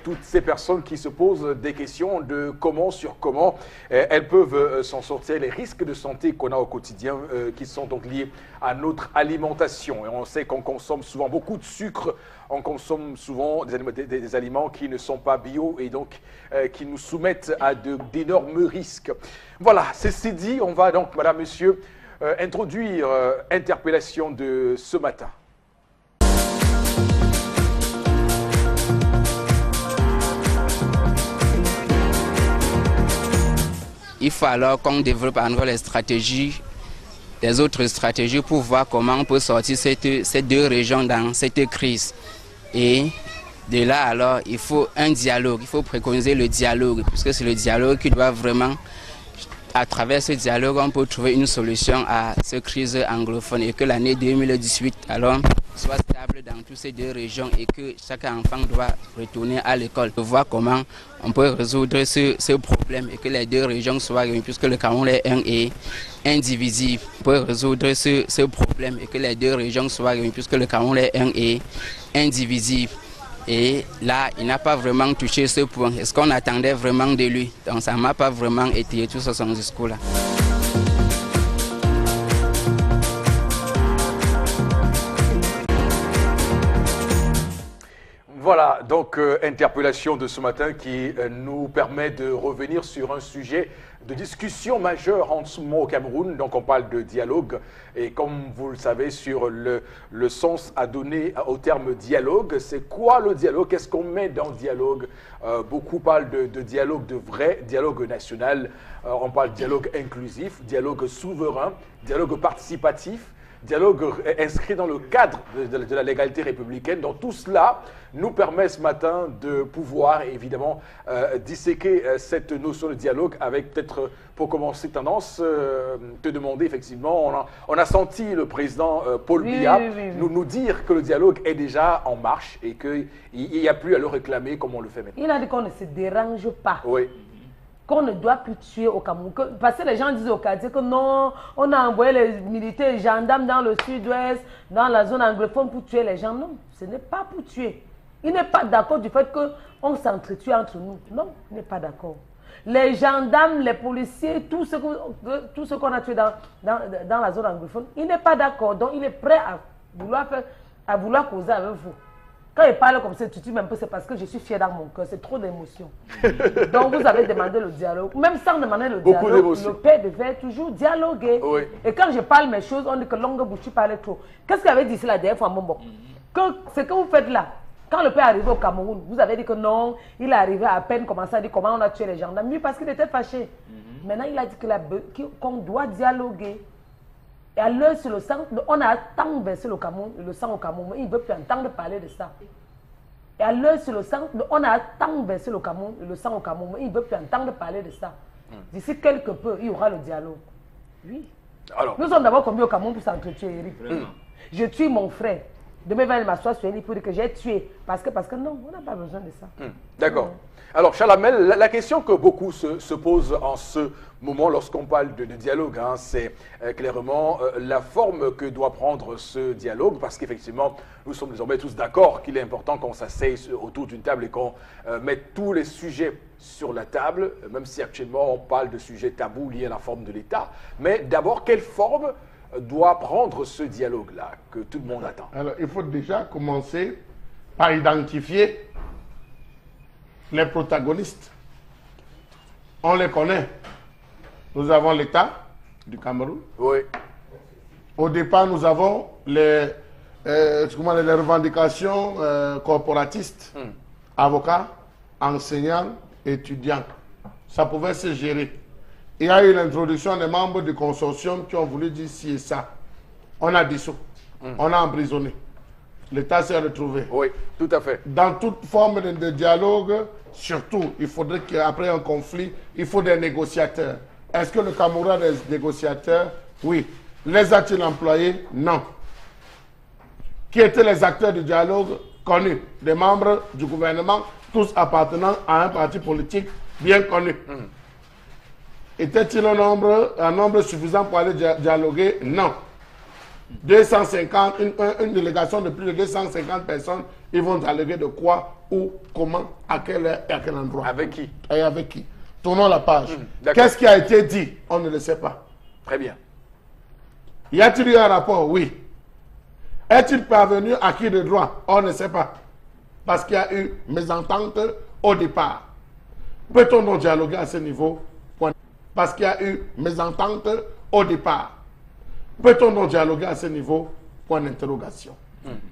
toutes ces personnes qui se posent des questions de comment, sur comment elles peuvent s'en sortir, les risques de santé qu'on a au quotidien qui sont donc liés à notre alimentation. Et on sait qu'on consomme souvent beaucoup de sucre, on consomme souvent des aliments qui ne sont pas bio et donc qui nous soumettent à d'énormes risques. Voilà, ceci dit, on va donc, madame, monsieur, introduire interpellation de ce matin. Il faut alors qu'on développe à nouveau les stratégies, des autres stratégies pour voir comment on peut sortir ces 2 régions dans cette crise. Et de là alors, il faut un dialogue, il faut préconiser le dialogue, puisque c'est le dialogue qui doit vraiment, à travers ce dialogue, on peut trouver une solution à cette crise anglophone et que l'année 2018 alors soit stable dans toutes ces 2 régions et que chaque enfant doit retourner à l'école pour voir comment on peut résoudre ce problème et que les 2 régions soient réunies puisque le Cameroun est un et indivisible. On peut résoudre ce problème et que les 2 régions soient réunies puisque le Cameroun est un et indivisible. Et là, il n'a pas vraiment touché ce point. Est-ce qu'on attendait vraiment de lui? Donc ça ne m'a pas vraiment étayé tout son discours-là. Voilà, donc interpellation de ce matin qui nous permet de revenir sur un sujet de discussion majeure en ce moment au Cameroun. Donc on parle de dialogue et comme vous le savez sur le sens à donner au terme dialogue, c'est quoi le dialogue? Qu'est-ce qu'on met dans le dialogue? Beaucoup parlent de dialogue de vrai, dialogue national, on parle de dialogue inclusif, dialogue souverain, dialogue participatif. dialogue inscrit dans le cadre de la légalité républicaine. Donc tout cela nous permet ce matin de pouvoir évidemment disséquer cette notion de dialogue avec peut-être, pour commencer, Tendance, te demander effectivement, on a senti le président Paul Biya nous dire que le dialogue est déjà en marche et qu'il n'y a plus à le réclamer comme on le fait maintenant. Il a dit qu'on ne se dérange pas. Oui. Qu'on ne doit plus tuer au Cameroun. Parce que les gens disent au quartier que non, on a envoyé les militaires, les gendarmes dans le sud-ouest, dans la zone anglophone pour tuer les gens. Non, ce n'est pas pour tuer. Il n'est pas d'accord du fait qu'on s'entretue entre nous. Non, il n'est pas d'accord. Les gendarmes, les policiers, tout ce qu'on a tué dans la zone anglophone, il n'est pas d'accord. Donc il est prêt à vouloir causer avec vous. Quand il parle comme ça, tu dis même peu, c'est parce que je suis fier dans mon cœur. C'est trop d'émotions. Donc vous avez demandé le dialogue. Même sans demander le dialogue, le père devait toujours dialoguer. Oui. Et quand je parle mes choses, on dit que longue bouche, tu parlais trop. Qu'est-ce qu'il avait dit la dernière fois, Mombo? Ce que vous faites là, quand le père est arrivé au Cameroun, vous avez dit que non, il est arrivé à peine commencer à dire comment on a tué les gendarmes. Oui, parce qu'il était fâché. Maintenant, il a dit qu'on doit dialoguer. Et à l'heure sur le sang, on a tant versé le sang au Cameroun, il ne veut plus entendre parler de ça. Et à l'heure sur le sang, on a tant versé le sang au Cameroun, il ne veut plus entendre parler de ça. D'ici quelque peu, il y aura le dialogue. Oui. Alors, nous sommes d'abord combien au Cameroun pour s'entretuer, Eric? Je tue mon frère. Demain, il va m'asseoir sur lui pour dire que j'ai tué. Parce que non, on n'a pas besoin de ça. D'accord. Alors, Chalamel, la question que beaucoup se posent en ce moment lorsqu'on parle de dialogue, hein, c'est clairement la forme que doit prendre ce dialogue, parce qu'effectivement, nous sommes désormais tous d'accord qu'il est important qu'on s'asseye autour d'une table et qu'on mette tous les sujets sur la table, même si actuellement on parle de sujets tabous liés à la forme de l'État. Mais d'abord, quelle forme doit prendre ce dialogue-là que tout le monde attend? Alors, il faut déjà commencer par identifier les protagonistes. On les connaît. Nous avons l'État du Cameroun. Oui. Au départ, nous avons les revendications corporatistes, avocats, enseignants, étudiants. Ça pouvait se gérer. Il y a eu l'introduction des membres du consortium qui ont voulu dire ci et ça. On a dissous. On a emprisonné. L'État s'est retrouvé. Oui, tout à fait. Dans toute forme de dialogue, surtout, il faudrait qu'après un conflit, il faut des négociateurs. Est-ce que le Cameroun a des négociateurs? Oui. Les a-t-il employés? Non. Qui étaient les acteurs du dialogue? Connus. Des membres du gouvernement, tous appartenant à un parti politique bien connu. Était-il un nombre suffisant pour aller dialoguer? Non. 250, une délégation de plus de 250 personnes, ils vont dialoguer de quoi, où, comment, à quelle heure et à quel endroit. Avec qui? Et avec qui? Tournons la page. Qu'est-ce qui a été dit? On ne le sait pas. Très bien. Y a-t-il eu un rapport? Oui. Est-il parvenu à qui de droit? On ne sait pas. Parce qu'il y a eu mésentente au départ. Peut-on donc dialoguer à ce niveau? Parce qu'il y a eu mésentente au départ. Peut-on donc dialoguer à ce niveau? Point d'interrogation.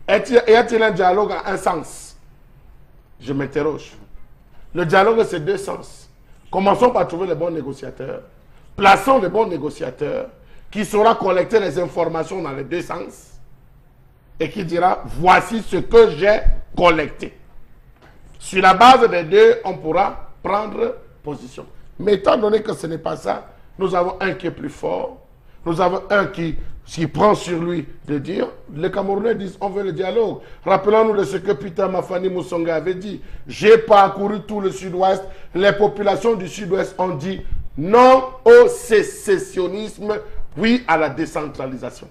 Y a-t-il un dialogue à un sens? Je m'interroge. Le dialogue, c'est deux sens. Commençons par trouver les bons négociateurs. Plaçons les bons négociateurs qui saura collecter les informations dans les deux sens et qui dira, voici ce que j'ai collecté. Sur la base des deux, on pourra prendre position. Mais étant donné que ce n'est pas ça, nous avons un qui est plus fort. Nous avons un qui prend sur lui de dire, les Camerounais disent, on veut le dialogue. Rappelons-nous de ce que Peter Mafani Moussonga avait dit. J'ai parcouru tout le sud-ouest. Les populations du sud-ouest ont dit non au sécessionnisme, oui à la décentralisation.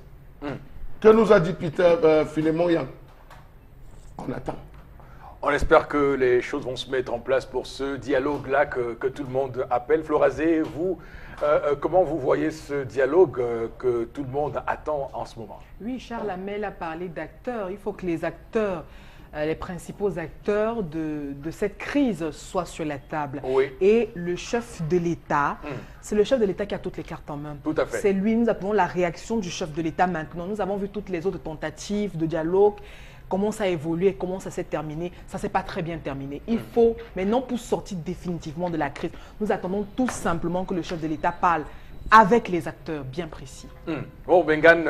Que nous a dit Peter Philémon Yang? On attend. On espère que les choses vont se mettre en place pour ce dialogue-là que tout le monde appelle. Florazé, vous, comment vous voyez ce dialogue que tout le monde attend en ce moment? Oui, Charles Hamel a parlé d'acteurs. Il faut que les acteurs, les principaux acteurs de cette crise soient sur la table. Oui. Et le chef de l'État, c'est le chef de l'État qui a toutes les cartes en main. Tout à fait. C'est lui, nous attendons la réaction du chef de l'État maintenant. Nous avons vu toutes les autres tentatives de dialogue. Comment ça a évolué, comment ça s'est terminé. Ça ne s'est pas très bien terminé. Il faut, maintenant pour sortir définitivement de la crise, nous attendons tout simplement que le chef de l'État parle avec les acteurs bien précis. Bon, Bengan,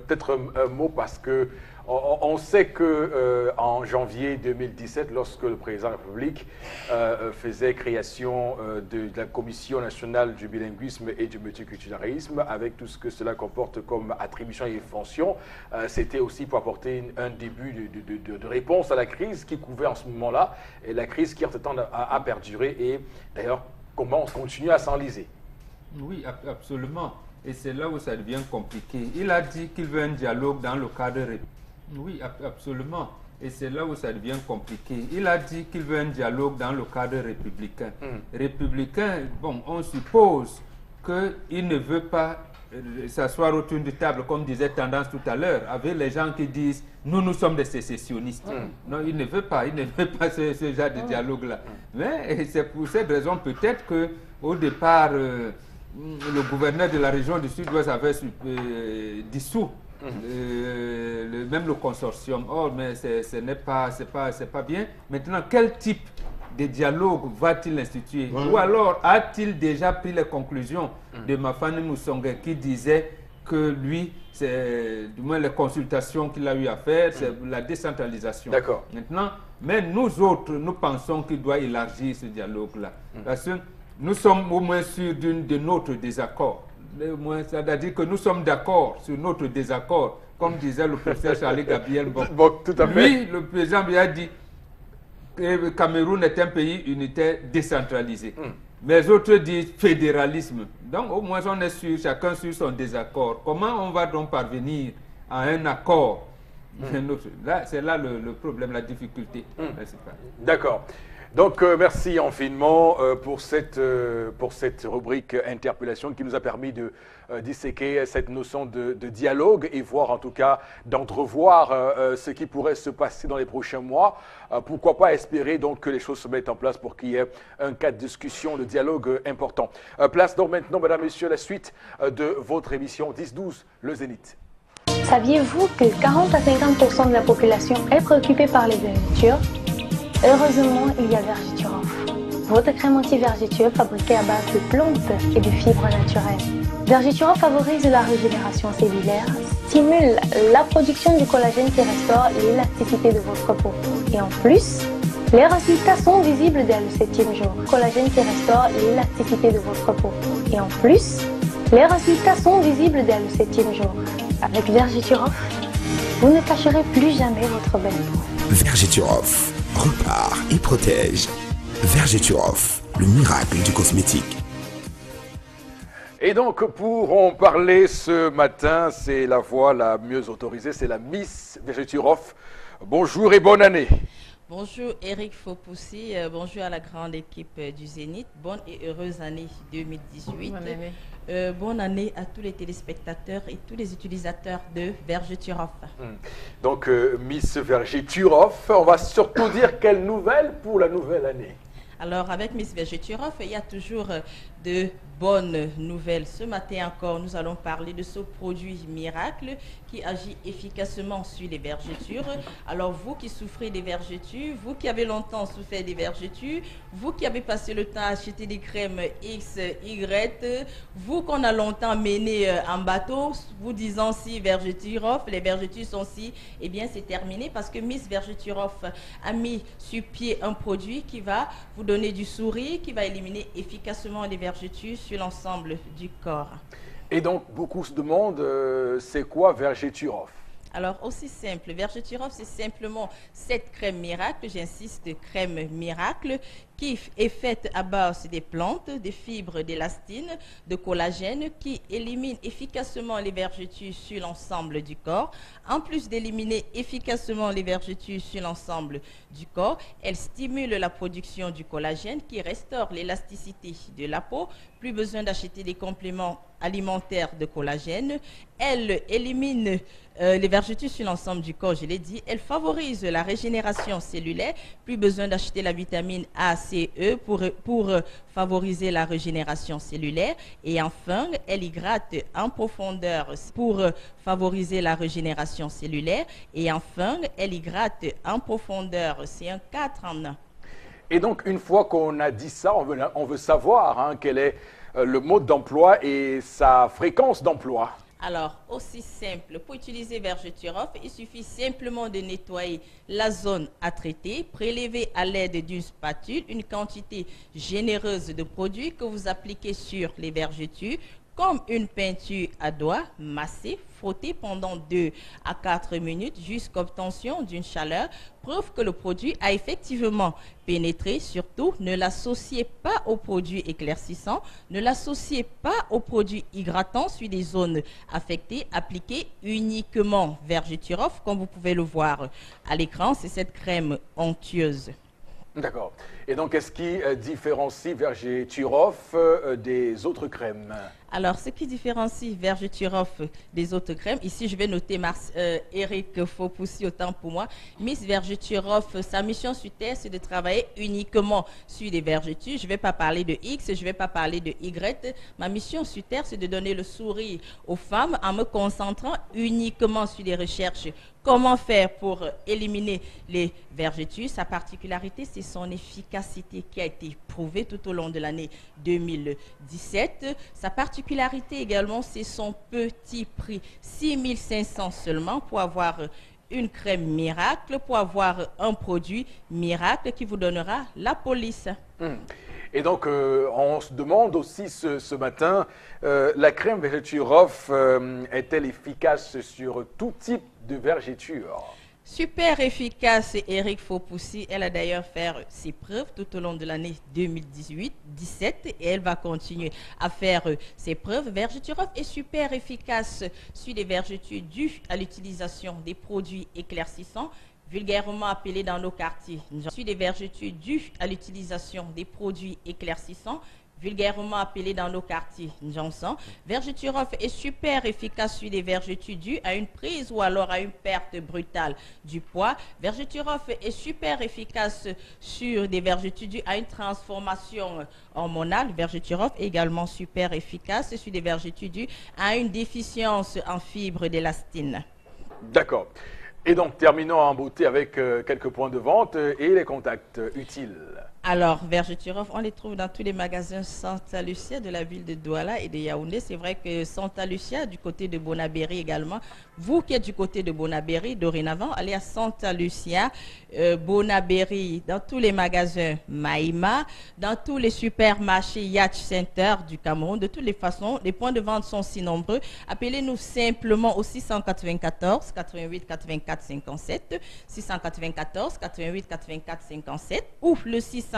peut-être un mot parce que on sait que en janvier 2017, lorsque le président de la République faisait création de la Commission nationale du bilinguisme et du multiculturalisme, avec tout ce que cela comporte comme attribution et fonctions, c'était aussi pour apporter un début de réponse à la crise qui couvait en ce moment-là, et la crise qui entre-temps a perduré, et d'ailleurs, comment on continue à s'enliser. Oui, absolument. Et c'est là où ça devient compliqué. Il a dit qu'il veut un dialogue dans le cadre... Oui, absolument. Et c'est là où ça devient compliqué. Il a dit qu'il veut un dialogue dans le cadre républicain. Républicain, bon, on suppose qu'il ne veut pas s'asseoir autour de table, comme disait Tendance tout à l'heure, avec les gens qui disent « nous sommes des sécessionnistes ». Non, il ne veut pas ce genre de dialogue-là. Mais c'est pour cette raison peut-être qu'au départ, le gouverneur de la région du Sud-Ouest avait dissous même le consortium. Or, mais ce n'est pas bien. Maintenant, quel type de dialogue va-t-il instituer? Ou alors, a-t-il déjà pris les conclusions de Mafane Moussongue qui disait que lui, c'est du moins les consultations qu'il a eu à faire, c'est la décentralisation. D'accord. Maintenant, mais nous autres, nous pensons qu'il doit élargir ce dialogue-là. Parce que nous sommes au moins sûrs de notre désaccord. C'est-à-dire que nous sommes d'accord sur notre désaccord, comme disait le professeur Charlie Gabriel. Bon, tout à fait. Lui, le président lui a dit que le Cameroun est un pays unitaire décentralisé. Mais les autres disent fédéralisme. Donc au moins on est sûr, chacun sur son désaccord. Comment on va donc parvenir à un accord? C'est là le problème, la difficulté. D'accord. Donc, merci infiniment pour cette rubrique interpellation qui nous a permis de disséquer cette notion de dialogue et voir en tout cas, d'entrevoir ce qui pourrait se passer dans les prochains mois. Pourquoi pas espérer donc que les choses se mettent en place pour qu'il y ait un cas de discussion, de dialogue important. Place donc maintenant, mesdames, messieurs, la suite de votre émission 10-12, le Zénith. Saviez-vous que 40 à 50% de la population est préoccupée par les vergetures? Heureusement, il y a Vergiturof, votre crème anti-vergitueux fabriquée à base de plantes et de fibres naturelles. Vergiturof favorise la régénération cellulaire, stimule la production du collagène qui restaure l'élasticité de votre peau. Et en plus, les résultats sont visibles dès le 7e jour. Collagène qui restaure l'élasticité de votre peau. Et en plus, les résultats sont visibles dès le 7e jour. Avec Vergiturof, vous ne cacherez plus jamais votre belle peau. Vergiturof repart et protège. Vergiturof, le miracle du cosmétique. Et donc, pour en parler ce matin, c'est la voix la mieux autorisée, c'est la Miss Vergiturof. Bonjour et bonne année. Bonjour Eric Fopoussi, bonjour à la grande équipe du Zénith, bonne et heureuse année 2018. Bonne année à tous les téléspectateurs et tous les utilisateurs de Vergiturof. Donc Miss Vergiturof, on va surtout dire quelle nouvelle pour la nouvelle année. Alors avec Miss Vergiturof, il y a toujours de bonnes nouvelles. Ce matin encore, nous allons parler de ce produit miracle qui agit efficacement sur les vergetures. Alors vous qui souffrez des vergetures, vous qui avez longtemps souffert des vergetures, vous qui avez passé le temps à acheter des crèmes X, Y, vous qu'on a longtemps mené en bateau, vous disant si Vergiturof, les vergetures sont si, eh bien c'est terminé parce que Miss Vergiturof a mis sur pied un produit qui va vous donner du sourire, qui va éliminer efficacement les vergetures sur l'ensemble du corps. Et donc, beaucoup se demandent, c'est quoi Vergiturof? Alors, aussi simple, Vergiturof, c'est simplement cette crème miracle, j'insiste, crème miracle, qui est faite à base des plantes, des fibres d'élastine, de collagène, qui élimine efficacement les vergetures sur l'ensemble du corps. En plus d'éliminer efficacement les vergetures sur l'ensemble du corps, elle stimule la production du collagène qui restaure l'élasticité de la peau. Plus besoin d'acheter des compléments alimentaires de collagène. Elle élimine les vergetures sur l'ensemble du corps, je l'ai dit. Elle favorise la régénération cellulaire. Plus besoin d'acheter la vitamine A, C, E pour favoriser la régénération cellulaire. Et enfin, elle hydrate en profondeur pour favoriser la régénération cellulaire. Et enfin, elle hydrate en profondeur. C'est un 4 en 1. Et donc, une fois qu'on a dit ça, on veut savoir quelle est le mode d'emploi et sa fréquence d'emploi? Alors, aussi simple, pour utiliser Vergeturof, il suffit simplement de nettoyer la zone à traiter, prélever à l'aide d'une spatule une quantité généreuse de produits que vous appliquez sur les vergetures, comme une peinture à doigts, massée, frottée pendant 2 à 4 minutes jusqu'à obtention d'une chaleur, preuve que le produit a effectivement pénétré. Surtout, ne l'associez pas aux produits éclaircissants, ne l'associez pas aux produits hydratants sur des zones affectées. Appliquez uniquement Vergeturof, comme vous pouvez le voir à l'écran, c'est cette crème onctueuse. D'accord. Et donc, qu'est-ce qui différencie Vergeturof des autres crèmes? Alors, ce qui différencie Vergeturof des autres crèmes, ici je vais noter Eric Fopoussi, autant pour moi. Miss Vergeturof, sa mission sur Terre, c'est de travailler uniquement sur des vergetures. Je ne vais pas parler de X, je ne vais pas parler de Y. Ma mission sur Terre, c'est de donner le sourire aux femmes en me concentrant uniquement sur des recherches. Comment faire pour éliminer les vergetures? Sa particularité, c'est son efficacité qui a été prouvée tout au long de l'année 2017. Sa particularité également, c'est son petit prix, 6 500 seulement pour avoir une crème miracle, pour avoir un produit miracle qui vous donnera la police. Et donc, on se demande aussi ce matin, la crème Vergeturof est-elle efficace sur tout type de vergeture? Super efficace, Eric Fopoussi. Elle a d'ailleurs fait ses preuves tout au long de l'année 2018-17 et elle va continuer à faire ses preuves. Vergeturof est super efficace sur des vergetures dues à l'utilisation des produits éclaircissants, vulgairement appelés dans nos quartiers. Sur des vergetures dues à l'utilisation des produits éclaircissants, vulgairement appelé dans nos quartiers Johnson. Vergeturof est super efficace sur des vergetures dues à une prise ou alors à une perte brutale du poids. Vergeturof est super efficace sur des vergetures dues à une transformation hormonale. Vergeturof est également super efficace sur des vergetures dues à une déficience en fibres d'élastine. D'accord. Et donc, terminons en beauté avec quelques points de vente et les contacts utiles. Alors, Vergeturof, on les trouve dans tous les magasins Santa Lucia de la ville de Douala et de Yaoundé. C'est vrai que Santa Lucia, du côté de Bonabéry également. Vous qui êtes du côté de Bonabéry, dorénavant, allez à Santa Lucia, Bonabéry, dans tous les magasins Maïma, dans tous les supermarchés Yacht Center du Cameroun. De toutes les façons, les points de vente sont si nombreux. Appelez-nous simplement au 694 88 84 57, 694 88 84 57 ou le 680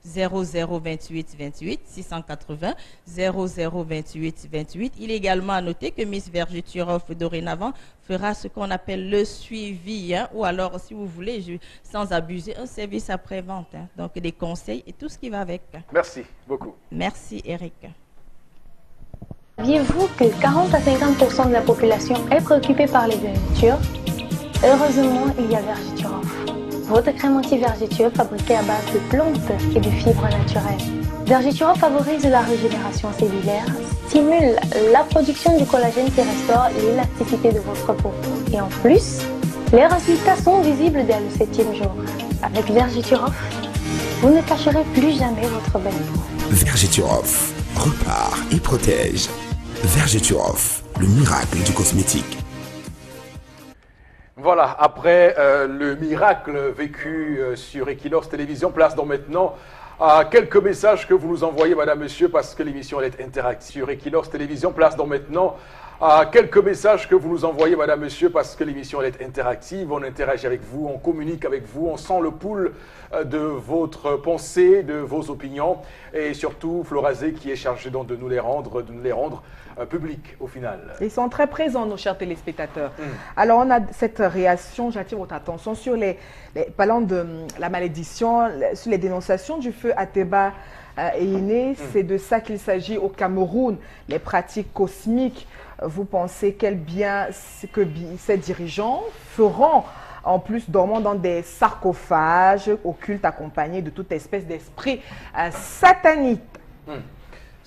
0028 28, 680 0028 28. Il est également à noter que Miss Vergeturof dorénavant fera ce qu'on appelle le suivi, ou alors, si vous voulez, sans abuser, un service après-vente. Donc, des conseils et tout ce qui va avec. Merci beaucoup. Merci, Eric. Saviez-vous que 40 à 50% de la population est préoccupée par les vergetures? Heureusement, il y a Vergeturof. Votre crème anti-vergeture fabriquée à base de plantes et de fibres naturelles. Vergeturof favorise la régénération cellulaire, stimule la production du collagène qui restaure l'élasticité de votre peau. Et en plus, les résultats sont visibles dès le 7e jour. Avec Vergeturof, vous ne cacherez plus jamais votre belle peau. Vergeturof repart et protège. Vergeturof, le miracle du cosmétique. Voilà, après le miracle vécu sur Equinox Télévision, place donc maintenant à quelques messages que vous nous envoyez, madame, monsieur, parce que l'émission elle est interactive. Sur Equinox Télévision, place donc maintenant à quelques messages que vous nous envoyez, madame, monsieur, parce que l'émission elle est interactive. On interagit avec vous, on communique avec vous, on sent le pouls de votre pensée, de vos opinions, et surtout Florazé qui est chargé donc de nous les rendre publics au final. Ils sont très présents, nos chers téléspectateurs. Alors, on a cette réaction, j'attire votre attention sur parlant de la malédiction, sur les dénonciations du feu Ateba et Iné. C'est de ça qu'il s'agit au Cameroun. Les pratiques cosmiques, vous pensez quel bien que ces dirigeants feront en plus dormant dans des sarcophages occultes accompagnés de toute espèce d'esprit satanique.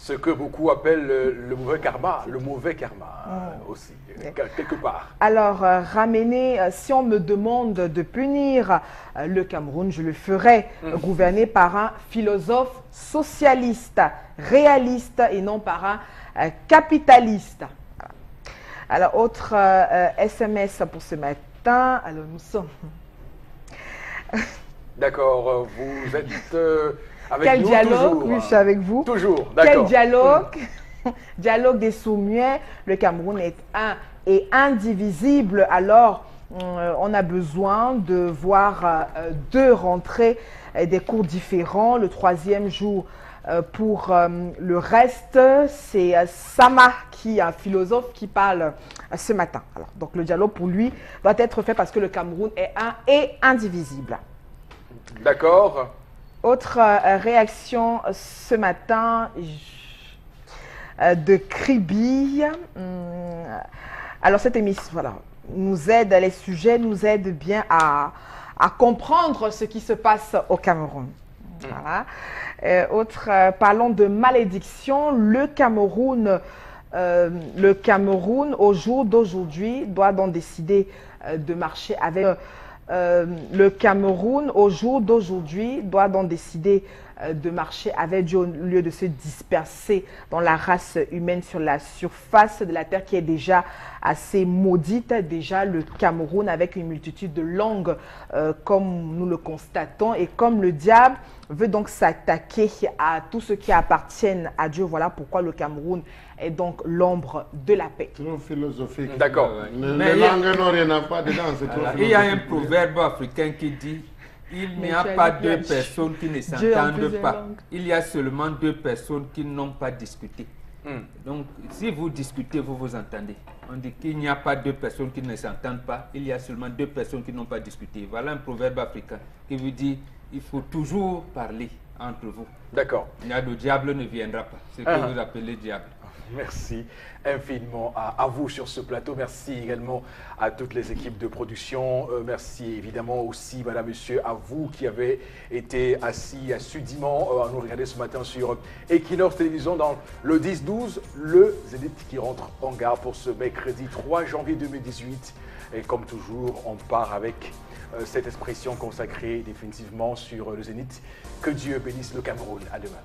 Ce que beaucoup appellent le mauvais karma aussi, quelque part. Alors, ramener, si on me demande de punir le Cameroun, je le ferai gouverner par un philosophe socialiste, réaliste et non par un capitaliste. Alors, autre SMS pour ce matin. Alors, nous sommes... D'accord, vous êtes avec Quel nous dialogue? toujours, Oui, je suis avec vous. Toujours, d'accord. Quel dialogue? Dialogue des Soumuets. Le Cameroun est un et indivisible. Alors, on a besoin de voir deux rentrées des cours différents. Le troisième jour, pour le reste, c'est Sama, qui est un philosophe, qui parle ce matin. Alors, donc, le dialogue pour lui doit être fait parce que le Cameroun est un et indivisible. D'accord. Autre réaction ce matin de Kribi. Alors cette émission, voilà, nous aide, les sujets nous aident bien à comprendre ce qui se passe au Cameroun. Voilà. Parlons de malédiction. Le Cameroun, au jour d'aujourd'hui, doit donc décider de marcher avec... le Cameroun, au jour d'aujourd'hui, doit donc décider de marcher avec Dieu au lieu de se disperser dans la race humaine sur la surface de la terre qui est déjà assez maudite. Déjà, le Cameroun, avec une multitude de langues, comme nous le constatons, et comme le diable veut donc s'attaquer à tout ce qui appartient à Dieu. Voilà pourquoi le Cameroun est donc l'ombre de la paix. Trop philosophique. D'accord. Les langues n'ont rien à voir dedans, c'est trop philosophique. Il y a un proverbe africain qui dit « Il n'y a pas deux personnes qui ne s'entendent pas. Il y a seulement deux personnes qui n'ont pas discuté. » Donc, si vous discutez, vous vous entendez. On dit qu'il n'y a pas deux personnes qui ne s'entendent pas. Il y a seulement deux personnes qui n'ont pas discuté. Voilà un proverbe africain qui vous dit il faut toujours parler entre vous. D'accord. Le diable ne viendra pas. C'est ce que vous appelez diable. Merci infiniment à vous sur ce plateau. Merci également à toutes les équipes de production. Merci évidemment aussi, madame, monsieur, à vous qui avez été assis assidûment à nous regarder ce matin sur Equinox Télévision dans le 10-12, le Zénith qui rentre en gare pour ce mercredi 3 janvier 2018. Et comme toujours, on part avec cette expression consacrée définitivement sur le Zénith. Que Dieu bénisse le Cameroun. À demain.